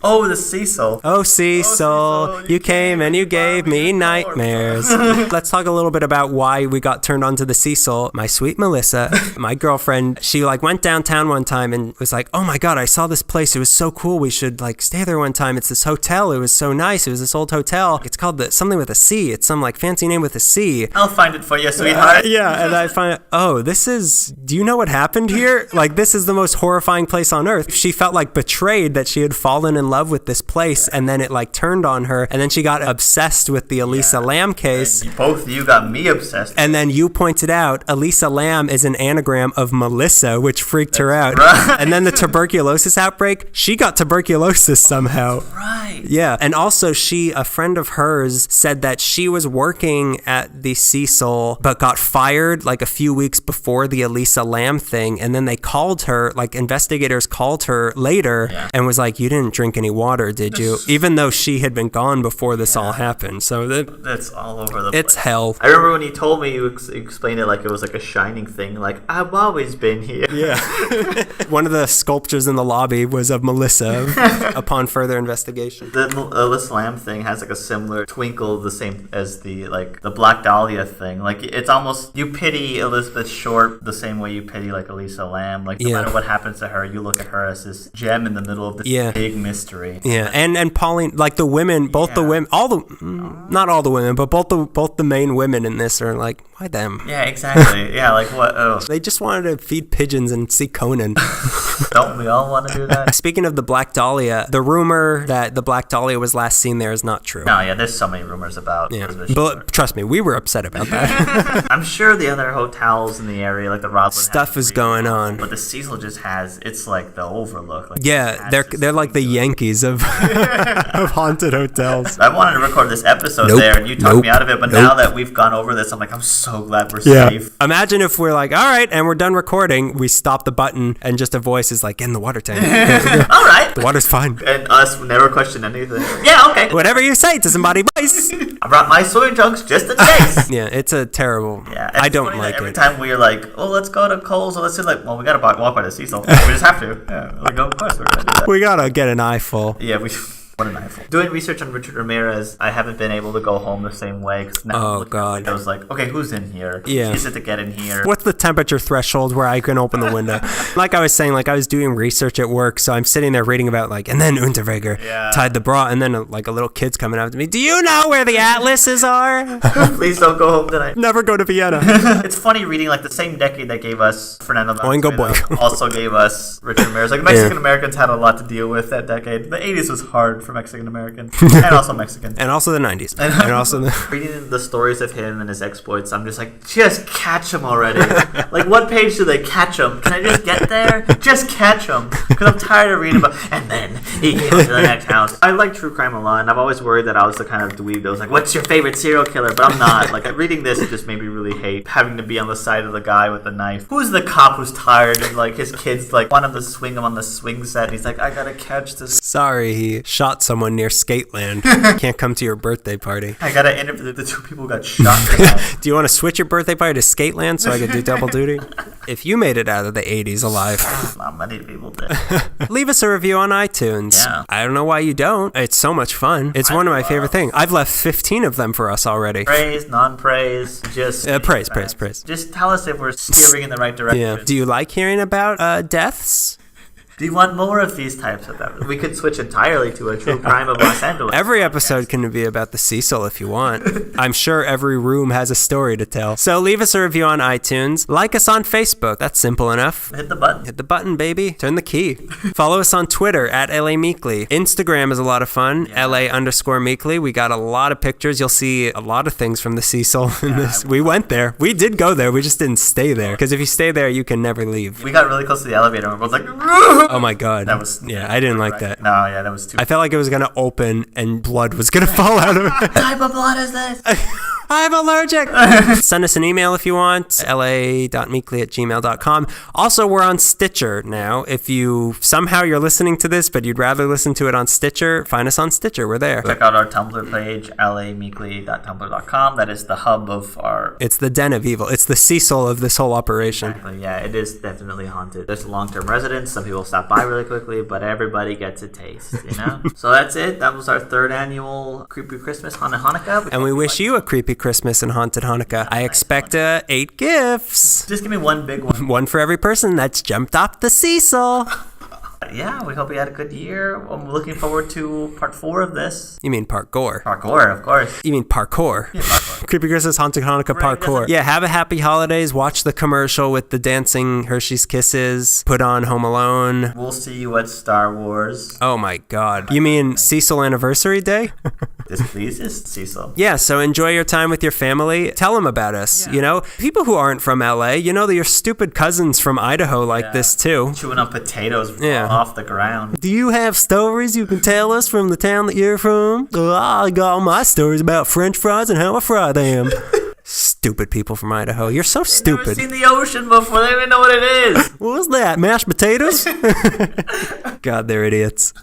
Oh, the Cecil. Oh, Cecil, you came and you gave me nightmares. Let's talk a little bit about why we got turned on to the Cecil. My sweet Melissa, my girlfriend, she went downtown one time and was like, oh my God, I saw this place. It was so cool. We should stay there one time. It's this hotel. It was so nice. It was this old hotel. It's called something with a C. It's some fancy name with a C. I'll find it for you, sweetheart. Yeah, and I find, do you know what happened here? This is the most horrifying place on earth. She felt betrayed that she had fallen in love with this place, and then it turned on her, and then she got obsessed with the Elisa Lam case. And both of you got me obsessed. And then you pointed out Elisa Lam is an anagram of Melissa, which freaked her out. Right. And then the tuberculosis outbreak, she got tuberculosis somehow. Right. Yeah. And also a friend of hers said that she was working at the Cecil, but got fired a few weeks before the Elisa Lam thing. And then they called her, investigators called her later and was like, you didn't drink any water, did you? Even though she had been gone before this all happened. So that's all over the place. It's hell. I remember when you told me, you explained it like it was a shining thing. I've always been here. Yeah. One of the sculptures in the lobby was of Melissa upon further investigation. The Elisa Lam thing has a similar twinkle, the same as the Black Dahlia thing. It's almost, you pity Elizabeth Short the same way you pity Elisa Lam. No matter what happens to her, you look at her as this gem in the middle of this big mystery. Yeah, and Pauline, the women, both the women, not all the women, but both the main women in this are why them? Yeah, exactly. Yeah, what? Oh. They just wanted to feed pigeons and see Conan. Don't we all want to do that? Speaking of the Black Dahlia, the rumor that the Black Dahlia was last seen there is not true. No, there's so many rumors about Elizabeth Short. But trust me, we were upset about that. I'm sure the other hotels in the area, the Roslyn, stuff is going on. But the Cecil just has, it's the Overlook. They're the Yankees of haunted hotels. I wanted to record this episode there, and you talked me out of it, but now that we've gone over this, I'm so glad we're safe. Imagine if we're all right, and we're done recording, we stop the button, and just a voice is get in the water tank. All right. The water's fine. And us never question anything. Yeah, okay. Whatever you say to somebody, voice. I brought my swimming trunks just in case. Yeah, it's a terrible. Yeah, I don't like every it. Every time we're let's go to Kohl's, or let's do well, we gotta walk by the Cecil. We just have to. Yeah, of course we're gonna do that. We gotta get an eyeful. Yeah, what an eyeful. Doing research on Richard Ramirez, I haven't been able to go home the same way. Now I was okay, who's in here? Yeah. Is it to get in here? What's the temperature threshold where I can open the window? Like I was saying, I was doing research at work, so I'm sitting there reading about and then Unterweger tied the bra, and then a little kid's coming up to me. Do you know where the atlases are? Please don't go home tonight. Never go to Vienna. It's funny reading the same decade that gave us Fernando Boingo. also gave us Richard Ramirez. Mexican Americans had a lot to deal with that decade. The 80s was hard for Mexican Americans. And also Mexican. And also the 90s. And also reading the stories of him and his exploits, I'm just like, just catch him already. Like, what page do they catch him? Can I just get there? Just catch him. Because I'm tired of reading about, and then he came to the next house. I like true crime a lot, and I've always worried that I was the kind of dweeb that was like, what's your favorite serial killer? But I'm not. Like, reading this, it just made me really hate having to be on the side of the guy with the knife. Who's the cop who's tired and, like, his kids, like, want him to swing him on the swing set, and he's like, I gotta catch this. Sorry, he shot someone near Skateland. Can't come to your birthday party. I gotta interview the two people who got shot tonight. Do you want to switch your birthday party to Skateland so I could do double duty? If you made it out of the 80s alive. Not many people did. Leave us a review on iTunes. Yeah. I don't know why you don't. It's so much fun. It's one of my favorite things. I've left 15 of them for us already. Praise, non-praise, just... praise. Just tell us if we're steering in the right direction. Yeah. Do you like hearing about deaths? Do you want more of these types of them? We could switch entirely to a true crime of Los Angeles. Every episode can be about the Cecil if you want. I'm sure every room has a story to tell. So leave us a review on iTunes. Like us on Facebook. That's simple enough. Hit the button. Hit the button, baby. Turn the key. Follow us on Twitter at LA Meekly. Instagram is a lot of fun. Yeah. LA_Meekly. We got a lot of pictures. You'll see a lot of things from the Cecil in this. We went there. We did go there. We just didn't stay there. Because if you stay there, you can never leave. We got really close to the elevator and we're both like... Oh my god. That was... Yeah, I didn't like that. No, yeah, that was too... I felt like it was going to open and blood was going to fall out of it. What type of blood is this? I'm allergic. Send us an email if you want, la.meekly@gmail.com. Also, we're on Stitcher now. If you somehow you're listening to this, but you'd rather listen to it on Stitcher, find us on Stitcher. We're there. Check out our Tumblr page, lameekly.tumblr.com. That is the hub of our... It's the den of evil. It's the Cecil of this whole operation. Exactly, yeah. It is definitely haunted. There's long-term residents. Some people stop by really quickly, but everybody gets a taste, you know? So that's it. That was our third annual Creepy Christmas, Haunted Hanukkah. And we wish you a creepy Christmas and haunted Hanukkah. I expect 8 gifts. Just give me one big one. One for every person that's jumped off the Cecil. Yeah, we hope you had a good year. I'm looking forward to part 4 of this. You mean parkour? Parkour, of course. You mean parkour? Yeah, parkour. Creepy Christmas, Haunted Hanukkah, parkour. Yeah, have a happy holidays. Watch the commercial with the dancing Hershey's Kisses. Put on Home Alone. We'll see you at Star Wars. Oh my god. You mean Cecil Anniversary Day? This pleases Cecil. Yeah, so enjoy your time with your family. Tell them about us, you know? People who aren't from LA, you know, your stupid cousins from Idaho like this too. Chewing up potatoes off the ground. Do you have stories you can tell us from the town that you're from? I got all my stories about French fries and how I fry them. Stupid people from Idaho. You're so stupid. They've never seen the ocean before. They don't even know what it is. What was that? Mashed potatoes? God, they're idiots.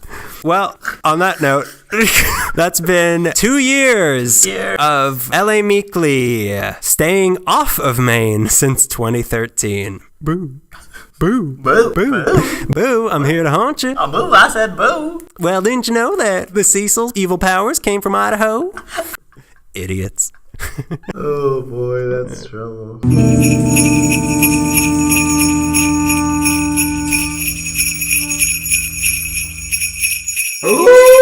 Well, on that note, that's been 2 years of LA Meekly staying off of Maine since 2013. Boo. Boo. Boo. Boo. Boo. Boo. I'm here to haunt you. Oh, boo. I said boo. Well, didn't you know that the Cecil's evil powers came from Idaho? Idiots. Oh boy, that's trouble. Ooh!